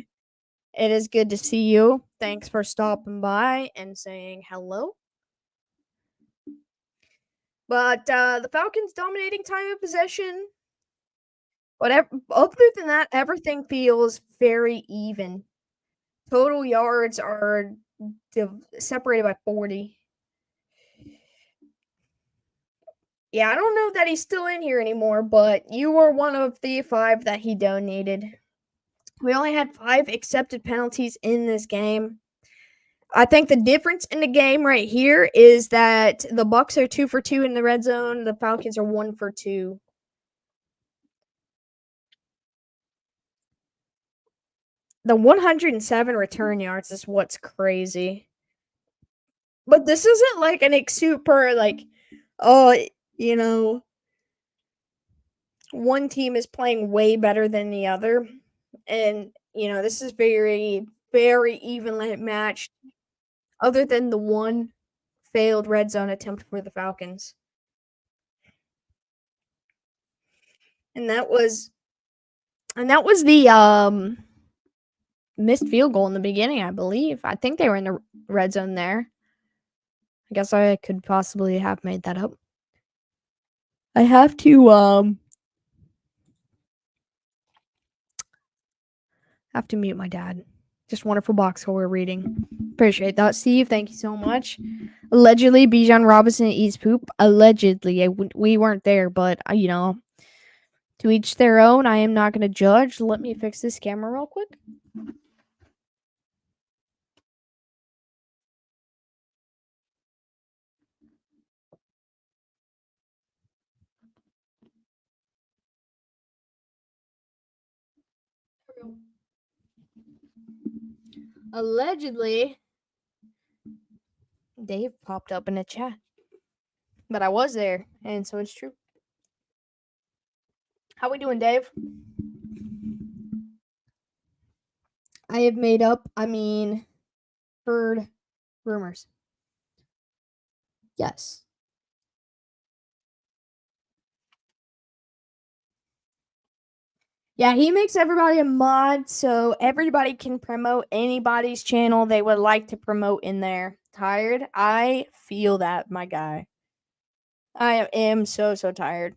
It is good to see you. Thanks for stopping by and saying hello. But the Falcons dominating time of possession. Whatever. Other than that, everything feels very even. Total yards are separated by 40. Yeah, I don't know that he's still in here anymore, but you were one of the 5 that he donated. We only had 5 accepted penalties in this game. I think the difference in the game right here is that the Bucs are 2 for 2 in the red zone. The Falcons are 1 for 2. The 107 return yards is what's crazy. But this isn't like an super oh, you know, one team is playing way better than the other. And, this is very, very evenly matched, other than the one failed red zone attempt for the Falcons. And that was the missed field goal in the beginning, I believe. I think they were in the red zone there. I guess I could possibly have made that up. I have to mute my dad. Just wonderful box while we're reading. Appreciate that, Steve. Thank you so much. Allegedly, Bijan Robinson eats poop. Allegedly, we weren't there, but to each their own. I am not going to judge. Let me fix this camera real quick. Allegedly, Dave popped up in the chat, but I was there, and so it's true. How we doing, Dave? I have heard rumors. Yes. Yeah, he makes everybody a mod, so everybody can promote anybody's channel they would like to promote in there. Tired? I feel that, my guy. I am so tired.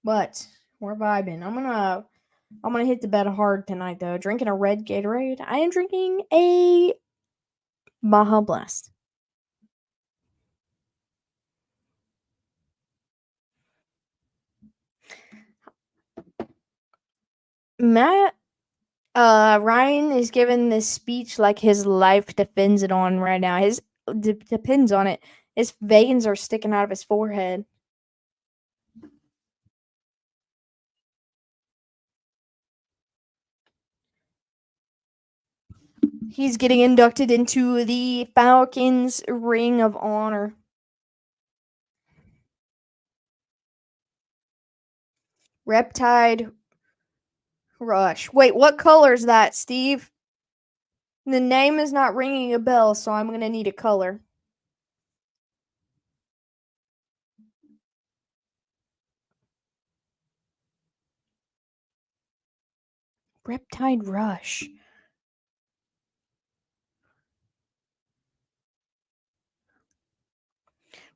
But we're vibing. I'm gonna hit the bed hard tonight though. Drinking a red Gatorade. I am drinking a Baja Blast. Matt Ryan is giving this speech like his life depends it on right now. His depends on it. His veins are sticking out of his forehead. He's getting inducted into the Falcons Ring of Honor. Reptide Rush. Wait, what color is that, Steve? The name is not ringing a bell, so I'm going to need a color. Reptide Rush.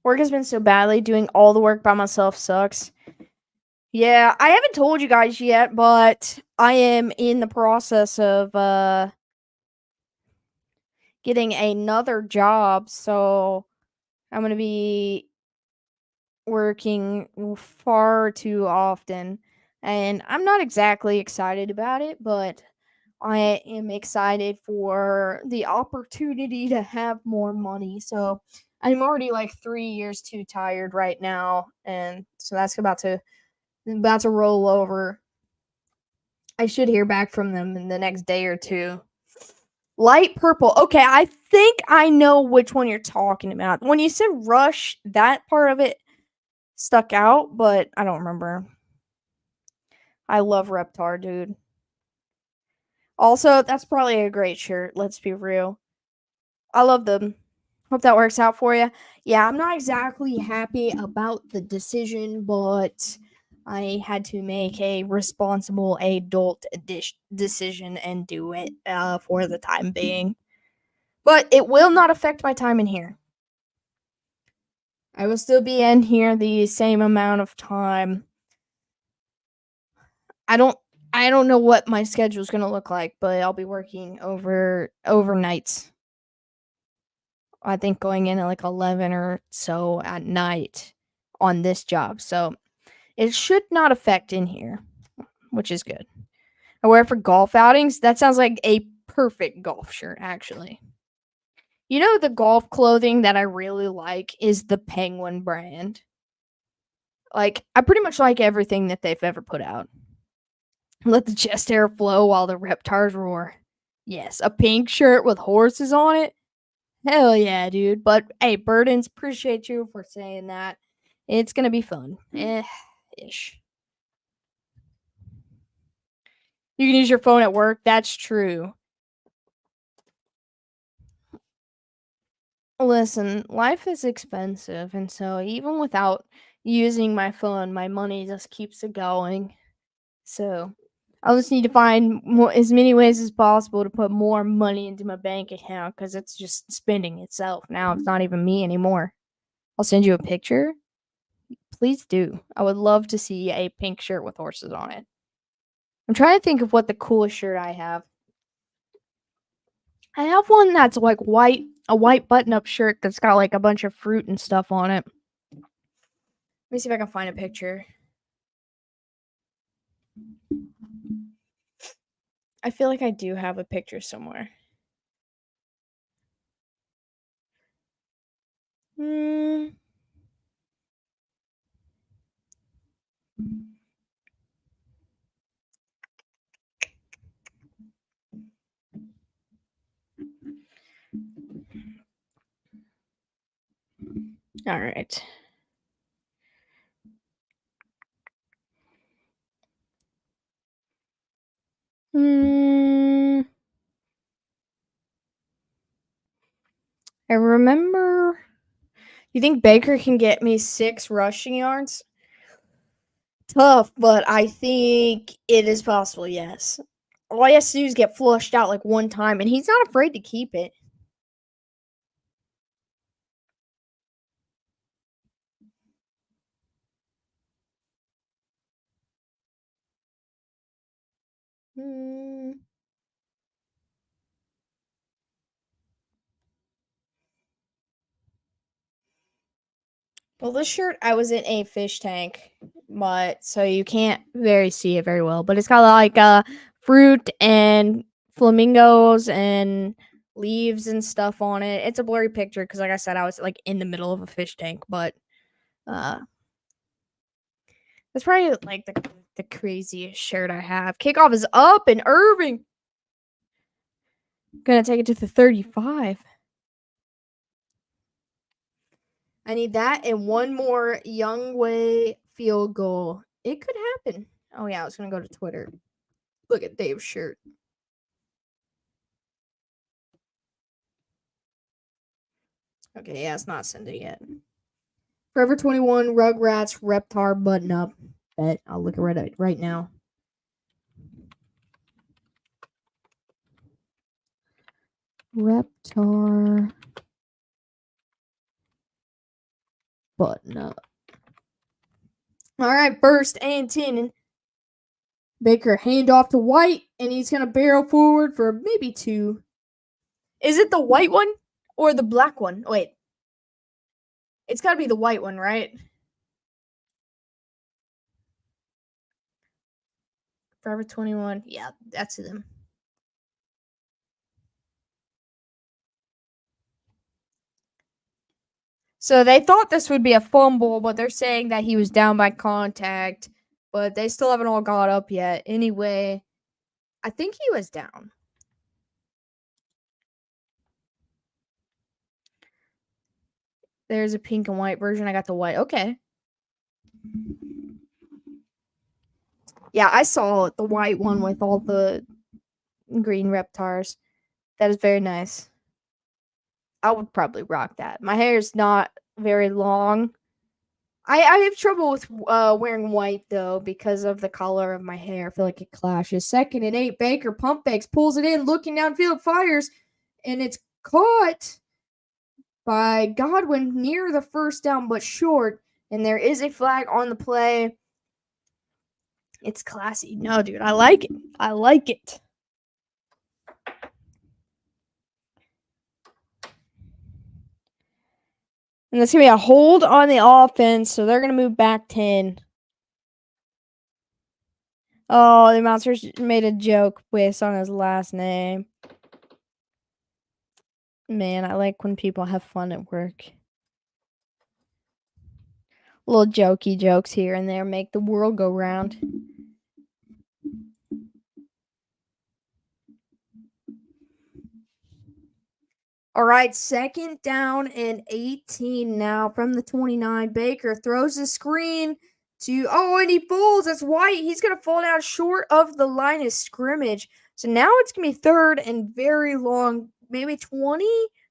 Work has been so badly. Doing all the work by myself sucks. Yeah, I haven't told you guys yet, but I am in the process of getting another job, so I'm going to be working far too often. And I'm not exactly excited about it, but I am excited for the opportunity to have more money. So I'm already like 3 years too tired right now, and so that's about to roll over. I should hear back from them in the next day or two. Light purple. Okay, I think I know which one you're talking about. When you said Rush, that part of it stuck out, but I don't remember. I love Reptar, dude. Also, that's probably a great shirt. Let's be real. I love them. Hope that works out for you. Yeah, I'm not exactly happy about the decision, but I had to make a responsible adult decision and do it for the time being. But it will not affect my time in here. I will still be in here the same amount of time. I don't I don't know what my schedule's gonna look like, but I'll be working overnights. I think going in at like 11 or so at night on this job. So it should not affect in here, which is good. I wear it for golf outings. That sounds like a perfect golf shirt, actually. You know, the golf clothing that I really like is the Penguin brand. Like, I pretty much like everything that they've ever put out. Let the chest hair flow while the reptiles roar. Yes, a pink shirt with horses on it. Hell yeah, dude. But hey, Burdens, appreciate you for saying that. It's gonna be fun. Ish. You can use your phone at work. That's true. Listen, life is expensive, and so even without using my phone, my money just keeps it going. So I just need to find as many ways as possible to put more money into my bank account because it's just spending itself now. It's not even me anymore. I'll send you a picture. Please do. I would love to see a pink shirt with horses on it. I'm trying to think of what the coolest shirt I have. I have one that's like white, a white button-up shirt that's got like a bunch of fruit and stuff on it. Let me see if I can find a picture. I feel like I do have a picture somewhere. Hmm. All right. Hmm. I remember. You think Baker can get me 6 rushing yards? Tough, but I think it is possible, yes. All he has to do is get flushed out like one time, and he's not afraid to keep it. Hmm. Well, this shirt, I was in a fish tank, but so you can't very see it very well. But it's got like fruit and flamingos and leaves and stuff on it. It's a blurry picture because, like I said, I was like in the middle of a fish tank. But uh, that's probably like the craziest shirt I have. Kickoff is up in Irving. Gonna take it to the 35. I need that and one more Young Way field goal. It could happen. Oh yeah, I was gonna go to Twitter. Look at Dave's shirt. Okay, yeah, it's not sending yet. Forever 21, Rugrats, Reptar, button up. Bet I'll look at it right now. Reptar, button up. All right, first and 10. Baker hand off to White, and he's gonna barrel forward for maybe 2. Is it the white one or the black one? Wait, it's gotta be the white one, right? Forever 21. Yeah, that's them. So they thought this would be a fumble, but they're saying that he was down by contact, but they still haven't all got up yet. Anyway, I think he was down. There's a pink and white version. I got the white. Okay. Yeah, I saw the white one with all the green reptars. That is very nice. I would probably rock that. My hair is not very long. I have trouble with wearing white though because of the color of my hair. I feel like it clashes. Second and 8, Baker pump fakes, pulls it in, looking downfield, fires, and it's caught by Godwin near the first down but short. And there is a flag on the play. It's classy. No, dude, I like it. I like it. And there's going to be a hold on the offense, so they're going to move back 10. Oh, the announcers made a joke based on his last name. Man, I like when people have fun at work. Little jokey jokes here and there make the world go round. All right, 2nd down and 18 now from the 29. Baker throws a screen to, and he falls. That's White. He's going to fall down short of the line of scrimmage. So now it's going to be 3rd and very long, maybe 20,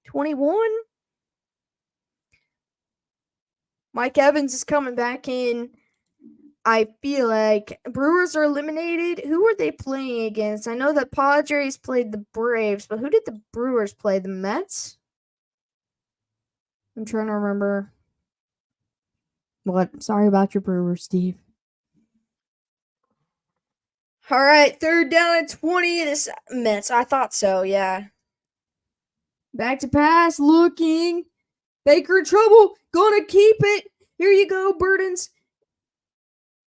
21. Mike Evans is coming back in. I feel like Brewers are eliminated. Who are they playing against? I know that Padres played the Braves, but who did the Brewers play? The Mets? I'm trying to remember. What? Sorry about your Brewers, Steve. All right, 3rd down and 20. This Mets. I thought so, yeah. Back to pass, looking. Baker in trouble. Gonna keep it. Here you go, Burdens.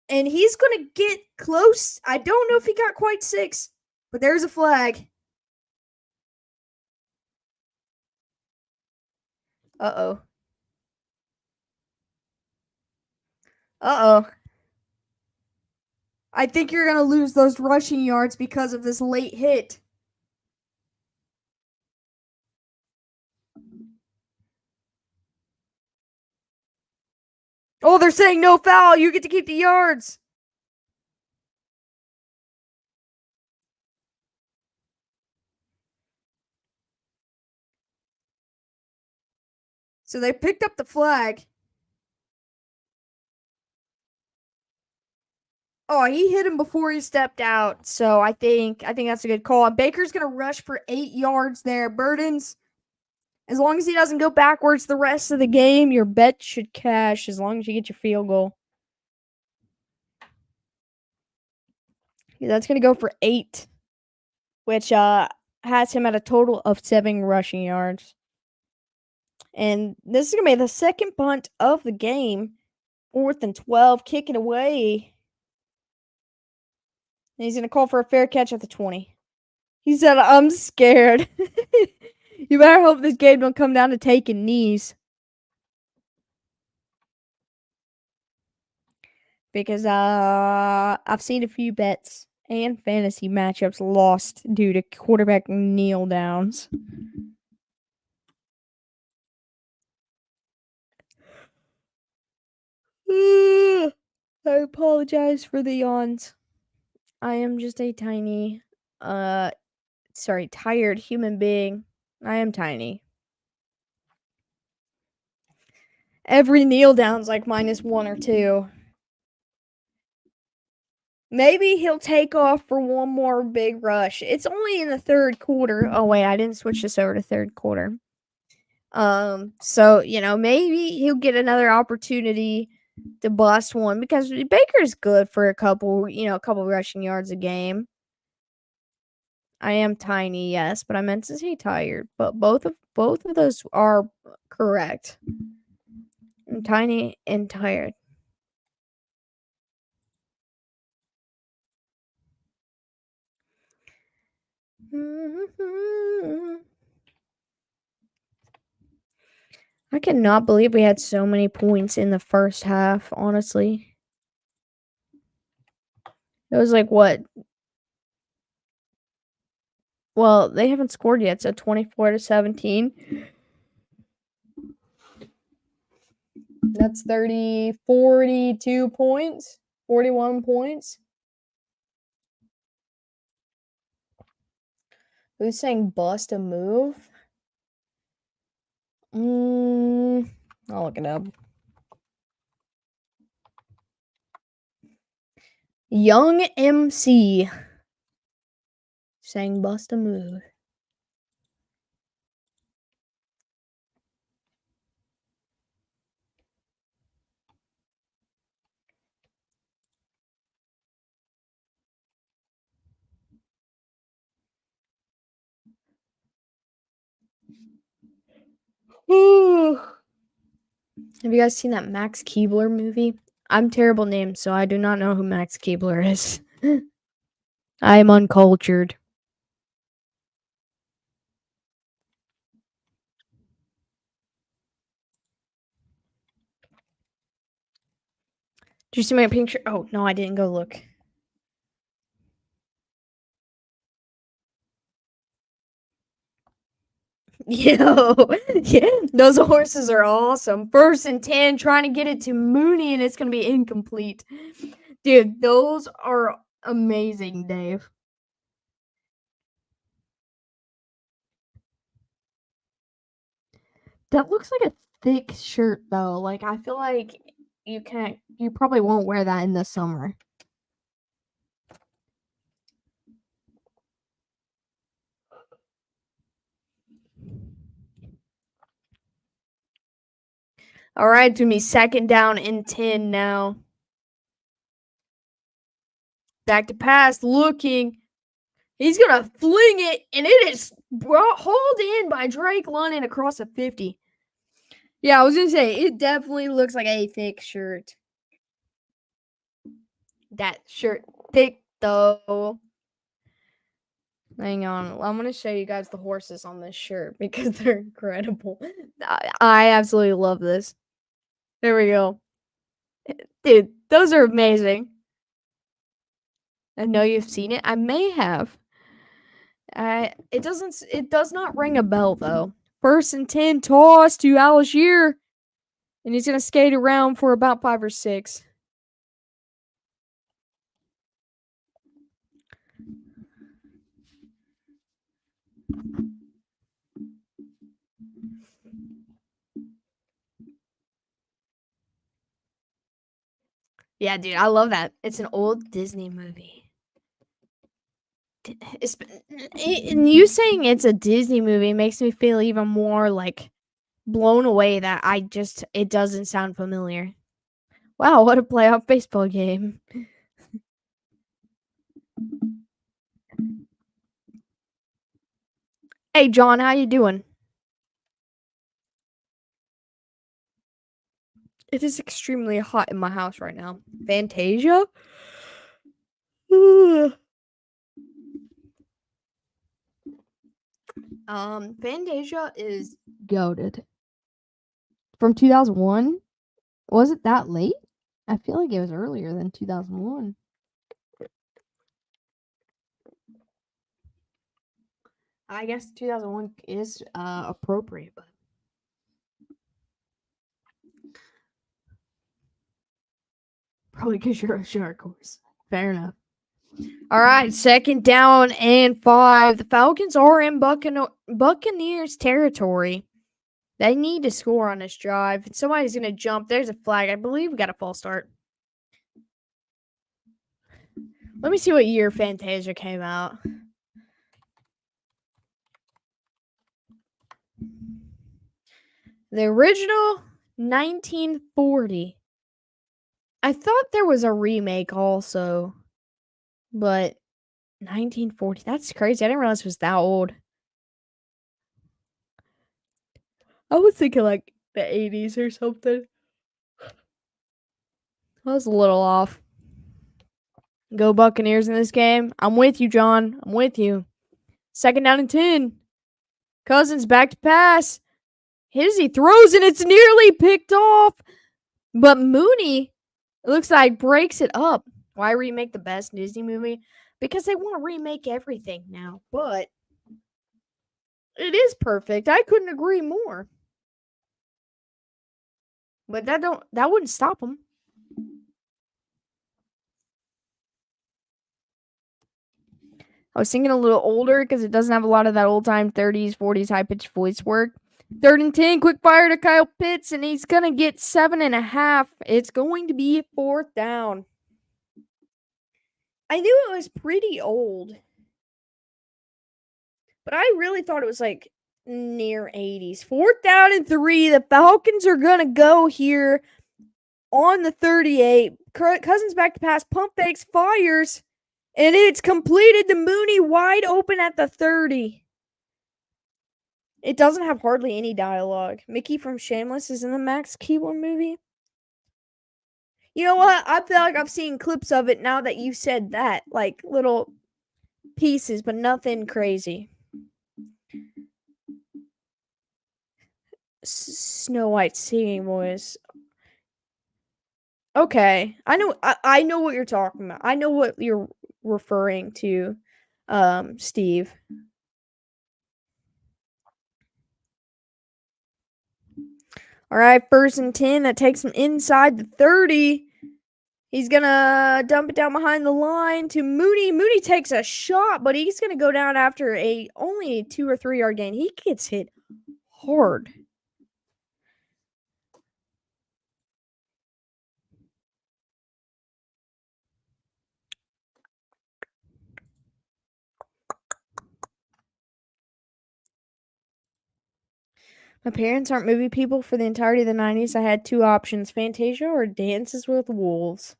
And he's going to get close. I don't know if he got quite 6, but there's a flag. Uh-oh. Uh-oh. I think you're going to lose those rushing yards because of this late hit. Oh, they're saying no foul. You get to keep the yards. So they picked up the flag. Oh, he hit him before he stepped out. So I think that's a good call. And Baker's going to rush for 8 yards there. Burdens, as long as he doesn't go backwards the rest of the game, your bet should cash as long as you get your field goal. Yeah, that's going to go for 8, which has him at a total of 7 rushing yards. And this is going to be the second punt of the game. 4th and 12, kick it away. And he's going to call for a fair catch at the 20. He said, I'm scared. You better hope this game don't come down to taking knees. Because I've seen a few bets and fantasy matchups lost due to quarterback kneel downs. I apologize for the yawns. I am just a tiny, tired human being. I am tiny. Every kneel down's like -1 or 2. Maybe he'll take off for one more big rush. It's only in the 3rd quarter. Oh wait, I didn't switch this over to 3rd quarter. So, maybe he'll get another opportunity to bust one because Baker's good for a couple rushing yards a game. I am tiny, yes, but I meant to say tired. But both of those are correct. I'm tiny and tired. I cannot believe we had so many points in the first half, honestly. It was like what? Well, they haven't scored yet, so 24-17. That's 42 points, 41 points. Who's saying bust a move? I'll look it up. Young MC saying bust a move. Have you guys seen that Max Keebler movie? I'm terrible names, so I do not know who Max Keebler is. I am uncultured. Did you see my picture? Oh, no, I didn't go look. Yo, yeah, those horses are awesome. 1st and 10, trying to get it to Mooney, and it's going to be incomplete. Dude, those are amazing, Dave. That looks like a thick shirt, though. Like, I feel like you probably won't wear that in the summer. All right, it's going to be 2nd down and 10 now. Back to pass, looking. He's going to fling it, and it is hauled in by Drake London across the 50. Yeah, I was going to say, it definitely looks like a thick shirt. That shirt thick, though. Hang on. I'm going to show you guys the horses on this shirt because they're incredible. I absolutely love this. There we go. Dude, those are amazing. I know you've seen it. I may have. It does not ring a bell though. 1st and 10 toss to Algier. And he's gonna skate around for about 5 or 6. Yeah, dude, I love that. It's an old Disney movie. And you saying it's a Disney movie makes me feel even more like blown away that it doesn't sound familiar. Wow, what a playoff baseball game. Hey John, how you doing? It is extremely hot in my house right now. Fantasia? Fantasia is goated. From 2001? Was it that late? I feel like it was earlier than 2001. I guess 2001 is appropriate, but probably because you're a shark horse. Fair enough. All right, 2nd down and 5. The Falcons are in Buccaneers territory. They need to score on this drive. Somebody's going to jump. There's a flag. I believe we got a false start. Let me see what year Fantasia came out. The original, 1940. I thought there was a remake also, but 1940. That's crazy. I didn't realize it was that old. I was thinking like the 80s or something. I was a little off. Go Buccaneers in this game. I'm with you, John. I'm with you. 2nd down and 10. Cousins back to pass. He throws and it's nearly picked off. But Mooney, it looks like, breaks it up. Why remake the best Disney movie? Because they want to remake everything now. But it is perfect. I couldn't agree more. But that wouldn't stop them. I was thinking a little older because it doesn't have a lot of that old time 30s, 40s high pitched voice work. 3rd and 10, quick fire to Kyle Pitts, and he's gonna get 7.5. It's going to be 4th down. I knew it was pretty old, but I really thought it was like near 80s. 4th down and 3. The Falcons are gonna go here on the 38. Cousins back to pass, pump fakes, fires. And it's completed to Mooney, wide open at the 30. It doesn't have hardly any dialogue. Mickey from Shameless is in the Max Keeler movie. You know what? I feel like I've seen clips of it now that you said that, like little pieces, but nothing crazy. Snow White singing voice. Okay, I know what you're talking about. I know what you're referring to, Steve. All right, 1st and 10. That takes him inside the 30. He's gonna dump it down behind the line to Mooney. Mooney takes a shot, but he's gonna go down after only a 2 or 3 yard gain. He gets hit hard. My parents aren't movie people for the entirety of the 90s. I had 2 options, Fantasia or Dances with Wolves.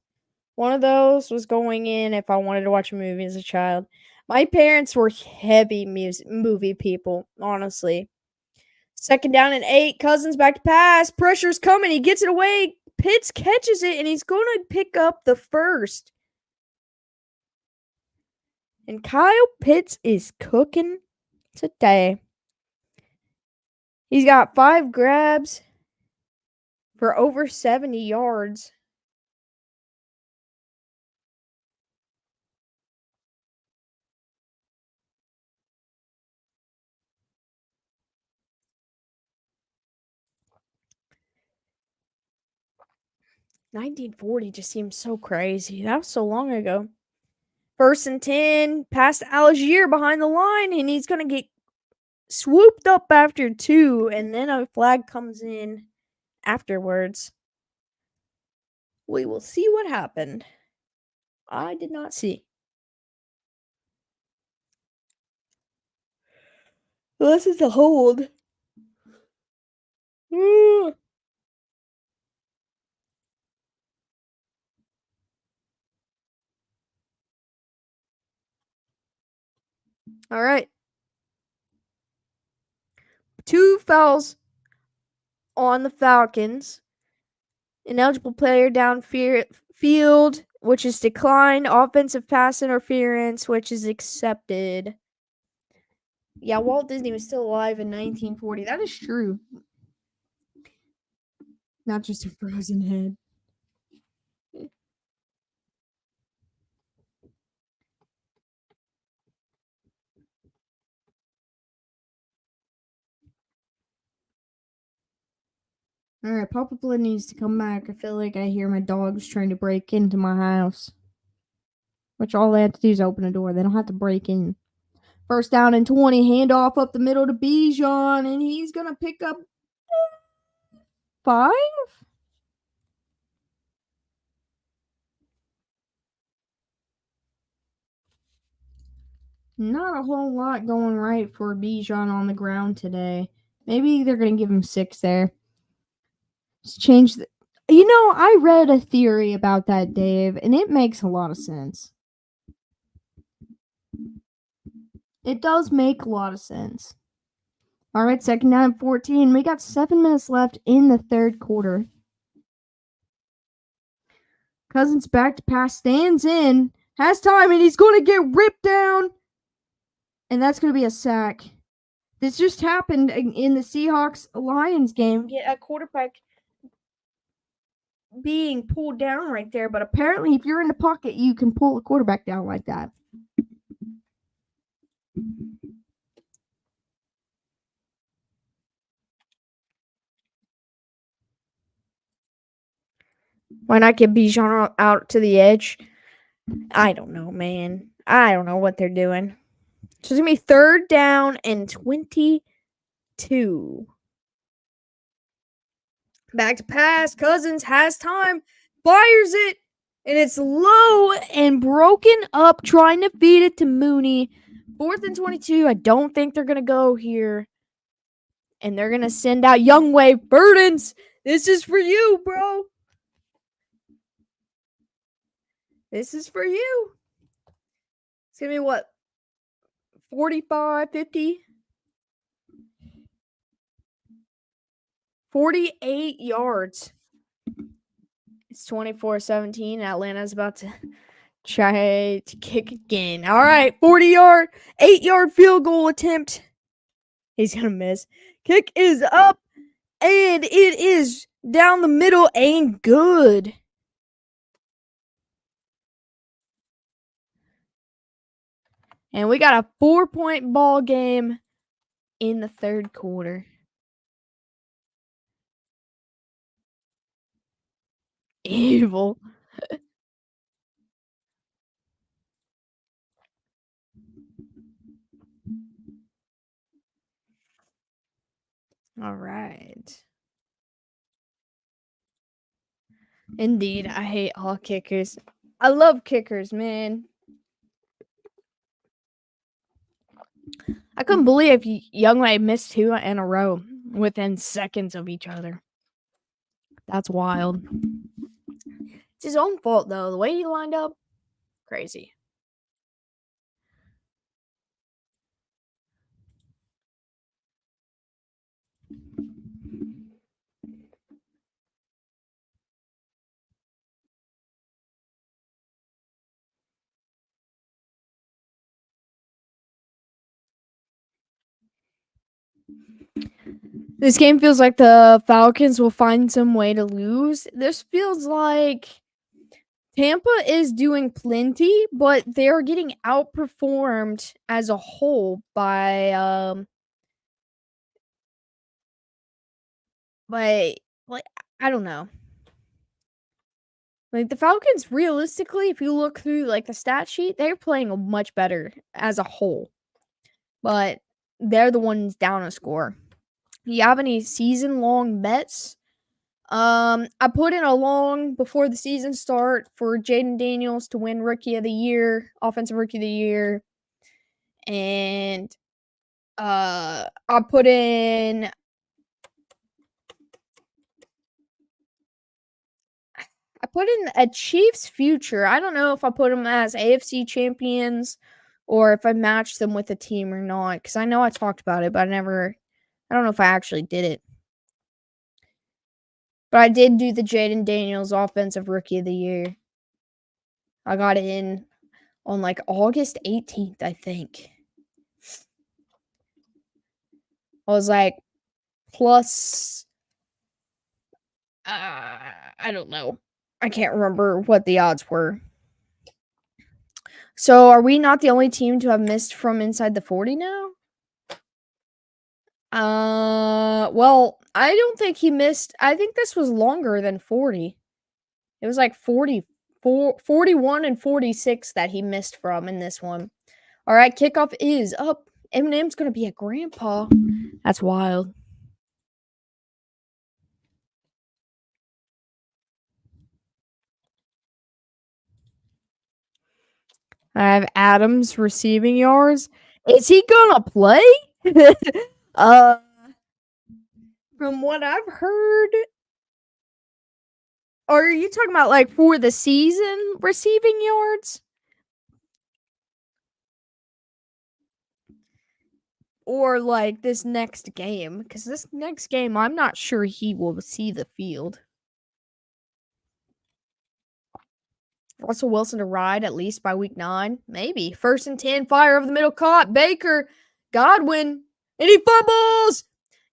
One of those was going in if I wanted to watch a movie as a child. My parents were heavy movie people, honestly. 2nd down and 8. Cousins back to pass. Pressure's coming. He gets it away. Pitts catches it, and he's going to pick up the first. And Kyle Pitts is cooking today. He's got 5 grabs for over 70 yards. $1940 just seems so crazy. That was so long ago. 1st and 10, past Algier behind the line, and he's going to get swooped up after 2, and then a flag comes in afterwards. We will see what happened. I did not see. This is a hold. All right. 2 fouls on the Falcons. Ineligible player downfield, which is declined. Offensive pass interference, which is accepted. Yeah, Walt Disney was still alive in 1940. That is true. Not just a frozen head. Alright, Papa Blood needs to come back. I feel like I hear my dogs trying to break into my house. Which all they have to do is open a door. They don't have to break in. 1st down and 20. Handoff up the middle to Bijan. And he's going to pick up 5? Not a whole lot going right for Bijan on the ground today. Maybe they're going to give him 6 there. Just change the... You know, I read a theory about that, Dave, and it makes a lot of sense. It does make a lot of sense. All right, 2nd down and 14. We got 7 minutes left in the 3rd quarter. Cousins back to pass, stands in, has time, and he's going to get ripped down. And that's going to be a sack. This just happened in the Seahawks-Lions game. Yeah, a quarterback being pulled down right there, but apparently if you're in the pocket, you can pull a quarterback down like that. Why not get Bijan out to the edge? I don't know, man. I don't know what they're doing. So it's going to be 3rd down and 22. Back to pass. Cousins has time. Fires it. And it's low and broken up, trying to feed it to Mooney. 4th and 22. I don't think they're going to go here. And they're going to send out Young Wave Burdens. This is for you, bro. This is for you. It's going to be what? 45, 50? 48 yards. It's 24-17. Atlanta's about to try to kick again. All right, 40-yard, 8-yard field goal attempt. He's going to miss. Kick is up, and it is down the middle and good. And we got a 4-point ball game in the third quarter. Evil. All right. Indeed, I hate all kickers. I love kickers, man. I couldn't believe Youngway missed 2 in a row within seconds of each other. That's wild. It's his own fault, though. The way he lined up, crazy. This game feels like the Falcons will find some way to lose. This feels like Tampa is doing plenty, but they're getting outperformed as a whole by like I don't know. Like the Falcons, realistically, if you look through like the stat sheet, they're playing much better as a whole. But they're the ones down a score. You have any season-long bets? I put in a long before the season start for Jaden Daniels to win Rookie of the Year, Offensive Rookie of the Year, and I put in a Chiefs future. I don't know if I put them as AFC champions or if I matched them with a team or not, because I know I talked about it, but I don't know if I actually did it. But I did do the Jaden Daniels Offensive Rookie of the Year. I got it in on like August 18th, I think. I was like plus I don't know. I can't remember what the odds were. So are we not the only team to have missed from inside the 40 now? Well, I don't think he missed. I think this was longer than 40. It was like 41 and 46 that he missed from in this one. All right, kickoff is up. Eminem's going to be a grandpa. That's wild. I have Adams receiving yards. Is he going to play? From what I've heard, or are you talking about like for the season receiving yards? Or like this next game? Because this next game, I'm not sure he will see the field. Russell Wilson to ride at least by week 9? Maybe. 1st and 10, fire over the middle, caught. Baker, Godwin, and he fumbles!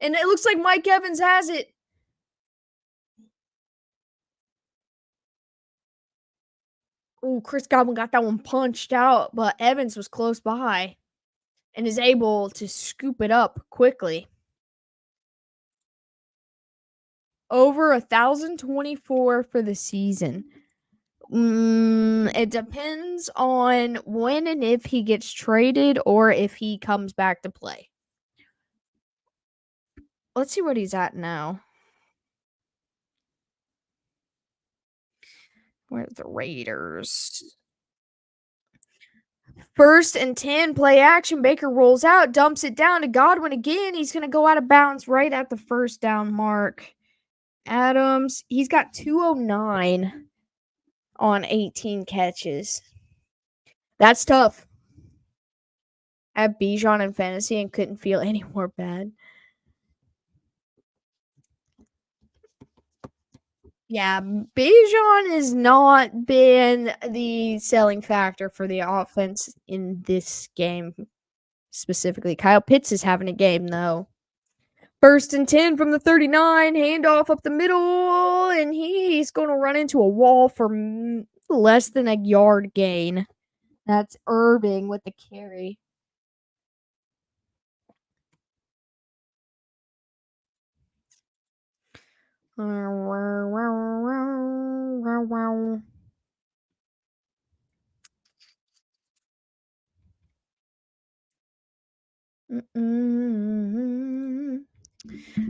And it looks like Mike Evans has it. Oh, Chris Godwin got that one punched out, but Evans was close by and is able to scoop it up quickly. Over 1,024 for the season. It depends on when and if he gets traded or if he comes back to play. Let's see what he's at now. Where's the Raiders? 1st and 10, play action. Baker rolls out, dumps it down to Godwin again. He's going to go out of bounds right at the 1st down mark. Adams, he's got 209 on 18 catches. That's tough. I have Bijan in fantasy and couldn't feel any more bad. Yeah, Bijan has not been the selling factor for the offense in this game specifically. Kyle Pitts is having a game though. First and 10 from the 39, handoff up the middle, and he's going to run into a wall for less than a yard gain. That's Irving with the carry.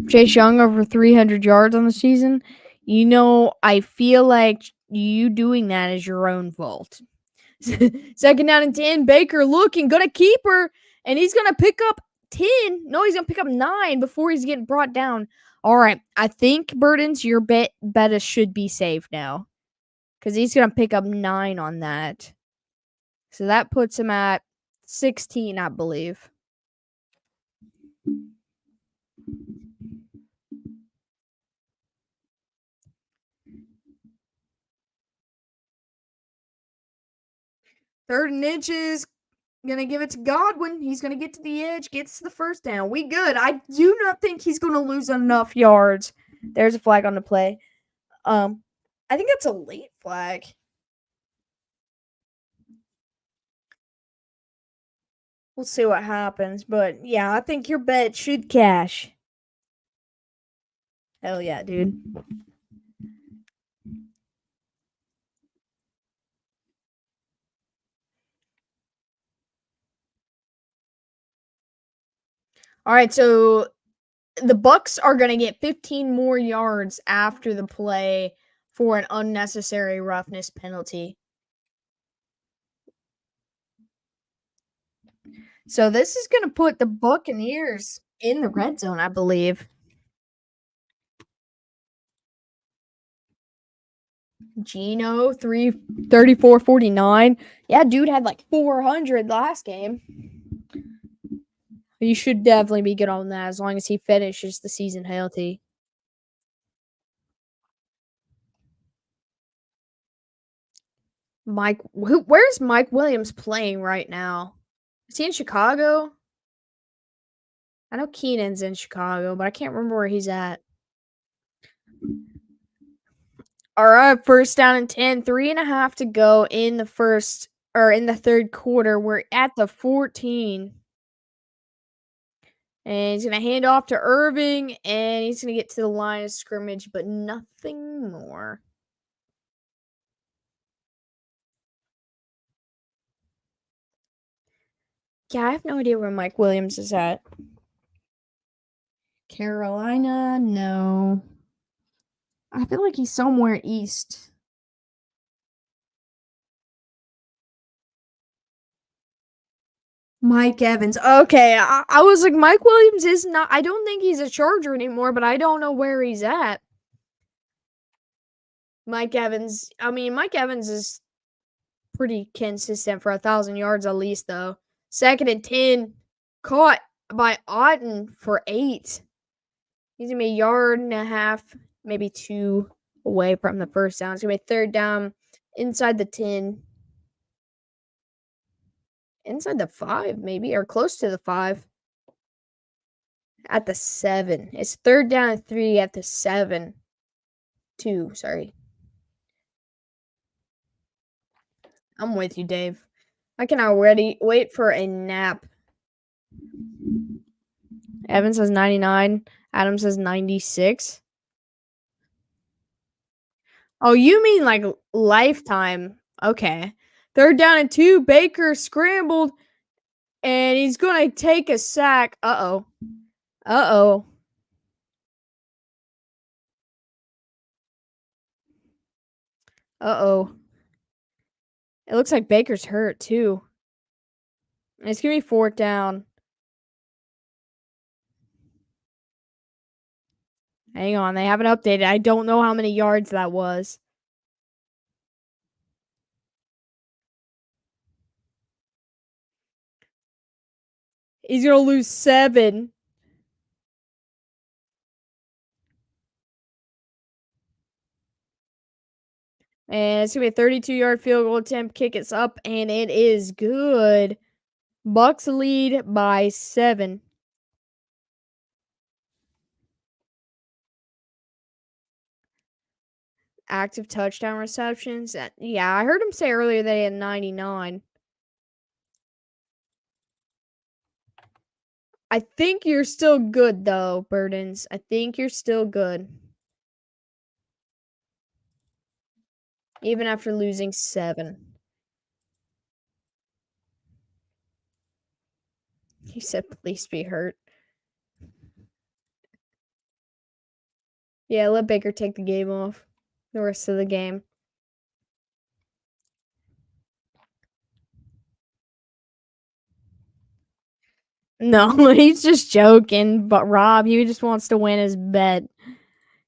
Chase Young over 300 yards on the season. You know, I feel like you doing that is your own fault. Second down and 10. Baker looking, gonna keep her, and he's gonna pick up 10. No, he's gonna pick up 9 before he's getting brought down. All right, I think Burdens, your bet should be safe now, because he's gonna pick up 9 on that. So that puts him at 16, I believe. Third and inches. Gonna give it to Godwin. He's gonna get to the edge, gets the first down. We good. I do not think he's gonna lose enough yards. There's a flag on the play. I think that's a late flag. We'll see what happens, but yeah, I think your bet should cash. Hell yeah, dude. All right, so the Bucks are going to get 15 more yards after the play for an unnecessary roughness penalty. So this is going to put the Buccaneers in the red zone, I believe. Gino 34-49. Yeah, dude had like 400 last game. You should definitely be good on that as long as he finishes the season healthy. Where's Mike Williams playing right now? Is he in Chicago? I know Keenan's in Chicago, but I can't remember where he's at. All right, first down and 10, 3.5 to go in the third quarter. We're at the 14. And he's going to hand off to Irving, and he's going to get to the line of scrimmage, but nothing more. Yeah, I have no idea where Mike Williams is at. Carolina, no. I feel like he's somewhere east. Mike Evans. Okay, I was like, Mike Williams is not. I don't think he's a Charger anymore, but I don't know where he's at. Mike Evans. I mean, Mike Evans is pretty consistent for 1,000 yards at least, though. Second and 10, caught by Otten for 8. He's gonna be a yard and a half, maybe 2 away from the first down. It's gonna be third down inside the 10. Inside the 5, maybe, or close to the 5. At the 7. It's third down and 3 at the 7. 2, sorry. I'm with you, Dave. I can already wait for a nap. Evans says 99. Adams says 96. Oh, you mean like lifetime. Okay. Third down and 2. Baker scrambled, and he's going to take a sack. Uh-oh. Uh-oh. Uh-oh. It looks like Baker's hurt, too. It's going to be fourth down. Hang on. They haven't updated. I don't know how many yards that was. He's going to lose 7. And it's going to be a 32-yard field goal attempt. Kick it's up, and it is good. Bucks lead by 7. Active touchdown receptions. Yeah, I heard him say earlier that he had 99. I think you're still good, though, Burdens. I think you're still good. Even after losing 7. He said, please be hurt. Yeah, let Baker take the game off. The rest of the game. No, he's just joking. But Rob, he just wants to win his bet.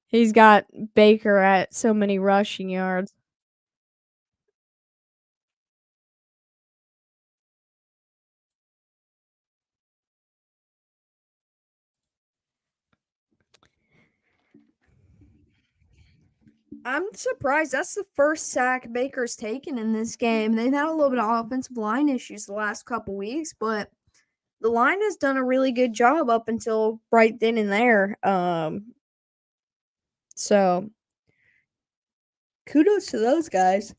He's got Baker at so many rushing yards. I'm surprised. That's the first sack Baker's taken in this game. They've had a little bit of offensive line issues the last couple weeks, but the line has done a really good job up until right then and there. So kudos to those guys.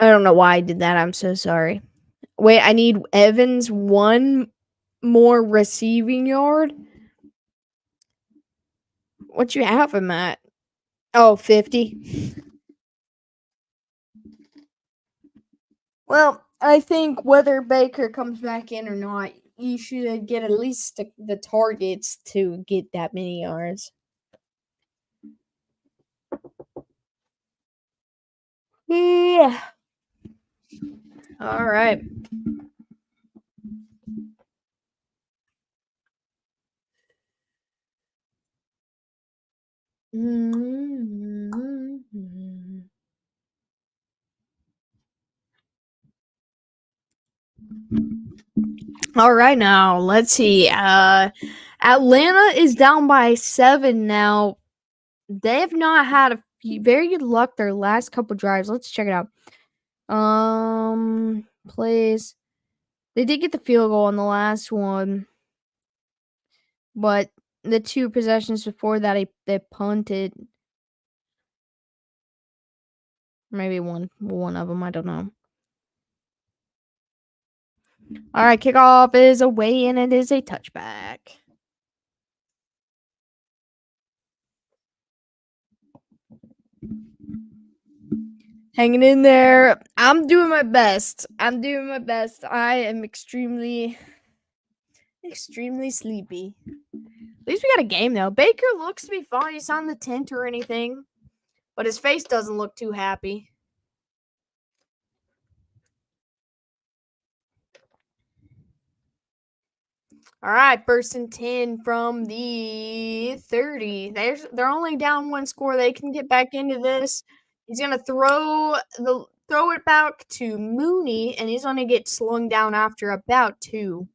I don't know why I did that. I'm so sorry. Wait, I need Evans 1 more receiving yard. What you have him at? Oh, 50. Well, I think whether Baker comes back in or not, you should get at least the targets to get that many yards. Yeah. All right. All right, now let's see. Atlanta is down by 7 now. They have not had very good luck their last couple drives. Let's check it out. Plays. They did get the field goal on the last one, but the 2 possessions before that, they punted. Maybe one of them. I don't know. All right, kickoff is away, and it is a touchback. Hanging in there. I'm doing my best. I am extremely sleepy. At least we got a game, though. Baker looks to be fine. He's not in the tent or anything, but his face doesn't look too happy. All right, first and 10 from the 30. They're only down 1 score. They can get back into this. He's gonna throw it back to Mooney, and he's gonna get slowing down after about 2.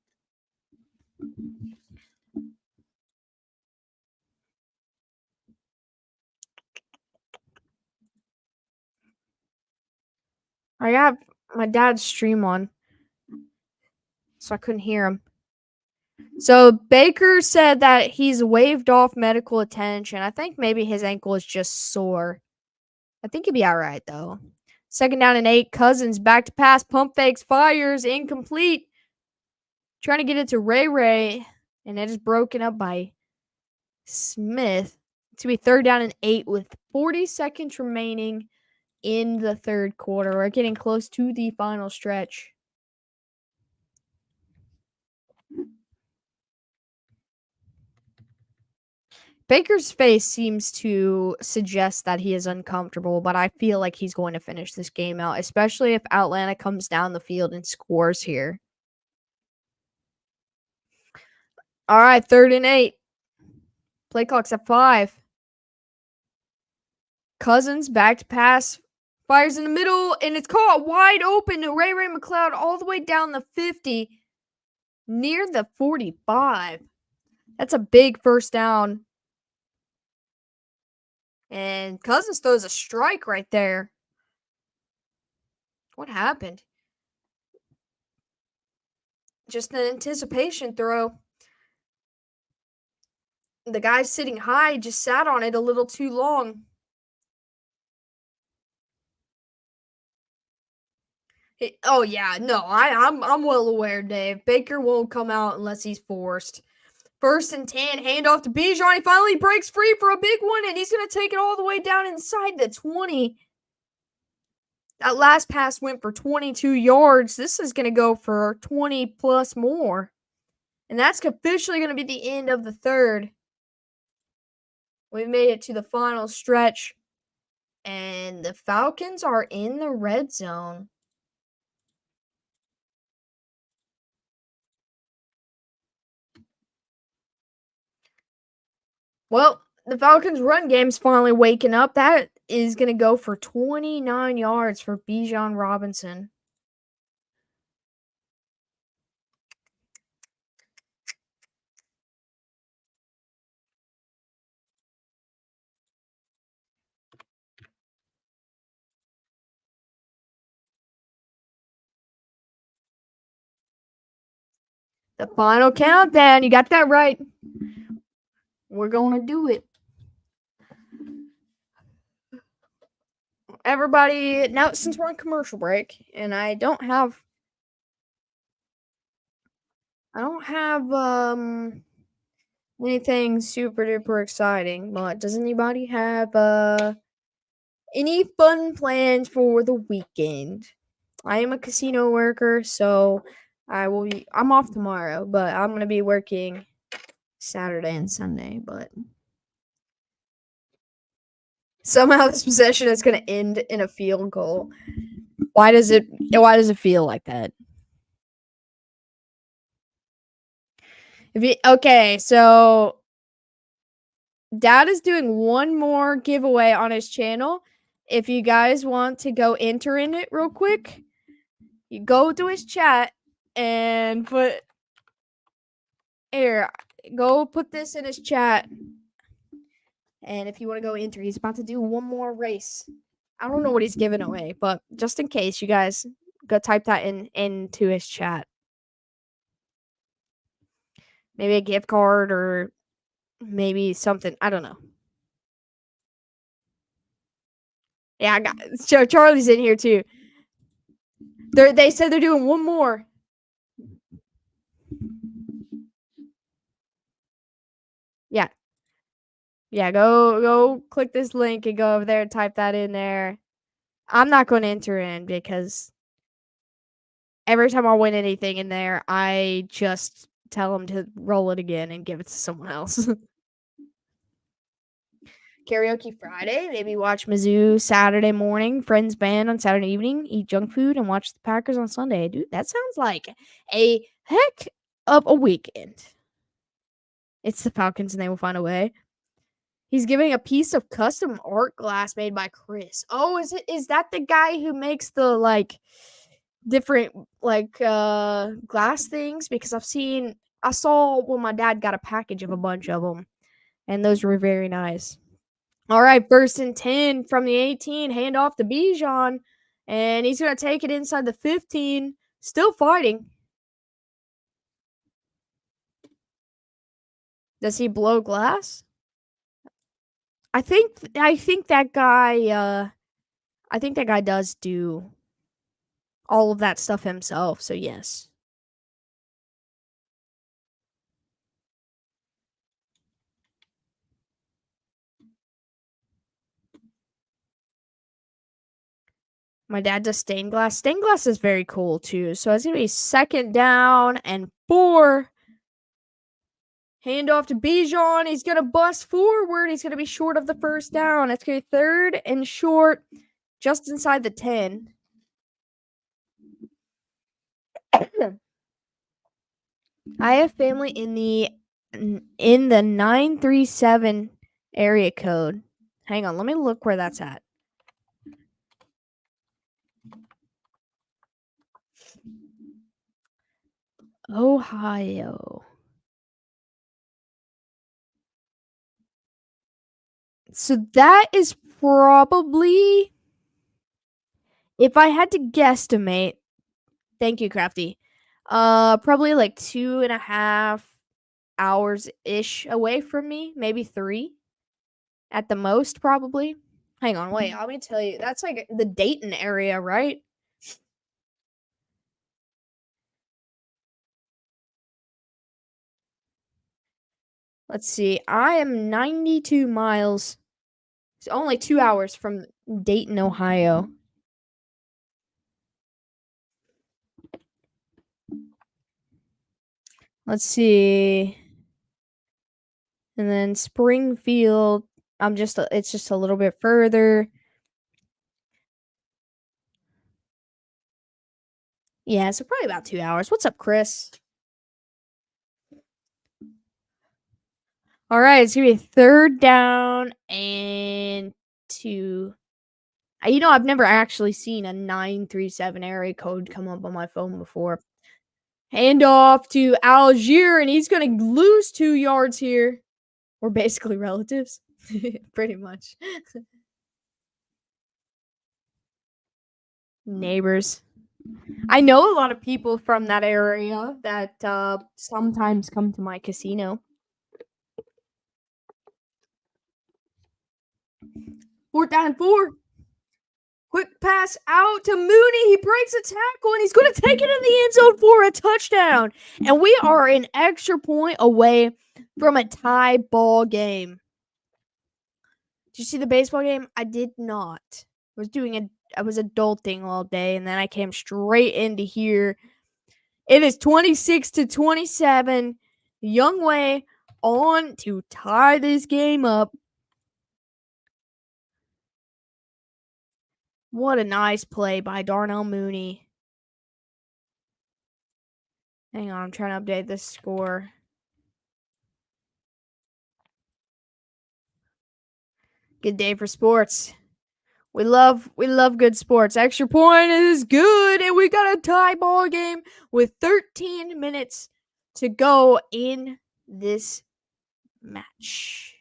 I have my dad's stream on, so I couldn't hear him. So Baker said that he's waived off medical attention. I think maybe his ankle is just sore. I think he'll be all right, though. Second down and 8. Cousins back to pass. Pump fakes. Fires. Incomplete. Trying to get it to Ray. And it is broken up by Smith. It's going to be third down and 8 with 40 seconds remaining in the third quarter. We're getting close to the final stretch. Baker's face seems to suggest that he is uncomfortable, but I feel like he's going to finish this game out, especially if Atlanta comes down the field and scores here. All right, 3rd and 8. Play clock's at 5. Cousins back to pass. Fires in the middle, and it's caught wide open to Ray McLeod all the way down the 50, near the 45. That's a big first down. And Cousins throws a strike right there. What happened? Just an anticipation throw. The guy sitting high just sat on it a little too long. Oh yeah, no, I'm well aware, Dave. Baker won't come out unless he's forced. 1st and 10, handoff to Bijan. He finally breaks free for a big one, and he's going to take it all the way down inside the 20. That last pass went for 22 yards. This is going to go for 20 plus more. And that's officially going to be the end of the 3rd. We've made it to the final stretch, and the Falcons are in the red zone. Well, the Falcons' run game's finally waking up. That is going to go for 29 yards for Bijan Robinson. The final countdown. You got that right. We're going to do it. Everybody, now since we're on commercial break, and I don't have anything super duper exciting, but does anybody have any fun plans for the weekend? I am a casino worker, so I'm off tomorrow, but I'm going to be working Saturday and Sunday, but somehow this possession is going to end in a field goal. Why does it feel like that? Okay, so Dad is doing one more giveaway on his channel. If you guys want to go enter in it real quick, you go to his chat and put this in his chat. And if you want to go enter, he's about to do one more race. I don't know what he's giving away, but just in case, you guys go type that into his chat. Maybe a gift card or maybe something. I don't know. Yeah, I got Charlie's in here too. They said they're doing one more. Yeah. Yeah, go click this link and go over there and type that in there. I'm not going to enter in because every time I win anything in there, I just tell them to roll it again and give it to someone else. Karaoke Friday, maybe watch Mizzou Saturday morning, Friends band on Saturday evening, eat junk food, and watch the Packers on Sunday. Dude, that sounds like a heck of a weekend. It's the Falcons and they will find a way. He's giving a piece of custom art glass made by Chris. Oh, is that the guy who makes the different glass things? Because I saw when my dad got a package of a bunch of them, and those were very nice. All right, 1st and 10 from the 18, hand off to Bijan, and he's gonna take it inside the 15. Still fighting. Does he blow glass? I think that guy. I think that guy does do all of that stuff himself. So yes. My dad does stained glass. Stained glass is very cool too. So it's gonna be 2nd down and 4. Hand off to Bijan. He's gonna bust forward. He's gonna be short of the 1st down. It's gonna be 3rd and short, just inside the 10. I have family in the in the 937 area code. Hang on, let me look where that's at. Ohio. So that is probably, if I had to guesstimate, thank you, Crafty. Probably like 2.5 hours ish away from me, maybe 3 at the most, probably. Hang on, wait, let me tell you. That's like the Dayton area, right? Let's see. I am 92 miles. It's only 2 hours from Dayton, Ohio. Let's see. And then Springfield, it's just a little bit further. Yeah, so probably about 2 hours. What's up, Chris? All right, it's gonna be 3rd down and 2. I've never actually seen a 937 area code come up on my phone before. Hand off to Algier, and he's gonna lose 2 yards here. We're basically relatives, pretty much. Neighbors. I know a lot of people from that area that sometimes come to my casino. 4th down and 4. Quick pass out to Mooney. He breaks a tackle and he's going to take it in the end zone for a touchdown. And we are an extra point away from a tie ball game. Did you see the baseball game? I did not. I was adulting all day, and then I came straight into here. It is 26-27. Young Way on to tie this game up. What a nice play by Darnell Mooney. Hang on, I'm trying to update this score. Good day for sports. We love good sports. Extra point is good, and we got a tie ball game with 13 minutes to go in this match.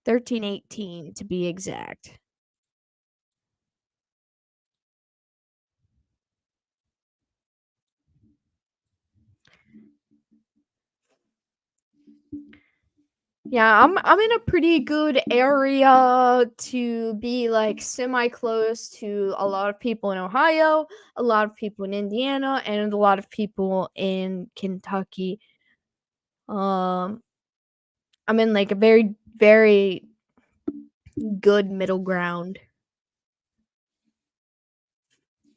13-18 to be exact. Yeah, I'm in a pretty good area to be like semi close to a lot of people in Ohio, a lot of people in Indiana, and a lot of people in Kentucky. I'm in like a very, very good middle ground.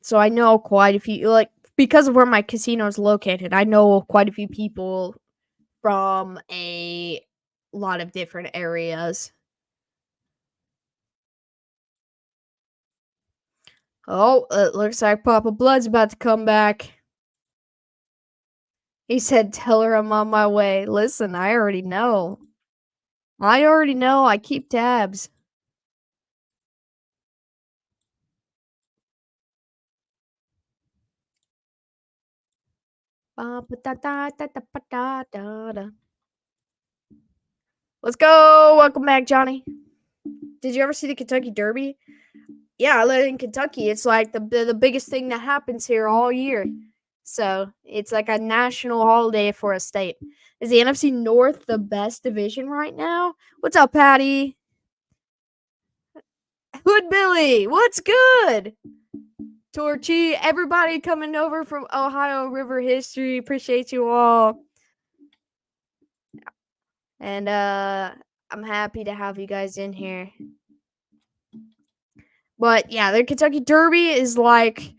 So I know quite a few, like, because of where my casino is located, I know quite a few people from a lot of different areas. Oh, it looks like Papa Blood's about to come back. He said, "Tell her I'm on my way." Listen, I already know. I keep tabs. Let's go. Welcome back, Johnny. Did you ever see the Kentucky Derby? Yeah, I live in Kentucky. It's like the biggest thing that happens here all year. So it's like a national holiday for a state. Is the NFC North the best division right now? What's up, Patty? Hood Billy, what's good? Torchy, everybody coming over from Ohio River history. Appreciate you all. And I'm happy to have you guys in here. But yeah, the Kentucky Derby is like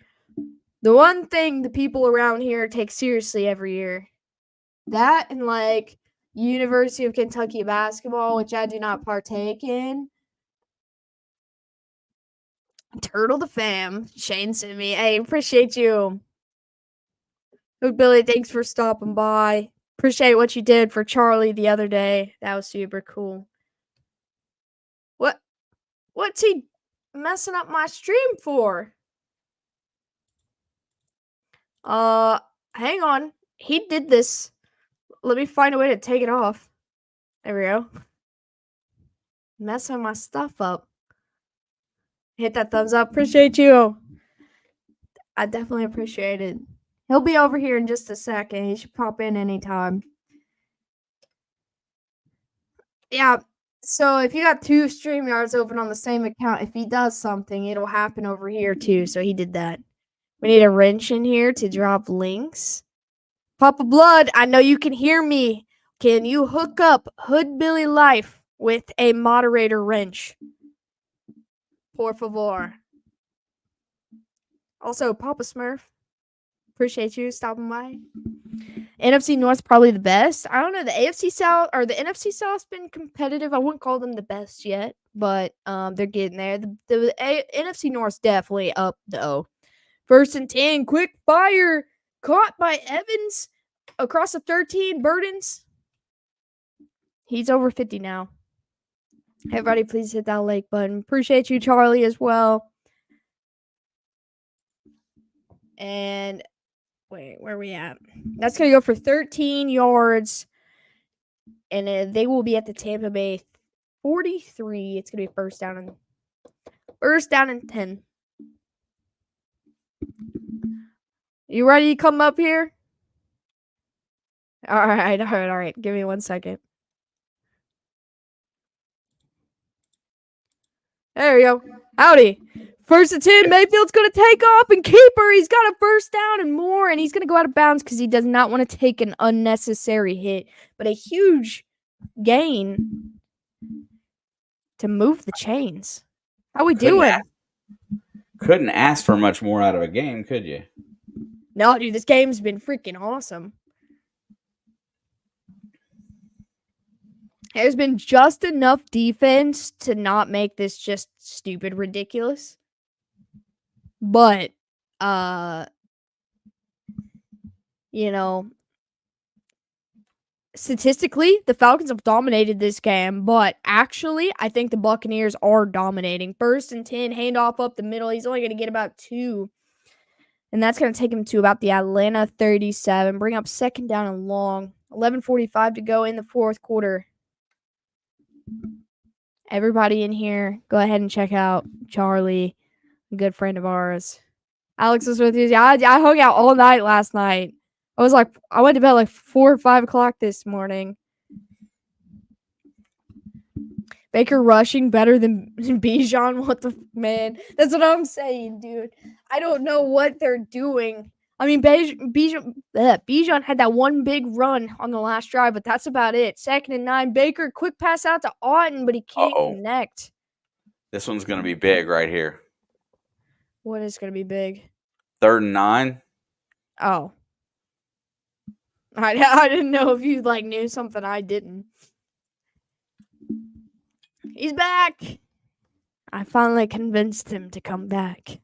the one thing the people around here take seriously every year. That and like University of Kentucky basketball, which I do not partake in. Turtle the fam. Shane sent me. Hey, appreciate you. Look, Billy, thanks for stopping by. Appreciate what you did for Charlie the other day. That was super cool. What's he messing up my stream for? Hang on. He did this. Let me find a way to take it off. There we go. Messing my stuff up. Hit that thumbs up. Appreciate you. I definitely appreciate it. He'll be over here in just a second. He should pop in anytime. Yeah. So if you got 2 StreamYards open on the same account, if he does something, it'll happen over here too. So he did that. We need a wrench in here to drop links. Papa Blood, I know you can hear me. Can you hook up Hood Billy Life with a moderator wrench? Por favor. Also, Papa Smurf, appreciate you stopping by. NFC North's probably the best. I don't know. The AFC South or the NFC South's been competitive. I wouldn't call them the best yet, but they're getting there. The NFC North's definitely up though. 1st and 10, quick fire, caught by Evans across the 13. Burdens. He's over 50 now. Everybody, please hit that like button. Appreciate you, Charlie, as well. And wait, where are we at? That's going to go for 13 yards. And they will be at the Tampa Bay 43. It's going to be first down and 10. You ready to come up here? All right. Give me 1 second. There we go. Howdy. 1st and 10. Mayfield's going to take off and keeper. He's got a first down and more. And he's going to go out of bounds because he does not want to take an unnecessary hit. But a huge gain to move the chains. How we doing? Couldn't ask for much more out of a game, could you? No, dude, this game's been freaking awesome. There's been just enough defense to not make this just stupid ridiculous. But, statistically, the Falcons have dominated this game. But actually, I think the Buccaneers are dominating. 1st and 10, handoff up the middle. He's only going to get about 2. And that's going to take him to about the Atlanta 37. Bring up 2nd down and long. 11:45 to go in the 4th quarter. Everybody in here, go ahead and check out Charlie, a good friend of ours. Alex was with you. Yeah, I hung out all night last night. I went to bed like 4 or 5 o'clock this morning. Baker rushing better than Bijan. What the man? That's what I'm saying, dude. I don't know what they're doing. I mean, Bijan had that one big run on the last drive, but that's about it. 2nd and 9. Baker, quick pass out to Auden, but he can't connect. This one's going to be big right here. What is going to be big? 3rd and 9. Oh. I didn't know if you, knew something I didn't. He's back. I finally convinced him to come back.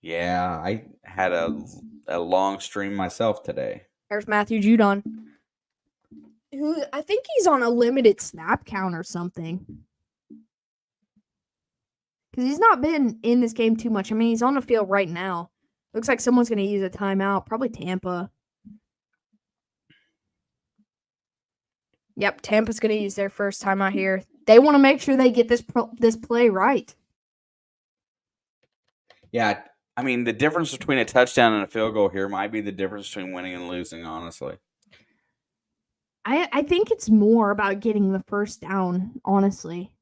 Yeah, I had a long stream myself today. There's Matthew Judon, who I think he's on a limited snap count or something. Because he's not been in this game too much. I mean, he's on the field right now. Looks like someone's going to use a timeout. Probably Tampa. Yep, Tampa's going to use their first timeout here. They want to make sure they get this play right. Yeah, I mean, the difference between a touchdown and a field goal here might be the difference between winning and losing, honestly. I think it's more about getting the first down, honestly.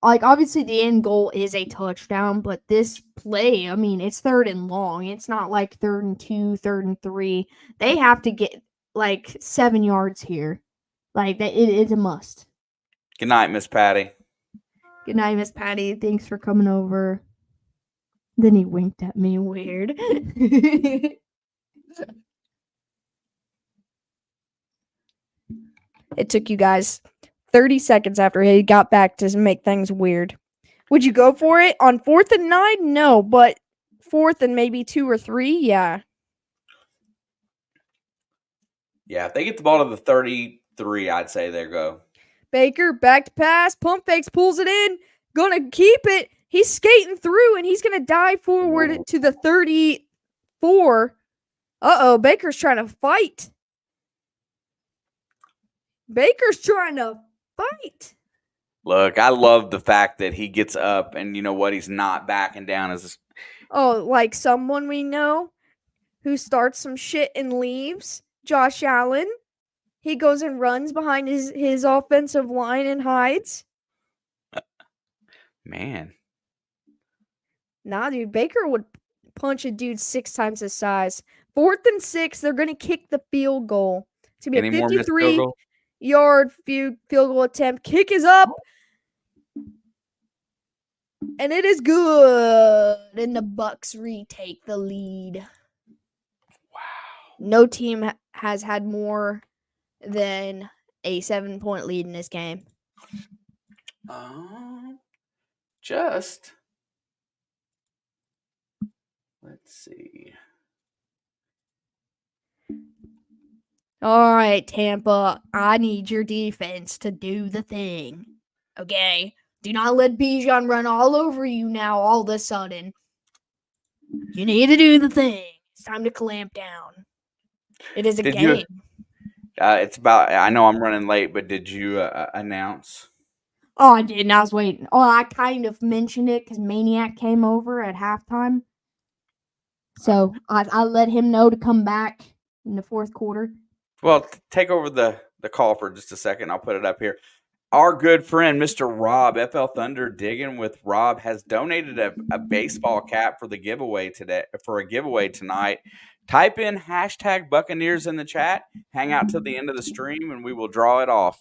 Obviously, the end goal is a touchdown, but this play, I mean, it's 3rd and long. It's not like 3rd and 2, 3rd and 3. They have to get, 7 yards here. It's a must. Good night, Miss Patty. Good night, Miss Patty. Thanks for coming over. Then he winked at me weird. It took you guys 30 seconds after he got back to make things weird. Would you go for it on 4th and 9? No, but 4th and maybe 2 or 3, yeah. Yeah, if they get the ball to the 33, I'd say they go. Baker, back to pass, pump fakes, pulls it in, gonna keep it. He's skating through, and he's gonna dive forward to the 34. Uh-oh, Baker's trying to fight. Baker's trying to fight. Look, I love the fact that he gets up and you know what? He's not backing down. Like someone we know who starts some shit and leaves. Josh Allen. He goes and runs behind his offensive line and hides. Man. Nah, dude, Baker would punch a dude 6 times his size. 4th and 6, they're going to kick the field goal. It's going to be Any a more missed field goal? 53-yard field goal attempt. Kick is up. And it is good. And the Bucks retake the lead. Wow. No team has had more than a 7-point lead in this game. Just let's see. All right, Tampa, I need your defense to do the thing. Okay? Do not let Bijan run all over you now all of a sudden. You need to do the thing. It's time to clamp down. It is a game. It's about. I know I'm running late, but did you announce? Oh, I didn't. I was waiting. Oh, I kind of mentioned it because Maniac came over at halftime. So I let him know to come back in the fourth quarter. Well, take over the call for just a second. I'll put it up here. Our good friend, Mr. Rob, FL Thunder Digging with Rob, has donated a baseball cap for the giveaway today. For a giveaway tonight, type in hashtag Buccaneers in the chat. Hang out till the end of the stream, and we will draw it off.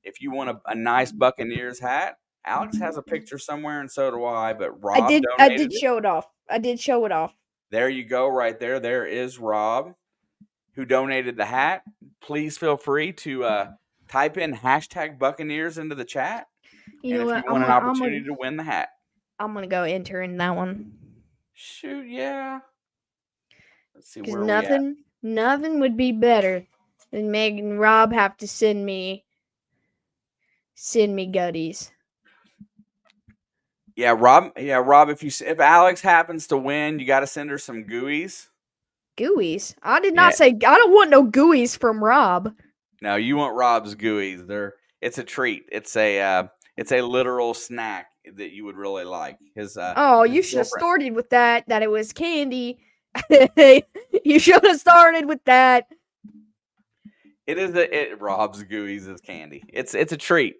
If you want a nice Buccaneers hat, Alex has a picture somewhere, and so do I. But Rob I did show it off. I did show it off. There you go, right there. There is Rob, who donated the hat. Please feel free to type in hashtag Buccaneers into the chat. You know what? If you want an opportunity to win the hat. I'm going to go enter in that one. Shoot, yeah. Let's see where nothing would be better than making Rob have to send me goodies. Yeah, Rob. If Alex happens to win, you got to send her some gooeyes. Gooeyes? I did not say. I don't want no gooeyes from Rob. No, you want Rob's gooeyes. It's a treat. It's a literal snack that you would really like. You should have started with that it was candy. You should have started with that. It is Rob's gooeyes is candy. It's a treat.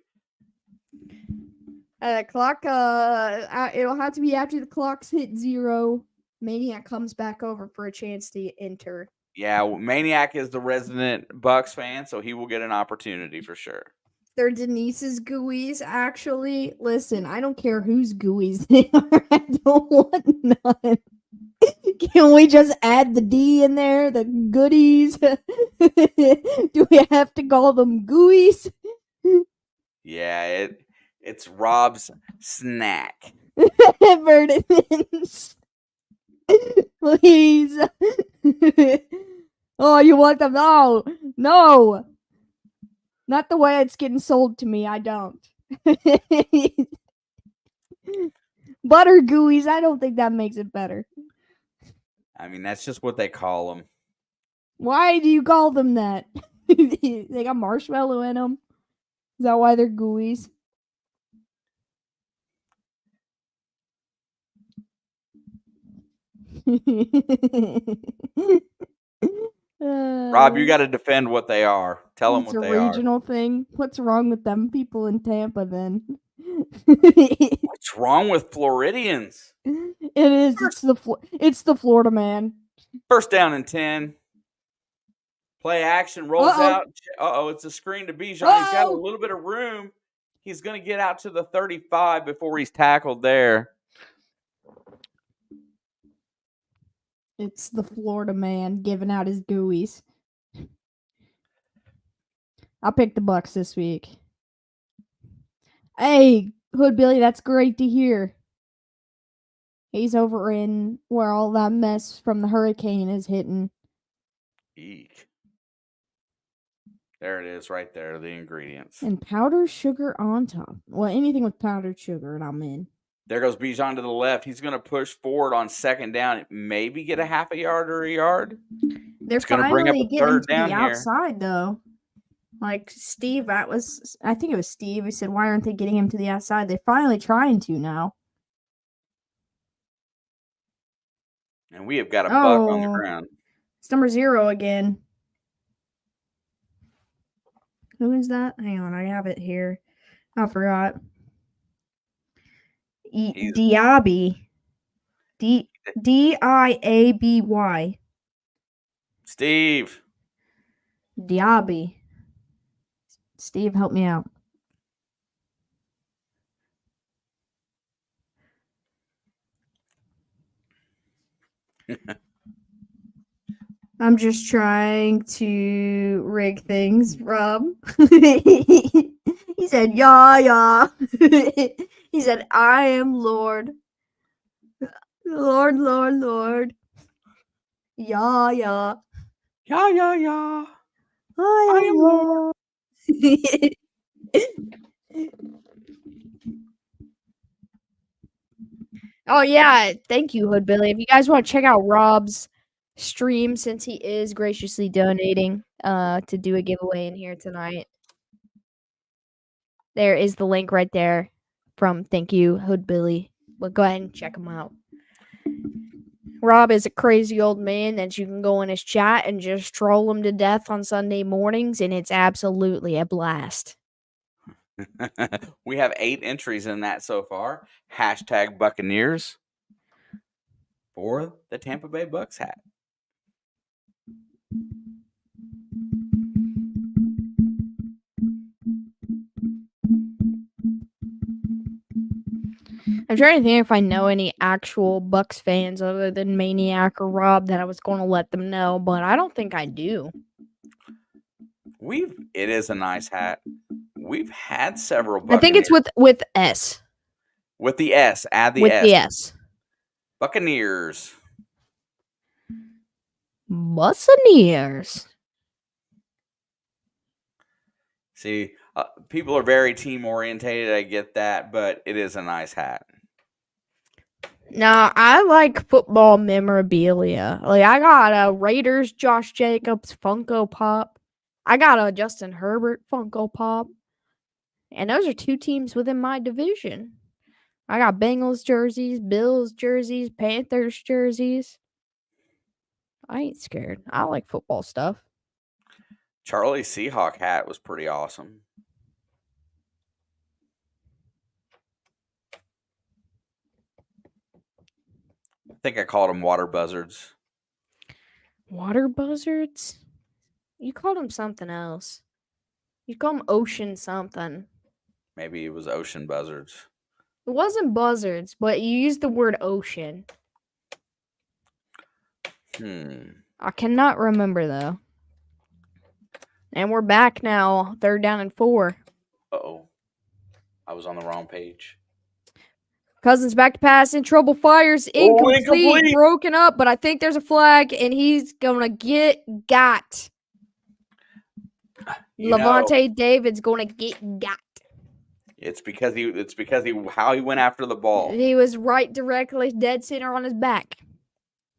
Clock it'll have to be after the clocks hit 0. Maniac comes back over for a chance to enter. Yeah, Maniac is the resident Bucks fan, so he will get an opportunity for sure. They're Denise's gooeyes, actually. Listen, I don't care whose gooeyes they are. I don't want none. Can we just add the D in there? The goodies? Do we have to call them gooeyes? Yeah, it's Rob's snack. Vertimins. Please. Oh, you want them? No. Not the way it's getting sold to me. I don't. Butter gooeyes. I don't think that makes it better. I mean, that's just what they call them. Why do you call them that? They got marshmallow in them. Is that why they're gooeyes? Rob, you got to defend what they are. Tell them what they are. It's a regional thing. What's wrong with them people in Tampa then? What's wrong with Floridians? It is. It's the Florida man. First down and 10. Play action, rolls out. It's a screen to Bijan. He's got a little bit of room. He's going to get out to the 35 before he's tackled there. It's the Florida man giving out his gooeyes. I picked the Bucks this week. Hey, Hood Billy, that's great to hear. He's over in where all that mess from the hurricane is hitting. Eek. There it is, right there. The ingredients. And powdered sugar on top. Well, anything with powdered sugar, and I'm in. There goes Bijan to the left. He's going to push forward on second down. Maybe get a half a yard or a yard. They're It's going to bring up finally a getting third to down the here. outside, though. Like Steve, I think it was Steve who said, "Why aren't they getting him to the outside?" They're finally trying to now. And we have got a buck on the ground. It's number 0 again. Who is that? Hang on, I have it here. I forgot. Diaby. Diaby. Steve. Diaby. Steve, help me out. I'm just trying to rig things, Rob. He said, yeah. He said, I am Lord. Lord. Yeah. Yeah. I am Lord. Oh, yeah. Thank you, Hood Billy. If you guys want to check out Rob's stream, since he is graciously donating to do a giveaway in here tonight, there is the link right there from Thank You, Hood Billy. Well, go ahead and check him out. Rob is a crazy old man that you can go in his chat and just troll him to death on Sunday mornings, and it's absolutely a blast. We have 8 entries in that so far. Hashtag Buccaneers for the Tampa Bay Bucks hat. I'm trying to think if I know any actual Bucks fans other than Maniac or Rob that I was going to let them know, but I don't think I do. It is a nice hat. We've had several Buccaneers. I think it's with S. With the S. Add the with S. The S. Buccaneers. Buccaneers. See, people are very team orientated. I get that, but it is a nice hat. Nah, I like football memorabilia. Like, I got a Raiders Josh Jacobs Funko Pop. I got a Justin Herbert Funko Pop. And those are 2 teams within my division. I got Bengals jerseys, Bills jerseys, Panthers jerseys. I ain't scared. I like football stuff. Charlie Seahawk hat was pretty awesome. I think I called them water buzzards. Water buzzards? You called them something else. You call them ocean something. Maybe it was ocean buzzards. It wasn't buzzards, but you used the word ocean. I cannot remember, though. And we're back now. 3rd down and 4. Uh-oh. I was on the wrong page. Cousins back to pass. In trouble. Fires. Incomplete. Broken up, but I think there's a flag, and he's going to get got. Levante David's going to get got. It's because how he went after the ball. He was right directly dead center on his back.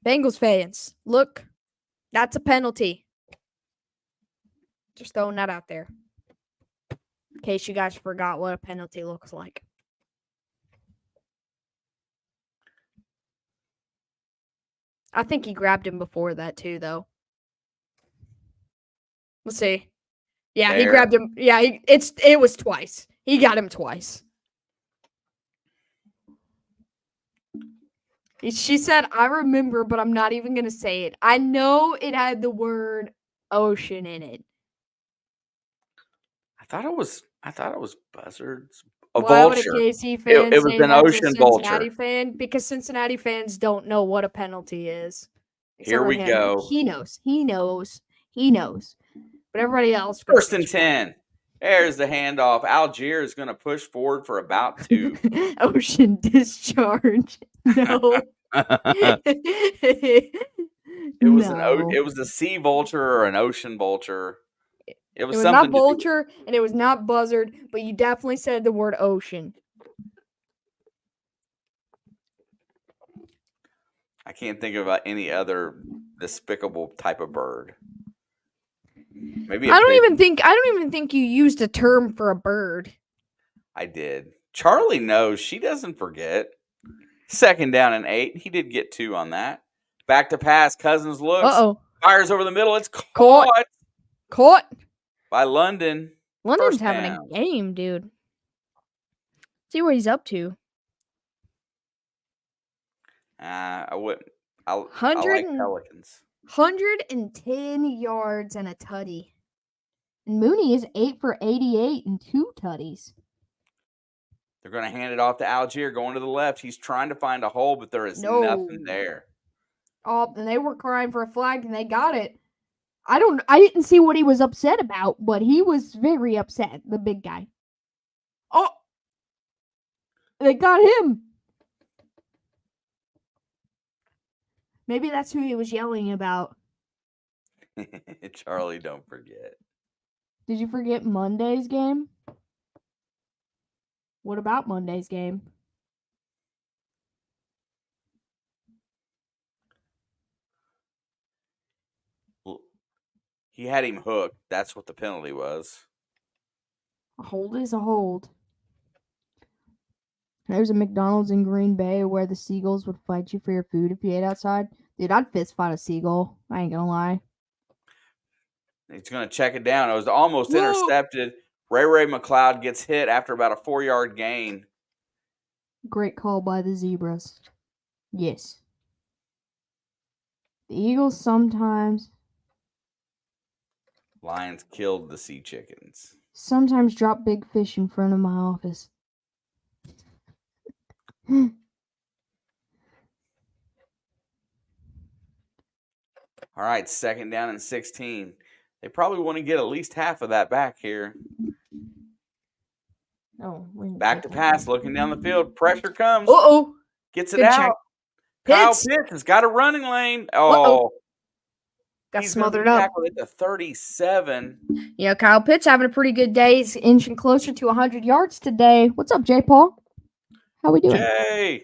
Bengals fans, look, that's a penalty. Just throwing that out there. In case you guys forgot what a penalty looks like. I think he grabbed him before that too, though. Let's see. Yeah, he grabbed him. Yeah, it was twice. He got him twice. She said, I remember, but I'm not even going to say it. I know it had the word ocean in it. I thought it was buzzards. Why would a KC fan it was say an that's ocean a Cincinnati vulture. fan? Because Cincinnati fans don't know what a penalty is. Here we go. He knows. But everybody else. 1st and 10. There's the handoff. Algier is going to push forward for about 2. Ocean discharge. No. It was a sea vulture or an ocean vulture. It was It was something not to do. vulture and it was not buzzard, but you definitely said the word ocean. I can't think of any other despicable type of bird. Maybe I don't even think you used a term for a bird. I did. Charlie knows. She doesn't forget. 2nd down and 8. He did get 2 on that. Back to pass. Cousins looks. Uh-oh. Fires over the middle. It's caught. Caught. By London. London's having a game, dude. See what he's up to. I wouldn't. I like Pelicans. 110 yards and a tutty. And Mooney is 8 for 88 and 2 tutties. They're going to hand it off to Algier going to the left. He's trying to find a hole, but there is nothing there. Oh, and they were crying for a flag, and they got it. I didn't see what he was upset about, but he was very upset, the big guy. Oh! They got him! Maybe that's who he was yelling about. Charlie, don't forget. Did you forget Monday's game? What about Monday's game? He had him hooked. That's what the penalty was. A hold is a hold. There's a McDonald's in Green Bay where the seagulls would fight you for your food if you ate outside. Dude, I'd fist fight a seagull. I ain't gonna lie. He's going to check it down. It was almost intercepted. Ray McLeod gets hit after about a 4-yard gain. Great call by the Zebras. Yes. The Eagles sometimes... Lions killed the sea chickens. Sometimes drop big fish in front of my office. All right, 2nd down and 16. They probably want to get at least half of that back here. Oh, back to pass, looking down the field. Pressure comes. Uh-oh. Gets it out. Kyle Pitts has got a running lane. Oh. Got smothered up. At the 37. Yeah, Kyle Pitts having a pretty good day. He's inching closer to 100 yards today. What's up, J. Paul? How we doing? Jay.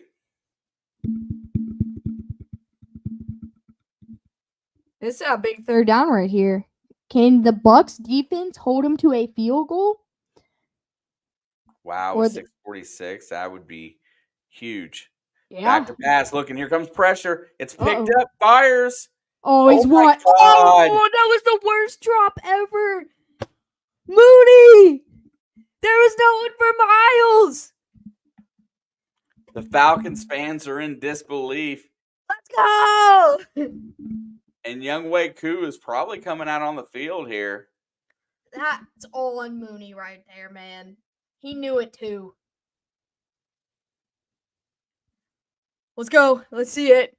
This is a big 3rd down right here. Can the Bucs defense hold him to a field goal? Wow, with 6:46, that would be huge. Yeah. Back to pass. Looking, here comes pressure. It's picked up. Fires. Oh, he's what? Oh, that was the worst drop ever. Mooney. There was no one for Miles. The Falcons fans are in disbelief. Let's go. And Younghoe Koo is probably coming out on the field here. That's all on Mooney right there, man. He knew it too. Let's go. Let's see it.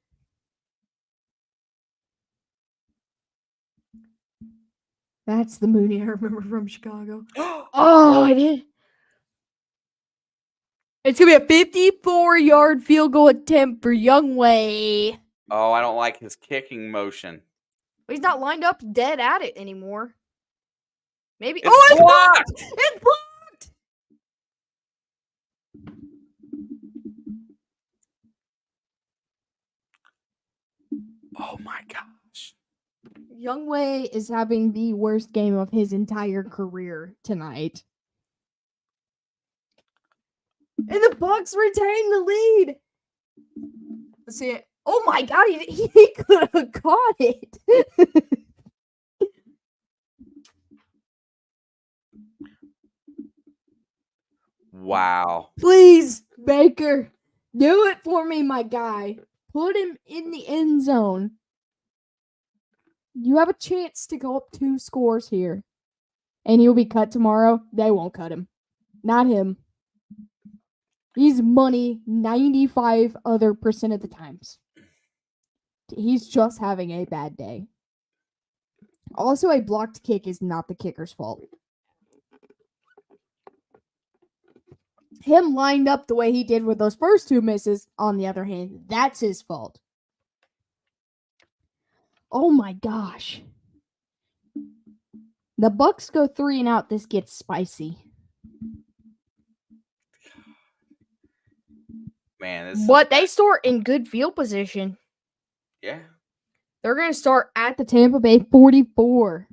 That's the Mooney I remember from Chicago. Oh, I did. It's going to be a 54-yard field goal attempt for Younghoe. Oh, I don't like his kicking motion. He's not lined up dead at it anymore. Maybe. It's blocked! It's blocked! Oh my gosh. Younghoe is having the worst game of his entire career tonight. And the Bucs retain the lead. Let's see it. Oh my god, he could have caught it. Wow. Please, Baker, do it for me, my guy. Put him in the end zone. You have a chance to go up 2 scores here. And he'll be cut tomorrow. They won't cut him. Not him. He's money 95% of the times. He's just having a bad day. Also, a blocked kick is not the kicker's fault. Him lined up the way he did with those first 2 misses, on the other hand, that's his fault. Oh my gosh. The Bucs go 3-0. This gets spicy. Man, but they start in good field position. Yeah. They're going to start at the Tampa Bay 44.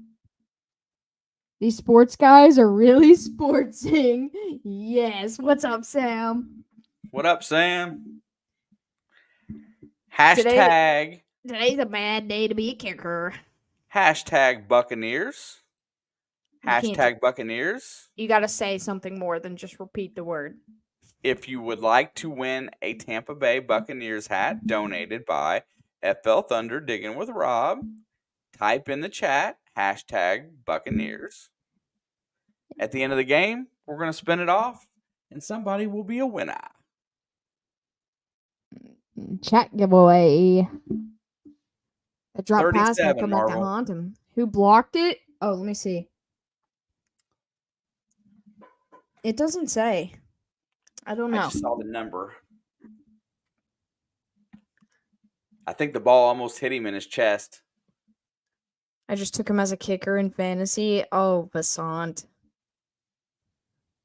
These sports guys are really sportsing. Yes. What's up, Sam? What up, Sam? Hashtag. Today's a bad day to be a kicker. Hashtag Buccaneers. Hashtag Buccaneers. You got to say something more than just repeat the word. If you would like to win a Tampa Bay Buccaneers hat donated by FL Thunder Digging with Rob, type in the chat hashtag Buccaneers. At the end of the game, we're going to spin it off, and somebody will be a winner. Chat giveaway. A drop pass will 37, come back to Marvel. haunt him. Who blocked it? Oh, let me see. It doesn't say. I don't know. I just saw the number. I think the ball almost hit him in his chest. I just took him as a kicker in fantasy. Oh, Vassant.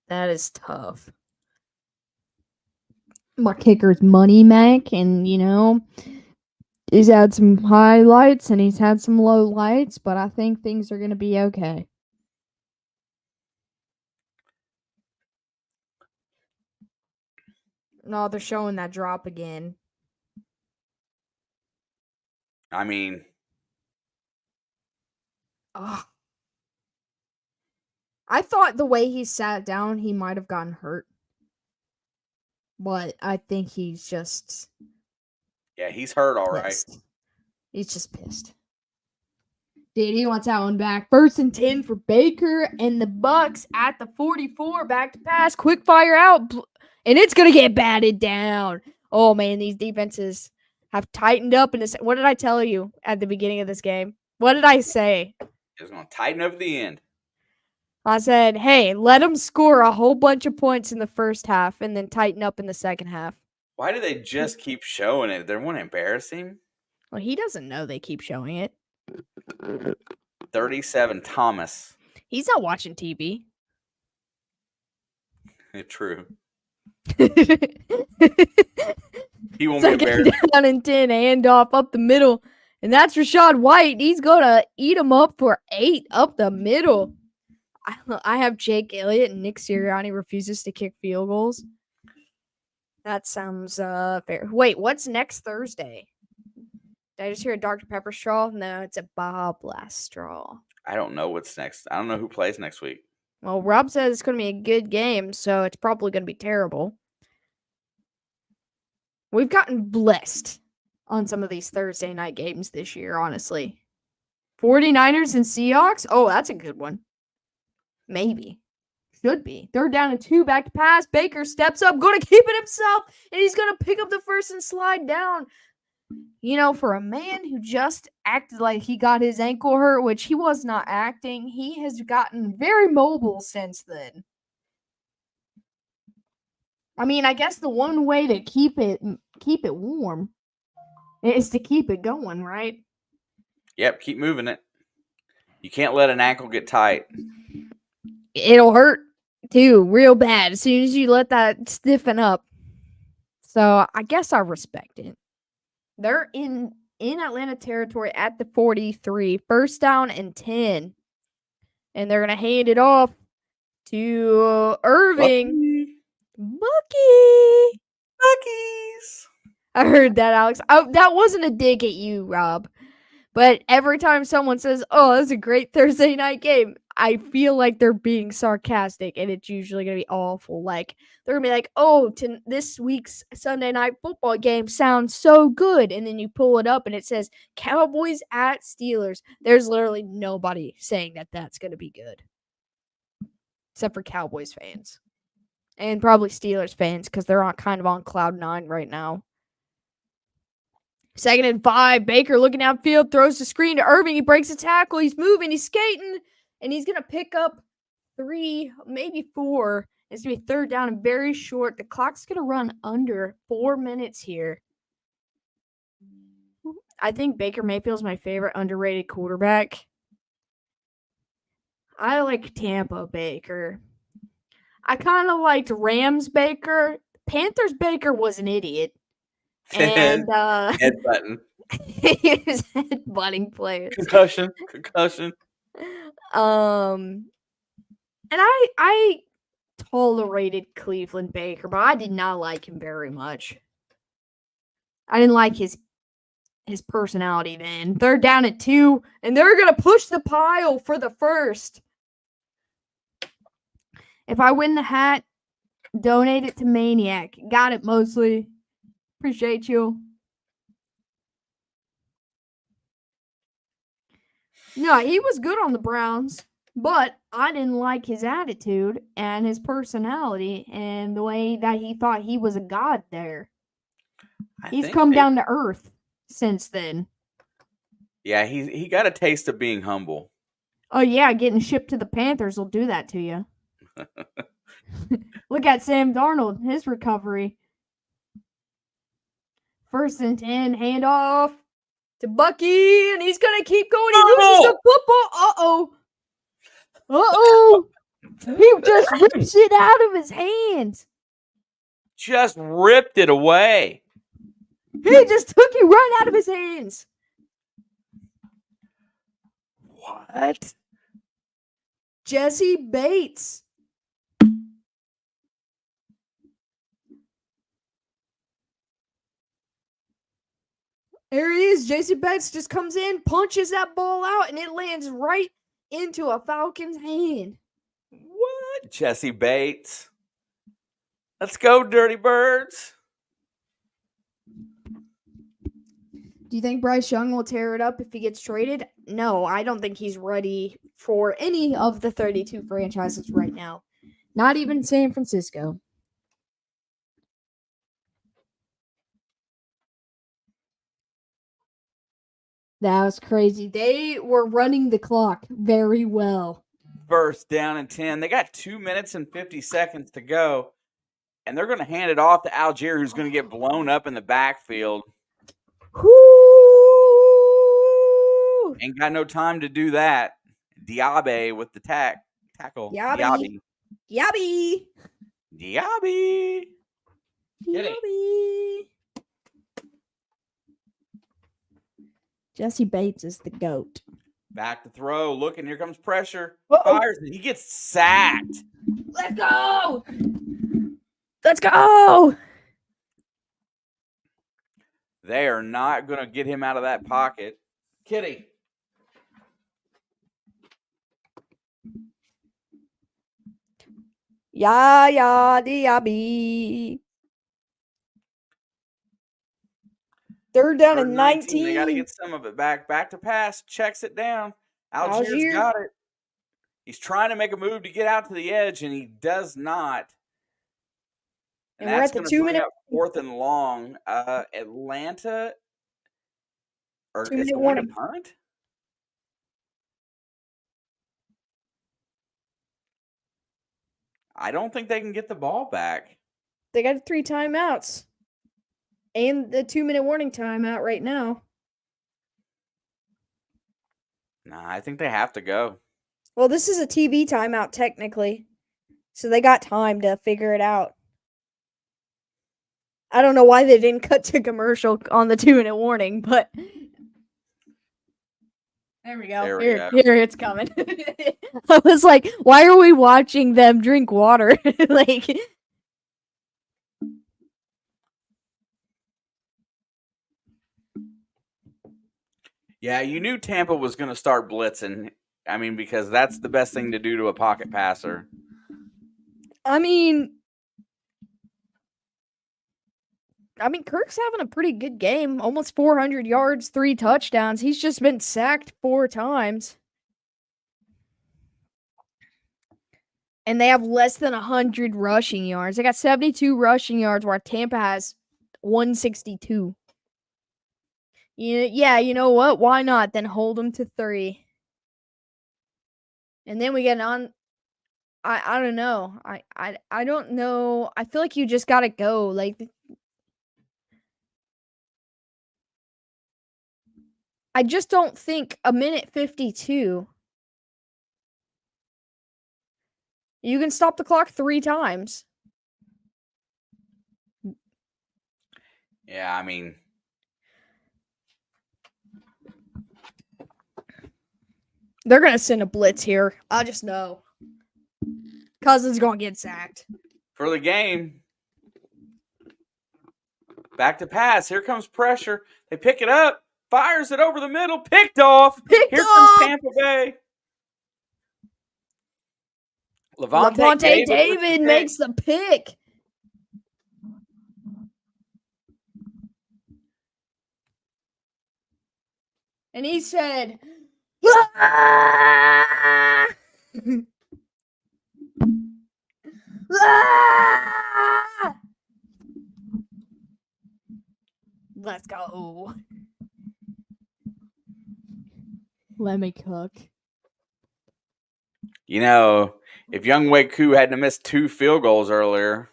That is tough. My kicker's Money Mac, and, you know, he's had some highlights and he's had some low lights, but I think things are going to be okay. No, they're showing that drop again. I mean... Ugh. I thought the way he sat down, he might have gotten hurt. But I think he's just... Yeah, he's hurt all pissed. right. He's just pissed. Dude, he wants that one back. 1st and 10 for Baker and the Bucs at the 44. Back to pass. Quick fire out. And it's going to get batted down. Oh, man, these defenses have tightened up. What did I tell you at the beginning of this game? What did I say? It was going to tighten up at the end. I said, hey, let them score a whole bunch of points in the first half and then tighten up in the second half. Why do they just keep showing it? They want to embarrass him? Well, he doesn't know they keep showing it. 37, Thomas. He's not watching TV. True. He won't be embarrassed. Down and 10, handoff up the middle. And that's Rachaad White. He's going to eat him up for 8 up the middle. I have Jake Elliott and Nick Sirianni refuses to kick field goals. That sounds fair. Wait, what's next Thursday? Did I just hear a Dr. Pepper straw? No, it's a Baja Blast straw. I don't know what's next. I don't know who plays next week. Well, Rob says it's going to be a good game, so it's probably going to be terrible. We've gotten blessed on some of these Thursday night games this year, honestly. 49ers and Seahawks? Oh, that's a good one. Maybe. Should be. 3rd down and 2, back to pass. Baker steps up, going to keep it himself, and he's going to pick up the first and slide down. You know, for a man who just acted like he got his ankle hurt, which he was not acting, he has gotten very mobile since then. I mean, I guess the one way to keep it warm is to keep it going, right? Yep, keep moving it. You can't let an ankle get tight. It'll hurt, too, real bad as soon as you let that stiffen up. So, I guess I respect it. They're in Atlanta territory at the 43. 1st down and 10. And they're going to hand it off to Irving. Buckies. I heard that, Alex. Oh, that wasn't a dig at you, Rob. But every time someone says, oh, that's a great Thursday night game, I feel like they're being sarcastic, and it's usually going to be awful. Like, they're going to be like, oh, this week's Sunday night football game sounds so good. And then you pull it up, and it says Cowboys at Steelers. There's literally nobody saying that that's going to be good. Except for Cowboys fans. And probably Steelers fans, because they're kind of on cloud 9 right now. 2nd and 5. Baker looking downfield, throws the screen to Irving. He breaks a tackle. He's moving. He's skating. And he's going to pick up 3, maybe 4. It's going to be 3rd down and very short. The clock's going to run under 4 minutes here. I think Baker Mayfield's my favorite underrated quarterback. I like Tampa Baker. I kind of liked Rams Baker. Panthers Baker was an idiot. And Head button. he was headbutting players. Concussion. And I tolerated Cleveland Baker, but I did not like him very much. I didn't like his personality then. They're down at 2, and they're gonna push the pile for the first. If I win the hat, donate it to Maniac. Got it, Mosley. Appreciate you. No, he was good on the Browns, but I didn't like his attitude and his personality and the way that he thought he was a god there. He's come down to earth since then. Yeah, he got a taste of being humble. Oh, yeah, getting shipped to the Panthers will do that to you. Look at Sam Darnold, his recovery. 1st and 10, handoff to Bucky, and he's going to keep going. He loses the football. Uh-oh. He just rips it out of his hands. Just ripped it away. He just took it right out of his hands. What? Jesse Bates. There he is. Jesse Bates just comes in, punches that ball out, and it lands right into a Falcons hand. What? Jesse Bates. Let's go, Dirty Birds. Do you think Bryce Young will tear it up if he gets traded? No, I don't think he's ready for any of the 32 franchises right now. Not even San Francisco. That was crazy. They were running the clock very well. 1st down and 10. They got 2 minutes and 50 seconds to go. And they're going to hand it off to Algier, who's going to get blown up in the backfield. Whoo! Ain't got no time to do that. Diaby with the tackle. Diaby. Diaby. Jesse Bates is the GOAT. Back to throw. Look, and here comes pressure. Uh-oh. Fires it. He gets sacked. Let's go! Let's go! They are not going to get him out of that pocket. Kitty. Diaby. 3rd down and 19. They got to get some of it back. Back to pass. Checks it down. Algier's got it. He's trying to make a move to get out to the edge, and he does not. And that's going to bring up 4th and long. Atlanta. Or is it going to punt? I don't think they can get the ball back. They got 3 timeouts. And the 2-minute warning timeout right now. Nah, I think they have to go. Well, this is a TV timeout, technically. So they got time to figure it out. I don't know why they didn't cut to commercial on the 2-minute warning, but... There we go. Here it's coming. I was like, why are we watching them drink water? Like... Yeah, you knew Tampa was going to start blitzing. I mean, because that's the best thing to do to a pocket passer. I mean, Kirk's having a pretty good game. Almost 400 yards, 3 touchdowns. He's just been sacked 4 times. And they have less than 100 rushing yards. They got 72 rushing yards, while Tampa has 162. Yeah, you know what? Why not? Then hold them to 3. And then we get on. I don't know. I don't know. I feel like you just gotta go. Like, I just don't think a minute 52 You can stop the clock 3 times. Yeah, I mean, they're going to send a blitz here. I just know. Cousins going to get sacked. for the game. Back to pass. Here comes pressure. They pick it up. Fires it over the middle. Picked off. Here comes Tampa Bay. Levante David David makes the pick. And he said, "Ah! Ah!" Let's go. Let me cook. You know, if Young Wei Koo hadn't missed 2 field goals earlier.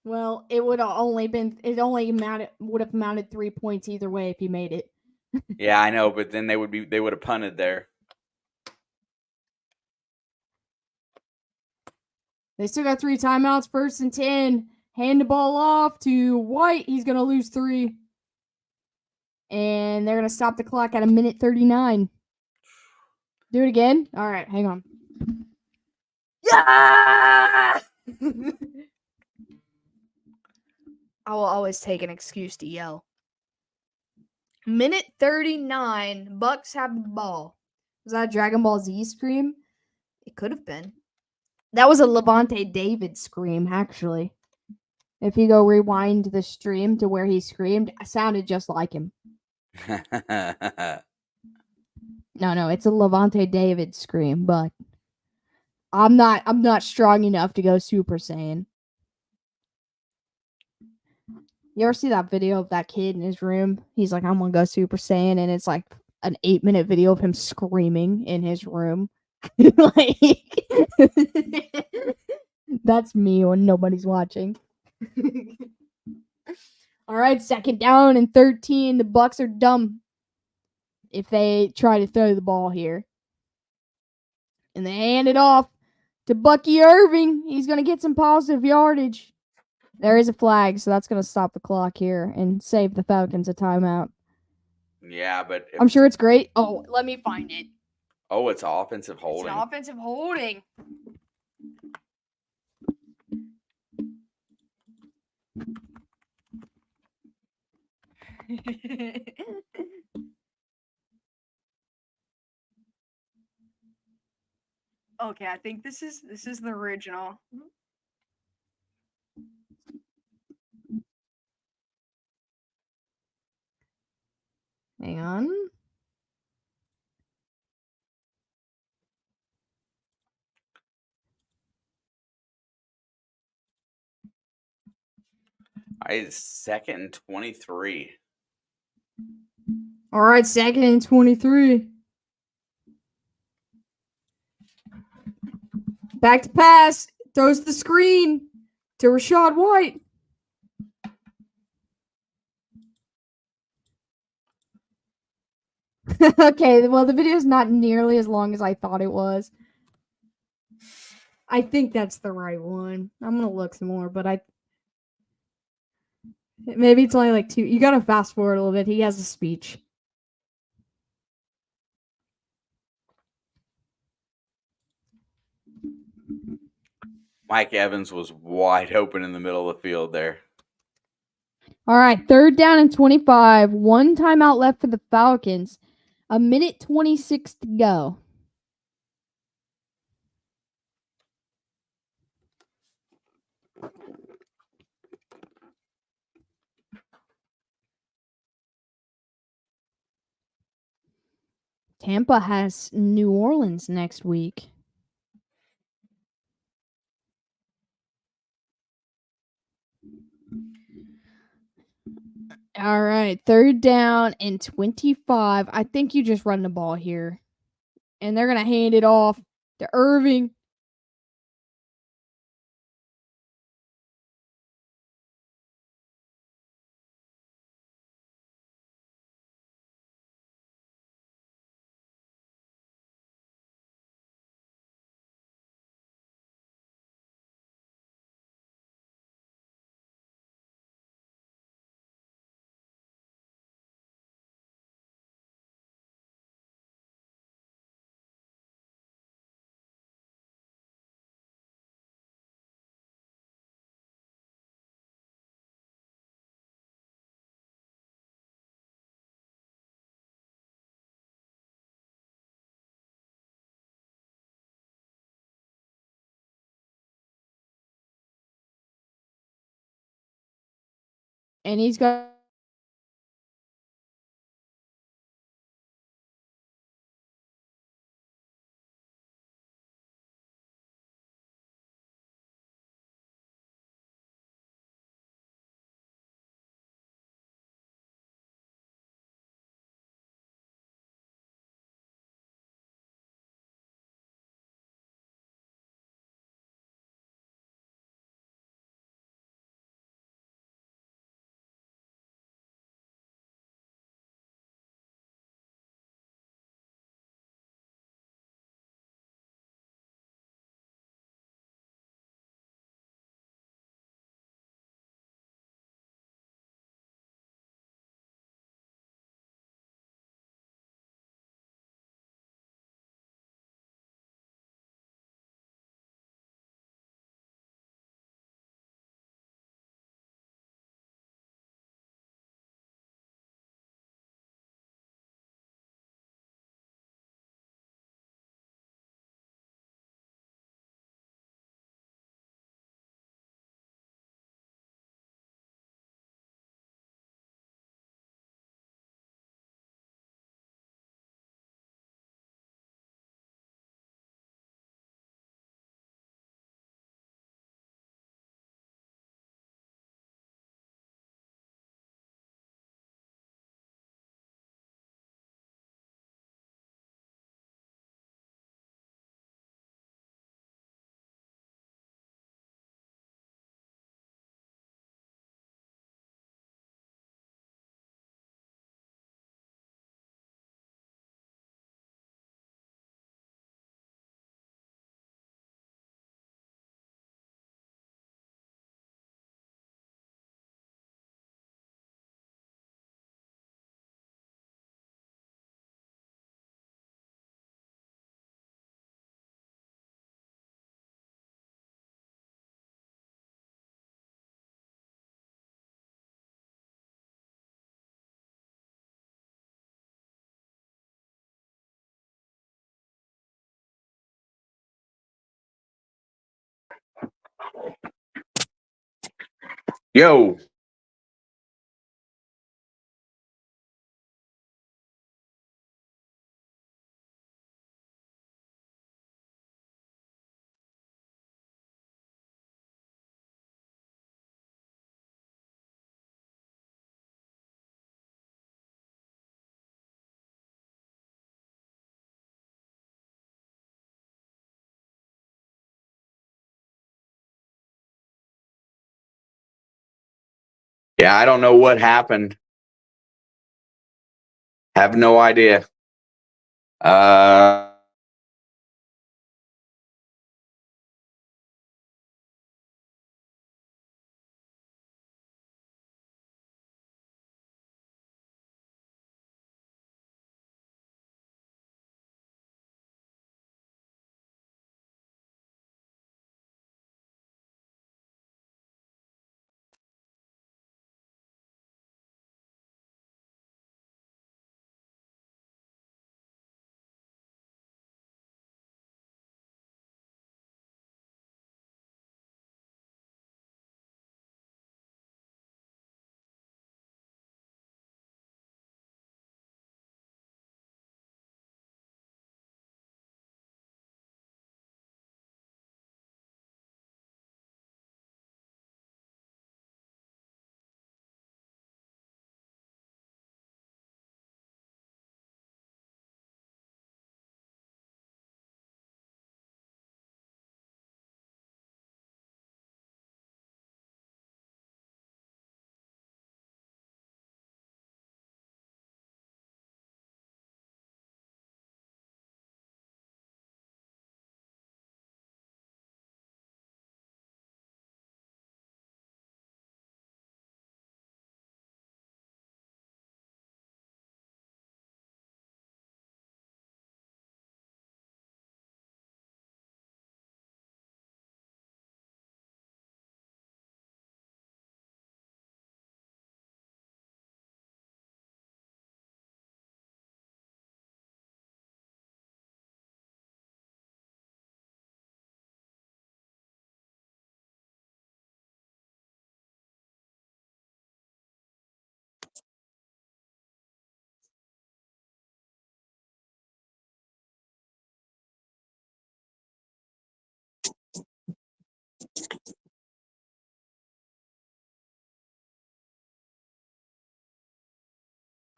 Well, it would have only been. It only would have mounted 3 points either way if he made it. Yeah, I know, but then they would have punted there. They still got 3 timeouts. 1st and 10. Hand the ball off to White. He's gonna lose 3. And they're gonna stop the clock at 1:39. Do it again. All right, hang on. Yeah! I will always take an excuse to yell. 1:39. Bucks have the ball. Was that a Dragon Ball Z scream? It could have been. That was a Levante David scream, actually. If you go rewind the stream to where he screamed, it sounded just like him. No, it's a Levante David scream, but I'm not strong enough to go Super Saiyan. You ever see that video of that kid in his room? He's like, I'm gonna go Super Saiyan, and it's like an 8-minute video of him screaming in his room. Like, that's me when nobody's watching. All right, 2nd down and 13. The Bucks are dumb if they try to throw the ball here. And they hand it off to Bucky Irving. He's going to get some positive yardage. There is a flag, so that's going to stop the clock here and save the Falcons a timeout. Yeah, but I'm sure it's great. Oh, let me find it. Oh, it's offensive holding. It's an offensive holding. Okay, I think this is the original. Hang on. All right, 2nd and 23. All right, 2nd and 23. Back to pass. Throws the screen to Rashad White. Okay, well, the video's not nearly as long as I thought it was. I think that's the right one. I'm going to look some more, but maybe it's only like 2. You got to fast forward a little bit. He has a speech. Mike Evans was wide open in the middle of the field there. All right, 3rd down and 25. 1 timeout left for the Falcons. 1:26 to go. Tampa has New Orleans next week. All right, 3rd down and 25. I think you just run the ball here. And they're going to hand it off to Irving. and he's got Yo. Yeah, I don't know what happened. Have no idea. Uh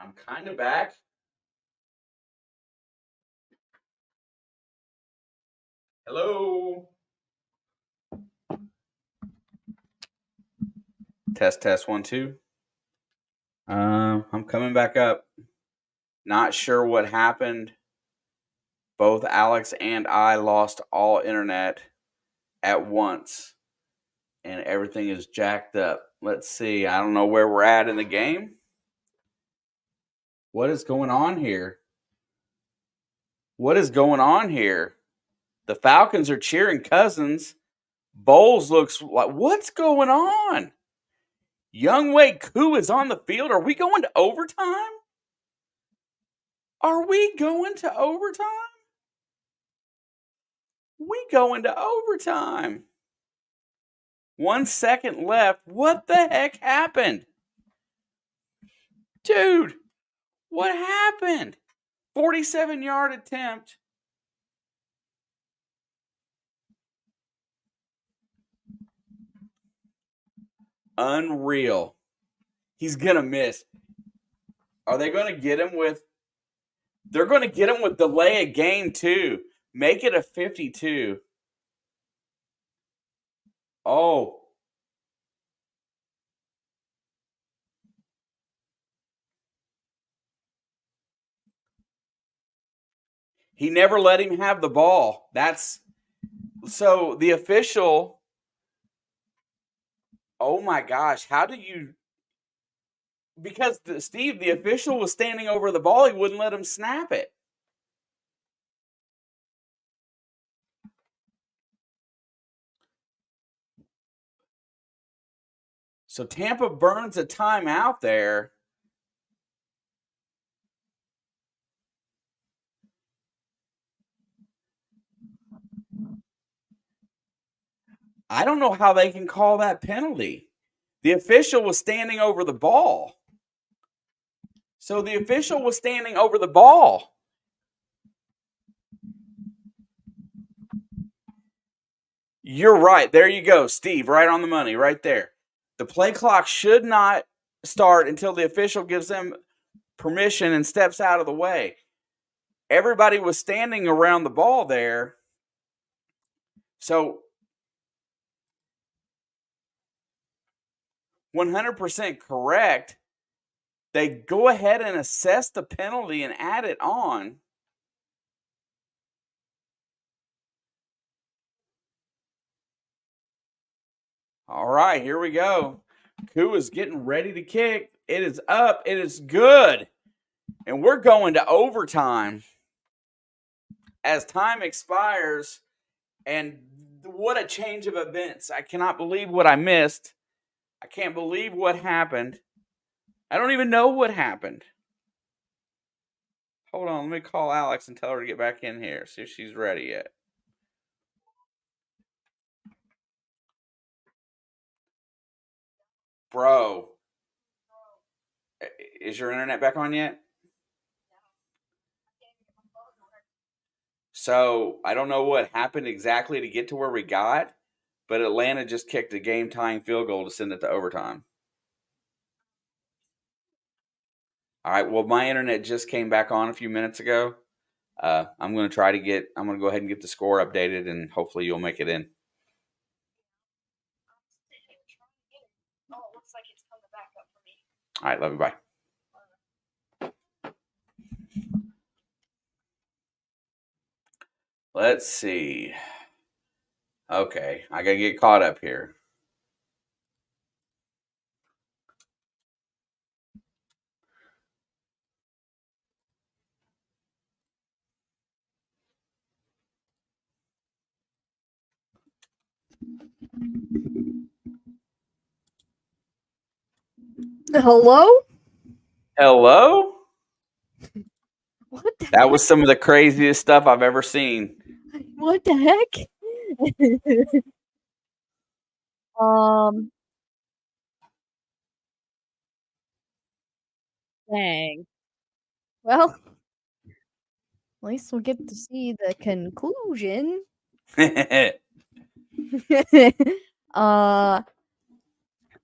I'm kind of back. Hello. Test 1 2. I'm coming back up. Not sure what happened. Both Alex and I lost all internet at once, and everything is jacked up. Let's see. I don't know where we're at in the game. What is going on here? What is going on here? The Falcons are cheering Cousins. Bowles looks like, what's going on? Youngway Koo is on the field. Are we going to overtime? Are we going to overtime? We going to overtime. 1 second left. What the heck happened? Dude, what happened? 47-yard attempt. Unreal. He's going to miss. Are they going to get him with? They're going to get him with delay a game too. Make it a 52. Oh. He never let him have the ball. That's so the official. Oh my gosh, how do you? Because Steve, the official was standing over the ball, he wouldn't let him snap it. So Tampa burns a timeout there. I don't know how they can call that penalty. The official was standing over the ball. So the official was standing over the ball. You're right. There you go, Steve, right on the money, right there. The play clock should not start until the official gives them permission and steps out of the way. Everybody was standing around the ball there. So 100% correct. They go ahead and assess the penalty and add it on. All right, here we go. Koo is getting ready to kick. It is up. It is good. And we're going to overtime as time expires. And what a change of events. I cannot believe what I missed. I can't believe what happened. I don't even know what happened. Hold on, let me call Alex and tell her to get back in here. See if she's ready yet. Bro, is your internet back on yet? So I don't know what happened exactly to get to where we got, but Atlanta just kicked a game-tying field goal to send it to overtime. All right. Well, my internet just came back on a few minutes ago. I'm going to go ahead and get the score updated, and hopefully you'll make it in. All right. Love you. Bye. Let's see. Okay. I got to get caught up here. Hello? Hello? What the That was some of the craziest stuff I've ever seen. What the heck? Dang. Well, at least we'll get to see the conclusion.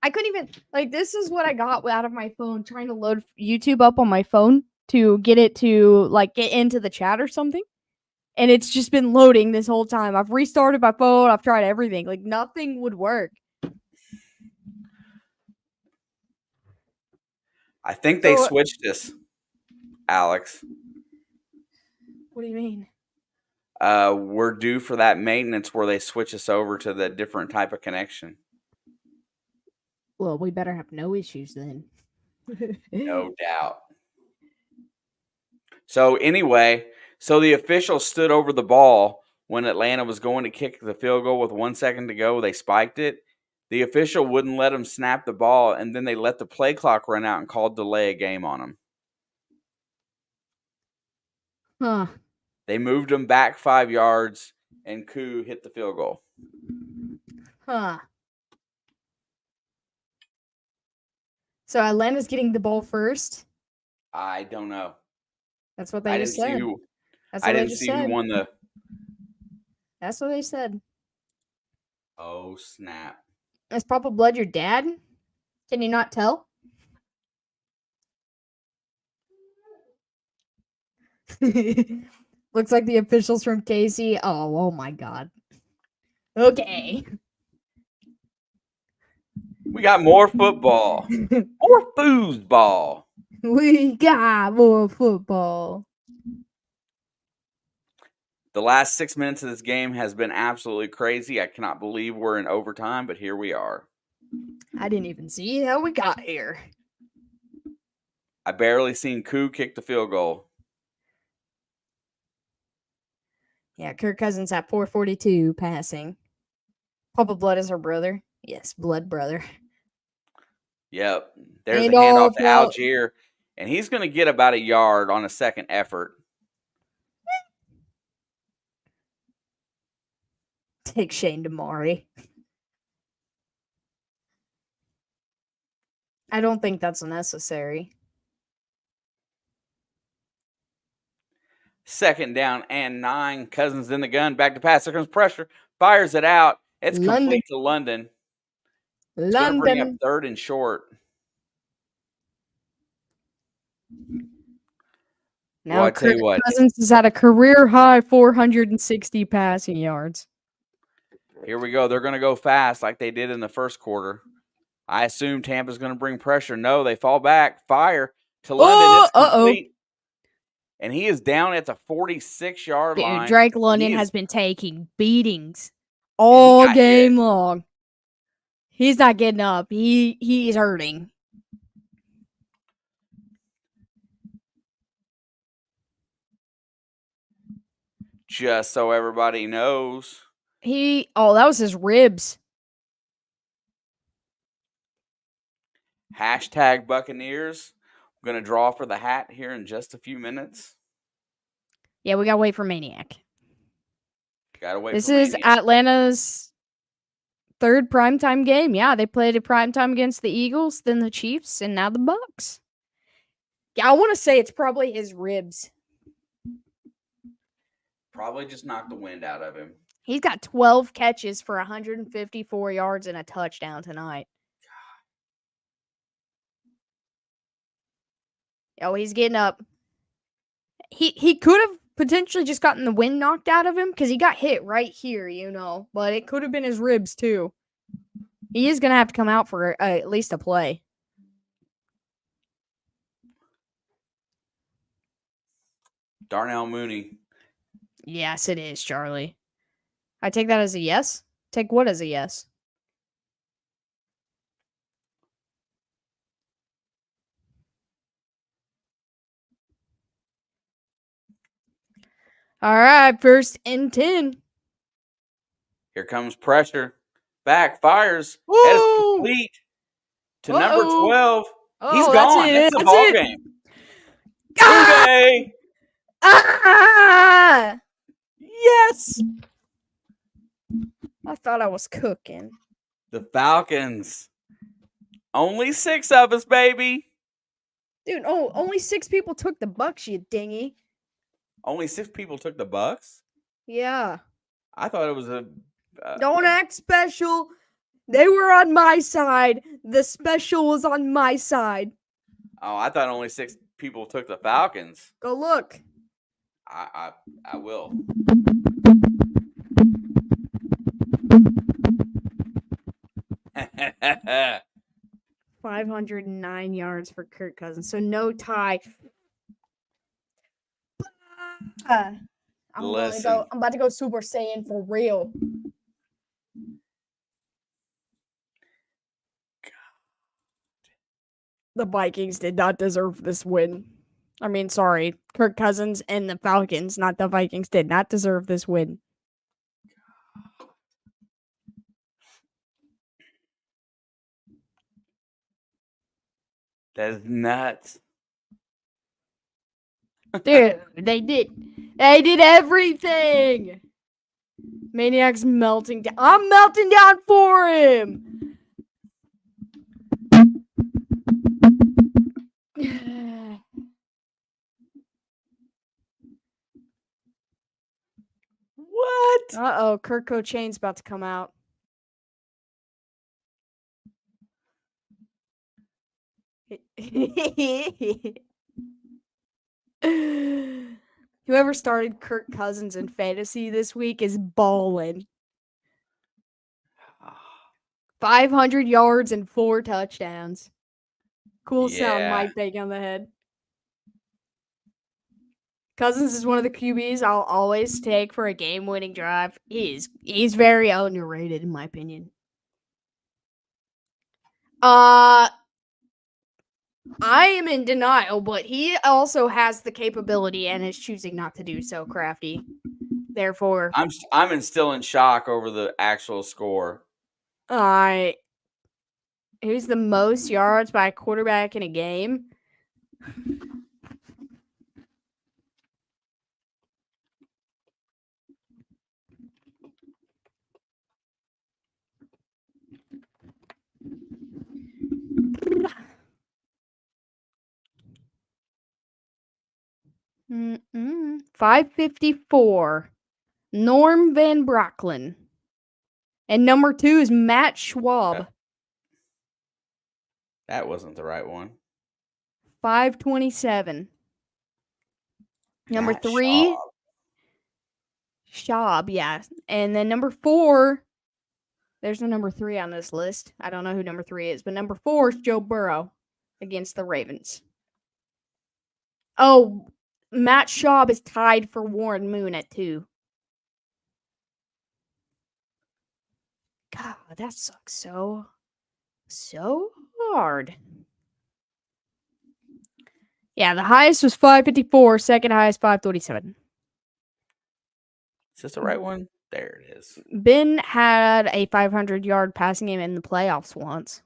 I couldn't even this is what I got out of my phone trying to load YouTube up on my phone to get it to get into the chat or something. And it's just been loading this whole time. I've restarted my phone, I've tried everything. Nothing would work. I think they switched this, Alex. What do you mean? We're due for that maintenance where they switch us over to the different type of connection. Well, we better have no issues then. No doubt. So anyway, the official stood over the ball when Atlanta was going to kick the field goal with 1 second to go. They spiked it. The official wouldn't let them snap the ball, and then they let the play clock run out and called delay a game on them. Huh. They moved them back 5 yards, and Koo hit the field goal. Huh. So Atlanta's getting the ball first? I don't know. That's what they just said. I didn't see who won the... That's what they said. Oh, snap. Is Papa Blood your dad? Can you not tell? Looks like the officials from Casey. Oh my God. Okay. We got more football. More foosball. We got more football. The last 6 minutes of this game has been absolutely crazy. I cannot believe we're in overtime, but here we are. I didn't even see how we got here. I barely seen Koo kick the field goal. Yeah, Kirk Cousins at 442 passing. Papa Blood is her brother. Yes, blood brother. Yep. There's a handoff to Algier, and he's going to get about a yard on a second effort. Take Shane Damari. I don't think that's necessary. Second down and 9. Cousins in the gun. Back to pass. There comes pressure. Fires it out. It's complete to London. It's going to bring up 3rd and short. Now well, Kirk Cousins is at a career high 460 passing yards. Here we go. They're going to go fast like they did in the first quarter. I assume Tampa's going to bring pressure. No, they fall back. Fire to London. It's complete. And he is down at the 46-yard line. Drake London has been taking beatings all game long. He's not getting up. He's hurting. Just so everybody knows. That was his ribs. Hashtag Buccaneers. We're going to draw for the hat here in just a few minutes. Yeah, we got to wait for Maniac. This is Atlanta's 3rd primetime game. Yeah, they played a primetime against the Eagles, then the Chiefs, and now the Bucs. Yeah, I want to say it's probably his ribs. Probably just knocked the wind out of him. He's got 12 catches for 154 yards and a touchdown tonight. Oh, he's getting up. He could have potentially just gotten the wind knocked out of him because he got hit right here, but it could have been his ribs too. He is going to have to come out for at least a play. Darnell Mooney. Yes, it is, Charlie. I take that as a yes. Take what as a yes? All right, 1st and 10. Here comes pressure. Back, fires. That is complete to number 12. He's gone. That's the ball game. Ah! Ah! Yes! I thought I was cooking. The Falcons. Only 6 of us, baby. Dude, only 6 people took the Bucs, you dingy. Only 6 people took the Bucs? Yeah. I thought it was a... Don't act special. They were on my side. The special was on my side. Oh, I thought only 6 people took the Falcons. Go look. I will. 509 yards for Kirk Cousins. So no tie. I'm about to go Super Saiyan for real. The Vikings did not deserve this win. I mean, sorry. Kirk Cousins and the Falcons, not the Vikings, did not deserve this win. That is nuts. Dude, they did. They did everything. Maniac's melting down. I'm melting down for him. What? Uh-oh, Kurt Cochain's about to come out. Whoever started Kirk Cousins in fantasy this week is ballin'. 500 yards and 4 touchdowns. Cool sound, Yeah. Mike Bake on the head. Cousins is one of the QBs I'll always take for a game-winning drive. He's very underrated in my opinion. I am in denial, but he also has the capability and is choosing not to do so, Crafty. Therefore, I'm still in shock over the actual score. who's the most yards by a quarterback in a game? Mm-mm. 554. Norm Van Brocklin. And number 2 is Matt Schwab. That wasn't the right one. 527. Number Matt 3, Schaub, yeah. And then number 4, there's no number 3 on this list. I don't know who number 3 is, but number 4 is Joe Burrow against the Ravens. Oh, Matt Schaub is tied for Warren Moon at 2. God, that sucks so hard. Yeah, the highest was 554, second highest 527. Is this the right one? There it is. Ben had a 500-yard passing game in the playoffs once.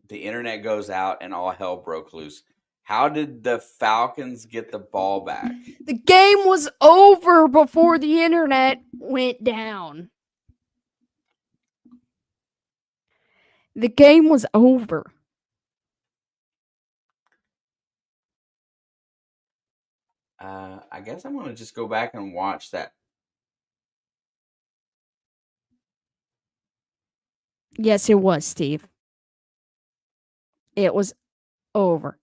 The internet goes out and all hell broke loose. How did the Falcons get the ball back? The game was over before the internet went down. The game was over. I guess I'm going to just go back and watch that. Yes, it was, Steve. It was over.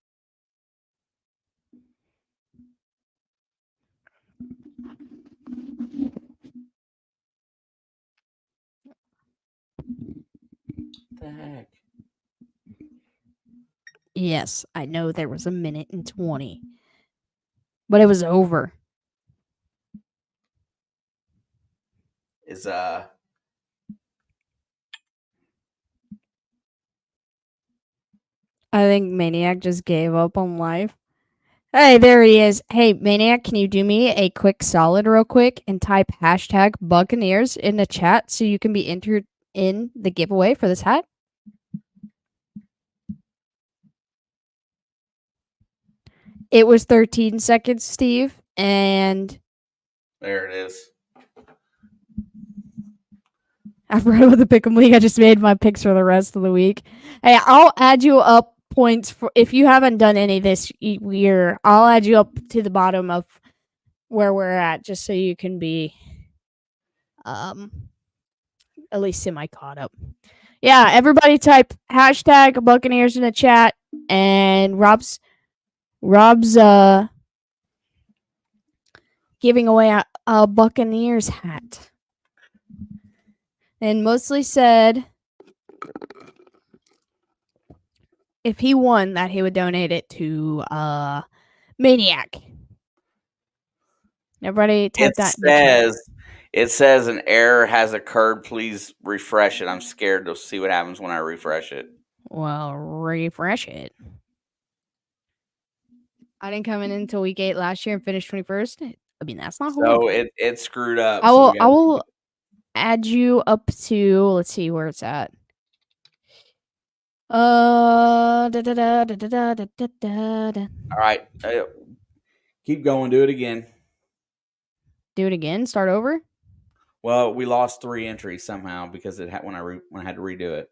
What the heck? Yes, I know there was 1:20. But it was over. Is I think Maniac just gave up on life. Hey, there he is. Hey, Maniac, can you do me a quick solid real quick and type hashtag Buccaneers in the chat so you can be entered in the giveaway for this hat? It was 13 seconds, Steve, and there it is. I forgot about the Pick'em League. I just made my picks for the rest of the week. Hey, I'll add you up points for if you haven't done any this year. I'll add you up to the bottom of where we're at, just so you can be at least semi caught up. Yeah, everybody type hashtag Buccaneers in the chat, and Rob's giving away a Buccaneers hat. And mostly said if he won that he would donate it to Maniac. Everybody type that in the chat. It says an error has occurred. Please refresh it. I'm scared to see what happens when I refresh it. Well, refresh it. I didn't come in until week 8 last year and finished 21st. I mean, that's not horrible. So it screwed up. I will add you up to, let's see where it's at. All right. Keep going. Do it again. Do it again. Start over. Well, we lost 3 entries somehow because it had when I had to redo it.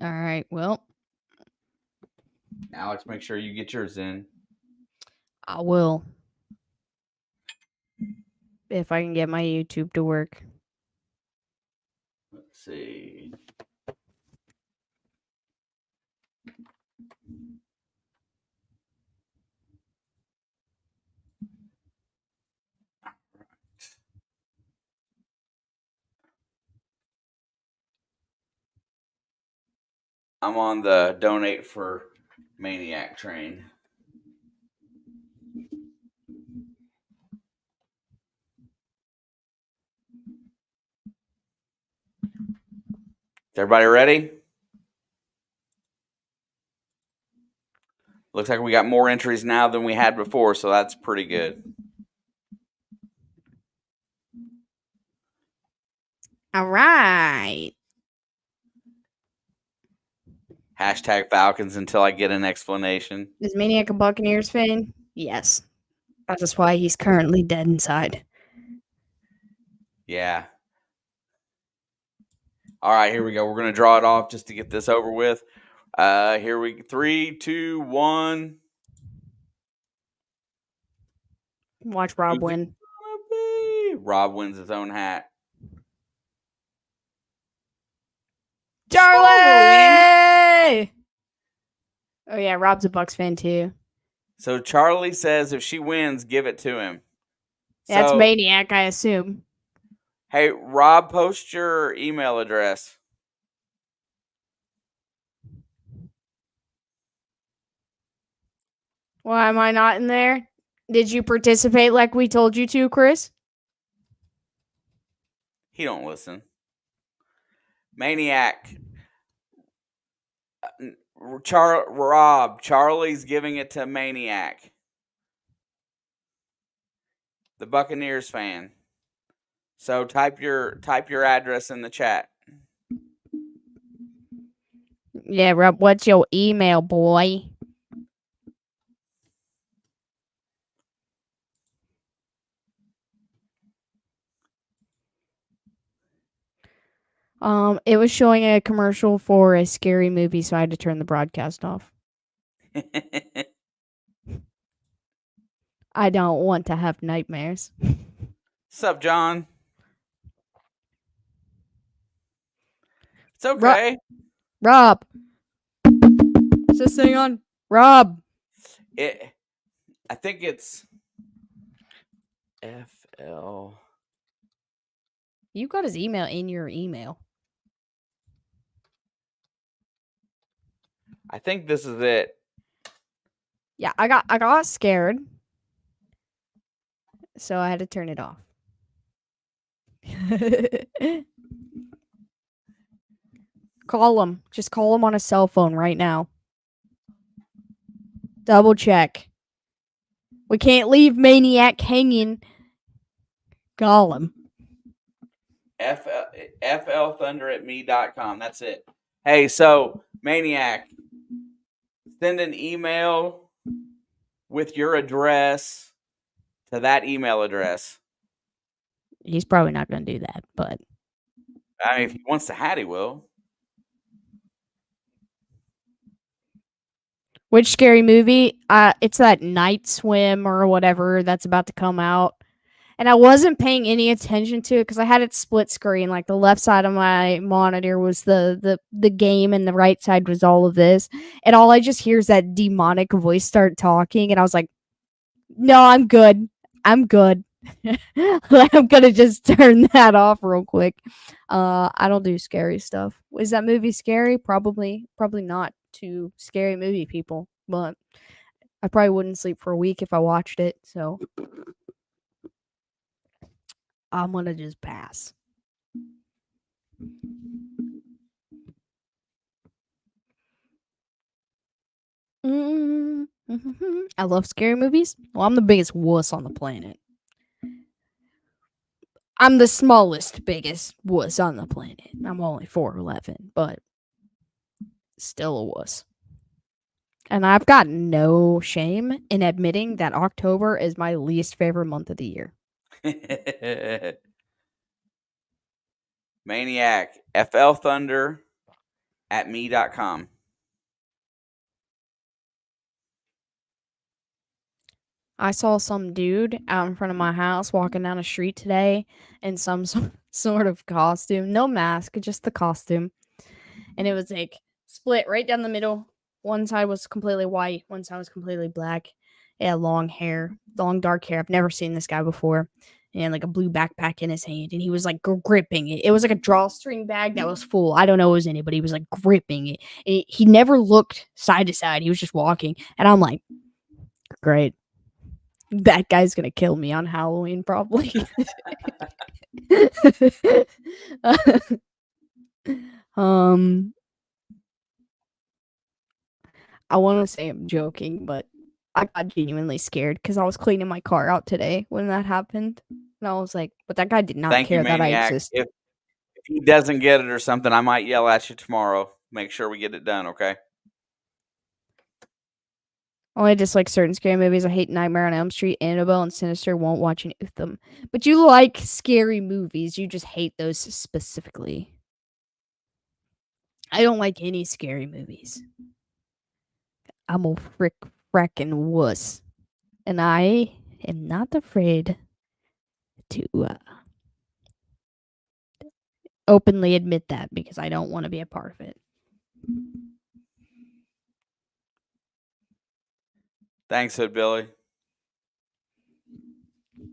All right. Well, Alex, make sure you get yours in. I will. If I can get my YouTube to work. Let's see. I'm on the donate for Maniac train. Is everybody ready? Looks like we got more entries now than we had before, so that's pretty good. All right. Hashtag Falcons until I get an explanation. Is Maniac a Buccaneers fan? Yes. That is why he's currently dead inside. Yeah. All right, here we go. We're going to draw it off just to get this over with. Here we 3, 2, 1. Watch Rob win. Rob wins his own hat. Charlie! Oh yeah, Rob's a Bucs fan too. So Charlie says if she wins, give it to him. That's Maniac, I assume. Hey, Rob, post your email address. Why am I not in there? Did you participate like we told you to, Chris? He don't listen. Maniac. Rob, Charlie's giving it to Maniac. The Buccaneers fan. So type your address in the chat. Yeah, Rob, what's your email, boy? It was showing a commercial for a scary movie, so I had to turn the broadcast off. I don't want to have nightmares. What's up, John? It's okay. Rob. What's this thing on? Rob. I think it's FL. You got his email in your email. I think this is it. Yeah, I got scared. So I had to turn it off. Call him. Just call him on a cell phone right now. Double check. We can't leave Maniac hanging. Call him. FLthunder@me.com. That's it. Hey, so Maniac, send an email with your address to that email address. He's probably not going to do that, but I mean, if he wants the hat, he will. Which scary movie? It's that Night Swim or whatever that's about to come out. And I wasn't paying any attention to it because I had it split screen. Like the left side of my monitor was the game, and the right side was all of this. And all I just hear is that demonic voice start talking, and I was like, "No, I'm good. I'm good. I'm gonna just turn that off real quick." I don't do scary stuff. Is that movie scary? Probably not to scary movie people, but I probably wouldn't sleep for a week if I watched it. So I'm gonna just pass. I love scary movies. Well, I'm the biggest wuss on the planet. I'm the smallest, biggest wuss on the planet. I'm only 4'11", but still a wuss. And I've got no shame in admitting that October is my least favorite month of the year. Maniac, FLThunder at me.com. I saw some dude out in front of my house walking down the street today in some sort of costume. No mask, just the costume. And it was like split right down the middle. One side was completely white, one side was completely black. He had long hair, long dark hair. I've never seen this guy before. And like a blue backpack in his hand, and he was like gripping it. It was like a drawstring bag that was full. I don't know what was in it, but he was like gripping it. And he never looked side to side. He was just walking, and I'm like, great. That guy's gonna kill me on Halloween, probably. um, I want to say I'm joking, but I got genuinely scared because I was cleaning my car out today when that happened, and I was like, "But that guy did not Thank you, care that I Maniac. existed." If he doesn't get it or something, I might yell at you tomorrow. Make sure we get it done, okay? Only just like certain scary movies. I hate Nightmare on Elm Street, Annabelle, and Sinister. Won't watch any of them. But you like scary movies. You just hate those specifically. I don't like any scary movies. I'm a frickin' wuss. And I am not afraid to openly admit that because I don't want to be a part of it. Thanks, Hood Billy.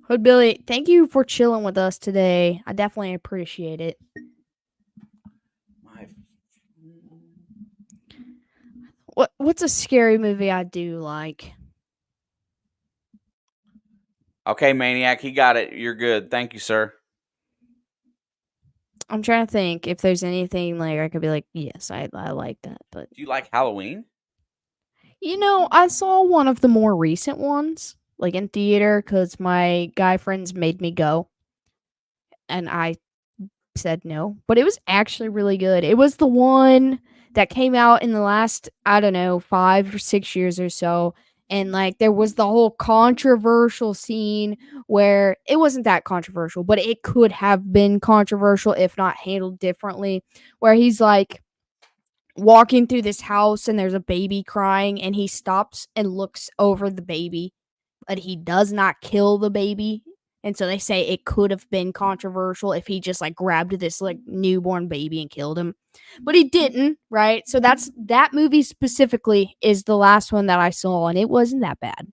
Hood Billy, thank you for chilling with us today. I definitely appreciate it. What's a scary movie I do like? Okay, Maniac, he got it. You're good. Thank you, sir. I'm trying to think if there's anything like I could be like, yes, I like that. But Do you like Halloween? I saw one of the more recent ones, like in theater, because my guy friends made me go, and I said no. But it was actually really good. It was the one that came out in the last, I don't know, 5 or 6 years or so. And like there was the whole controversial scene where it wasn't that controversial, but it could have been controversial if not handled differently. Where he's like walking through this house and there's a baby crying, and he stops and looks over the baby, but he does not kill the baby. And so they say it could have been controversial if he just like grabbed this like newborn baby and killed him. But he didn't, right? So that movie specifically is the last one that I saw, and it wasn't that bad.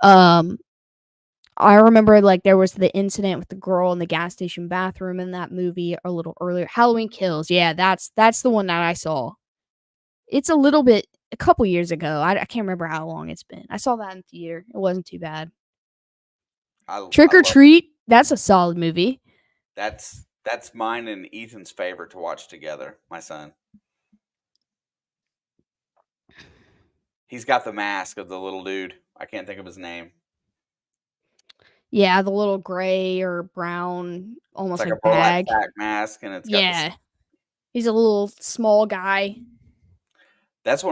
Um I remember like there was the incident with the girl in the gas station bathroom in that movie a little earlier. Halloween Kills. Yeah, that's the one that I saw. It's a couple years ago. I can't remember how long it's been. I saw that in theater. It wasn't too bad. Trick or Treat, that's a solid movie. That's mine and Ethan's favorite to watch together, my son. He's got the mask of the little dude. I can't think of his name. Yeah, the little gray or brown, almost It's like like a burlap bag. sack mask, and it's got Yeah, he's a little small guy. That's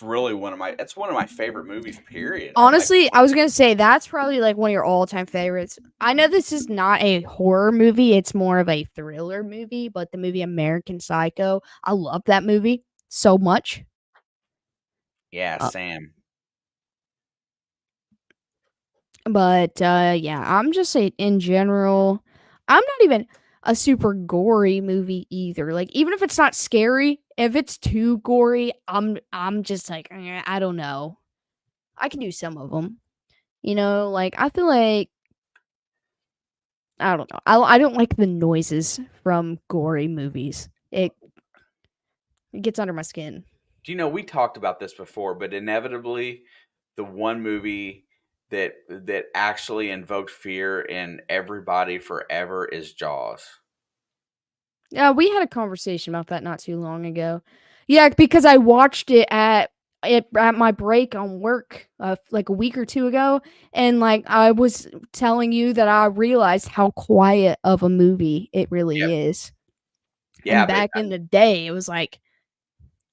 really one of my favorite movies. Period. Honestly, I was gonna say that's probably like one of your all-time favorites. I know this is not a horror movie; it's more of a thriller movie. But the movie American Psycho, I love that movie so much. Yeah, Uh, Sam. but yeah, I'm just saying in general, I'm not even a super gory movie either. Like even if it's not scary, if it's too gory, I'm just like I don't know. I can do some of them. Like I feel like I don't know. I don't like the noises from gory movies. It gets under my skin. Do you know we talked about this before, but inevitably the one movie that actually invoked fear in everybody forever is Jaws. Yeah, we had a conversation about that not too long ago. Yeah, because I watched it at my break on work like a week or two ago, and like I was telling you that I realized how quiet of a movie it really Yep. is. Yeah, And but back in the day, it was like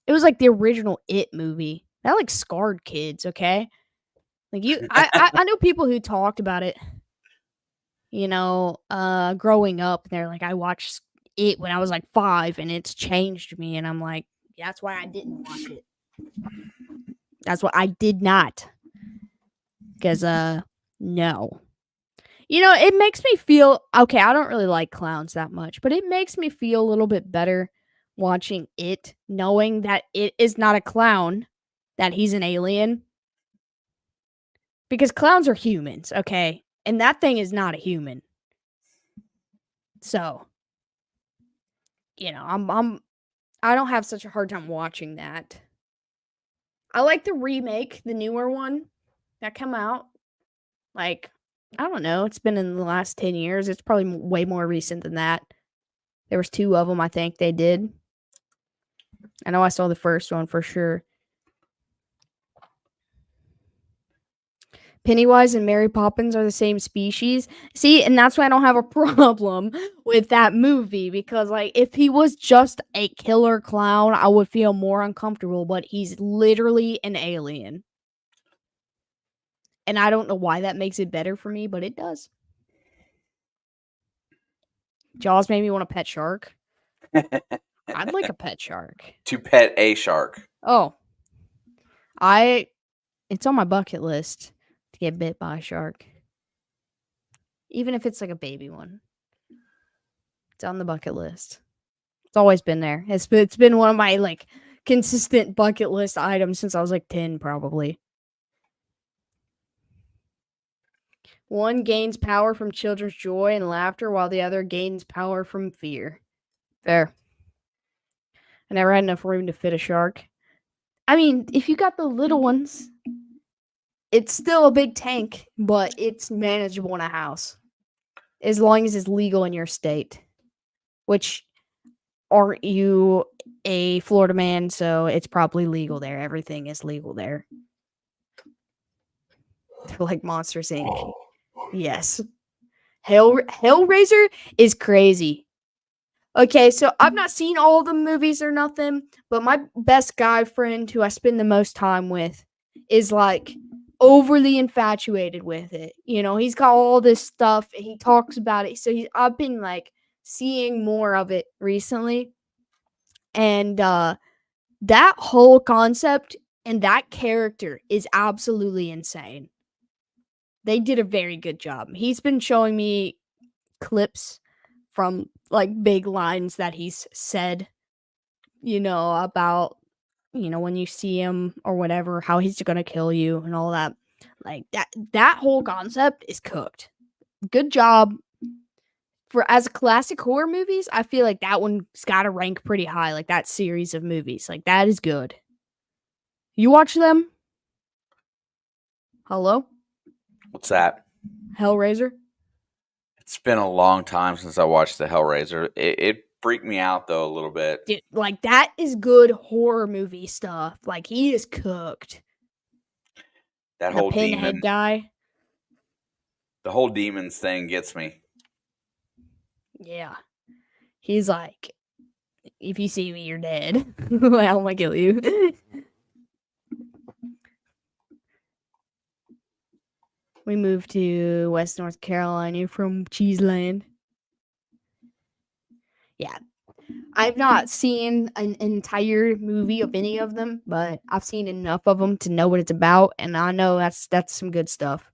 the original It movie. That like scarred kids, okay? Like I know people who talked about it, growing up, and they're like, I watched it when I was like 5 and it's changed me. And I'm like, yeah, that's why I didn't watch it. That's what I did not. Because no. It makes me feel okay, I don't really like clowns that much, but it makes me feel a little bit better watching it, knowing that it is not a clown, that he's an alien. Because clowns are humans, okay? And that thing is not a human. So, I don't have such a hard time watching that. I like the remake, the newer one that come out. Like, I don't know, it's been in the last 10 years. It's probably way more recent than that. There was 2 of them I think they did. I know I saw the first one for sure. Pennywise and Mary Poppins are the same species. See, and that's why I don't have a problem with that movie because, like, if he was just a killer clown, I would feel more uncomfortable, but he's literally an alien. And I don't know why that makes it better for me, but it does. Jaws made me want a pet shark. I'd like a pet shark. to pet a shark. Oh, I it's on my bucket list to get bit by a shark. Even if it's like a baby one. It's on the bucket list. It's always been there. It's been one of my like consistent bucket list items since I was like 10 probably. One gains power from children's joy and laughter while the other gains power from fear. Fair. I never had enough room to fit a shark. I mean, if you got the little ones, it's still a big tank, but it's manageable in a house. As long as it's legal in your state. Which aren't you a Florida man, so it's probably legal there. Everything is legal there. They're like Monsters Inc. Yes. Hellraiser is crazy. Okay, so I've not seen all the movies or nothing, but my best guy friend who I spend the most time with is like overly infatuated with it. He's got all this stuff and he talks about it. So I've been like seeing more of it recently. And that whole concept and that character is absolutely insane. They did a very good job. He's been showing me clips from like big lines that he's said, about, when you see him or whatever, how he's gonna kill you and all that. Like that whole concept is cooked. Good job. For as a classic horror movies, I feel like that one's gotta rank pretty high. Like that series of movies. Like that is good. You watch them? Hello? What's that? Hellraiser? It's been a long time since I watched the Hellraiser. It freaked me out though a little bit. Dude, like that is good horror movie stuff. Like he is cooked. That The whole pinhead demon, guy. the whole demons thing gets me. Yeah. He's like, if you see me, you're dead. I'm gonna kill you. We moved to West North Carolina from Cheeseland. Yeah. I've not seen an entire movie of any of them, but I've seen enough of them to know what it's about, and I know that's some good stuff.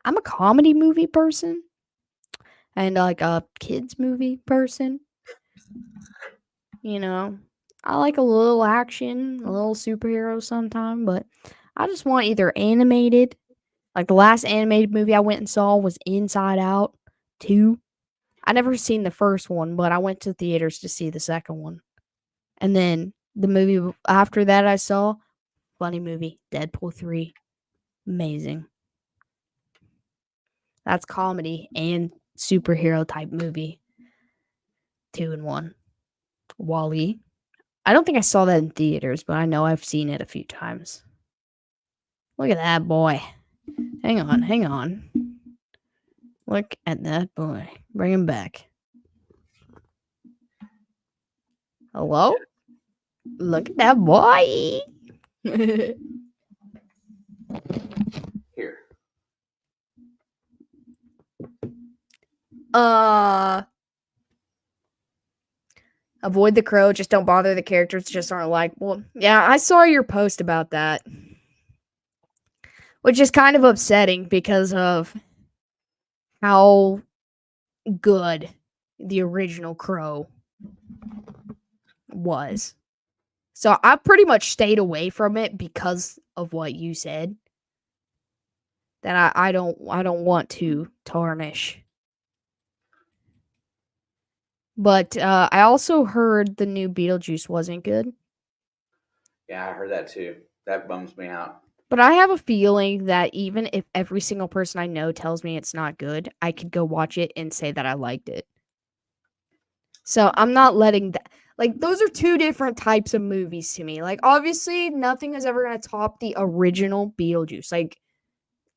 I'm a comedy movie person and like a kids movie person. You know, I like a little action, a little superhero sometime, but I just want either animated. Like the last animated movie I went and saw was Inside Out 2. I never seen the first one, but I went to theaters to see the second one. And then the movie after that I saw, funny movie, Deadpool 3. Amazing. That's comedy and superhero type movie. 2 in 1. Wall-E. I don't think I saw that in theaters, but I know I've seen it a few times. Look at that boy. Hang on. Look at that boy. Bring him back. Hello? Look at that boy. Here. Avoid the crow. Just don't bother the characters. Just aren't likable. Yeah, I saw your post about that. Which is kind of upsetting because of how good the original Crow was. So I pretty much stayed away from it because of what you said. That I don't want to tarnish. But I also heard the new Beetlejuice wasn't good. Yeah, I heard that too. That bums me out. But I have a feeling that even if every single person I know tells me it's not good, I could go watch it and say that I liked it. So I'm not letting that. Like, those are two different types of movies to me. Like, obviously, nothing is ever going to top the original Beetlejuice. Like,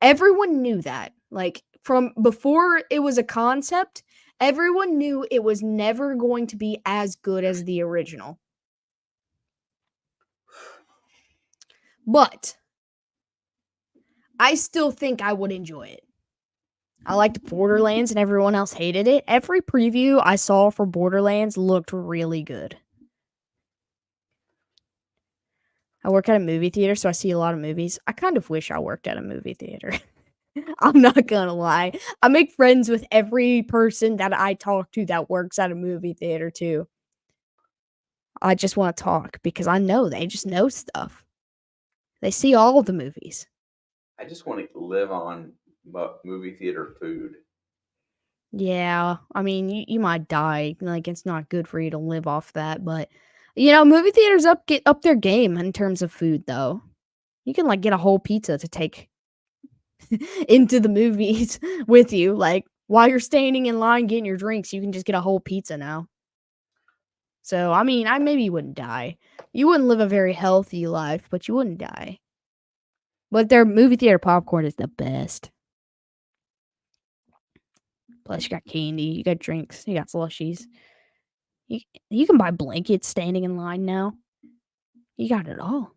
everyone knew that. Like, from before it was a concept, everyone knew it was never going to be as good as the original. But I still think I would enjoy it. I liked Borderlands and everyone else hated it. Every preview I saw for Borderlands looked really good. I work at a movie theater, so I see a lot of movies. I kind of wish I worked at a movie theater. I'm not gonna lie. I make friends with every person that I talk to that works at a movie theater, too. I just want to talk because I know they just know stuff. They see all of the movies. I just want to live on movie theater food. Yeah, I mean, you might die. Like, it's not good for you to live off that, but you know, movie theaters get up their game in terms of food, though. You can like get a whole pizza to take into the movies with you. Like, while you're standing in line getting your drinks, you can just get a whole pizza now. So, I mean, I maybe wouldn't die. You wouldn't live a very healthy life, but you wouldn't die. But their movie theater popcorn is the best. Plus, you got candy, you got drinks, you got slushies. You can buy blankets standing in line now. You got it all.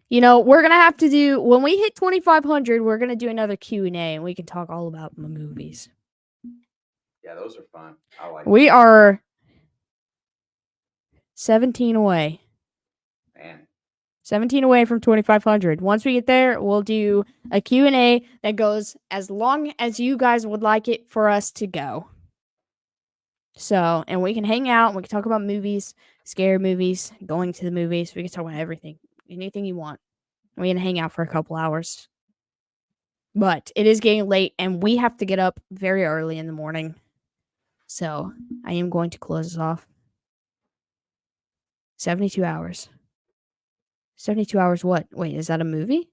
You know, we're going to have to do, when we hit 2,500, we're going to do another Q&A, and we can talk all about movies. Yeah, those are fun. I like We are 17 away. Man. 17 away from 2,500. Once we get there, we'll do a Q&A that goes as long as you guys would like it for us to go. So, and we can hang out, we can talk about movies, scary movies, going to the movies. We can talk about everything, anything you want. We're going to hang out for a couple hours. But it is getting late, and we have to get up very early in the morning. So, I am going to close this off. 72 hours. 72 hours what? Wait, is that a movie?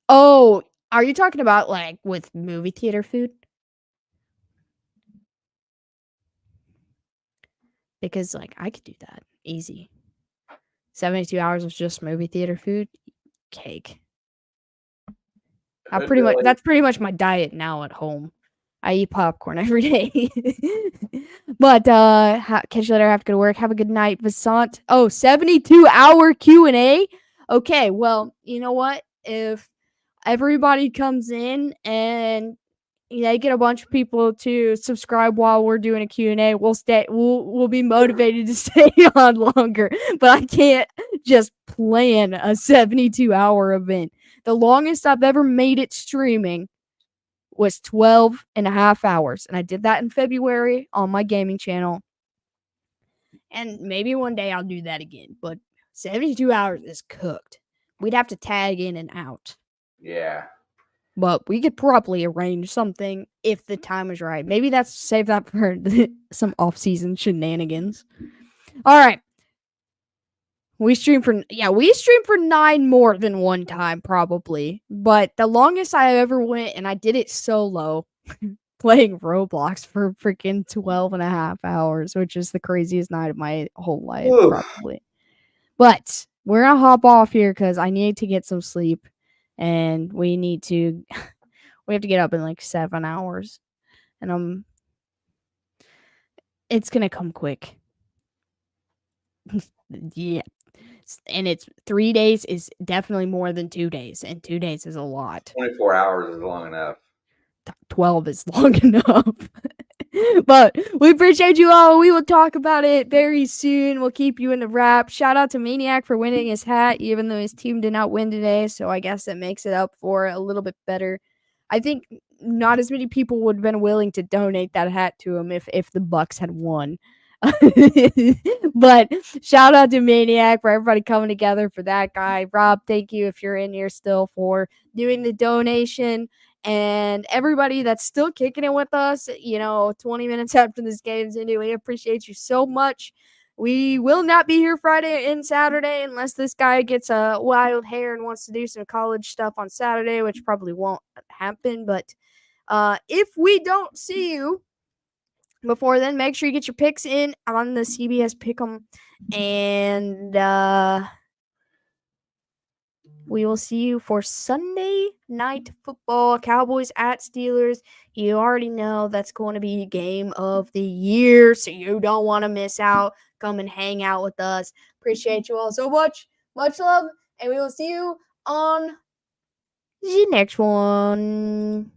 Oh, are you talking about, like, with movie theater food? Because, like, I could do that. Easy. 72 hours of just movie theater food? Cake. That's pretty much my diet now at home. I eat popcorn every day. But, catch you later. Have to go to work. Have a good night. Vasant. Oh, 72-hour Q&A? Okay, well, you know what? If everybody comes in and get a bunch of people to subscribe while we're doing a Q&A. We'll be motivated to stay on longer, but I can't just plan a 72-hour event. The longest I've ever made it streaming was 12 and a half hours, and I did that in February on my gaming channel. And maybe one day I'll do that again, but 72 hours is cooked. We'd have to tag in and out. Yeah. But we could probably arrange something if the time is right. Maybe save that for some off-season shenanigans. All right. We streamed for 9 more than one time probably. But the longest I ever went, and I did it solo, playing Roblox for freaking 12 and a half hours, which is the craziest night of my whole life probably. But we're going to hop off here because I need to get some sleep, and we have to get up in like 7 hours, and it's going to come quick. Yeah. And it's 3 days is definitely more than 2 days, and 2 days is a lot. 24 hours is long enough. 12 is long enough. But we appreciate you all. We will talk about it very soon. We'll keep you in the wrap. Shout out to Maniac for winning his hat, even though his team did not win today. So I guess that makes it up for a little bit better. I think not as many people would have been willing to donate that hat to him if the Bucks had won. But shout out to Maniac for everybody coming together for that guy. Rob, thank you if you're in here still for doing the donation. And everybody that's still kicking it with us, 20 minutes after this game's ended, we appreciate you so much. We will not be here Friday and Saturday unless this guy gets a wild hair and wants to do some college stuff on Saturday, which probably won't happen. But if we don't see you before then, make sure you get your picks in on the CBS Pick'em. And we will see you for Sunday Night Football, Cowboys at Steelers. You already know that's going to be game of the year, so you don't want to miss out. Come and hang out with us. Appreciate you all so much. Much love, and we will see you on the next one.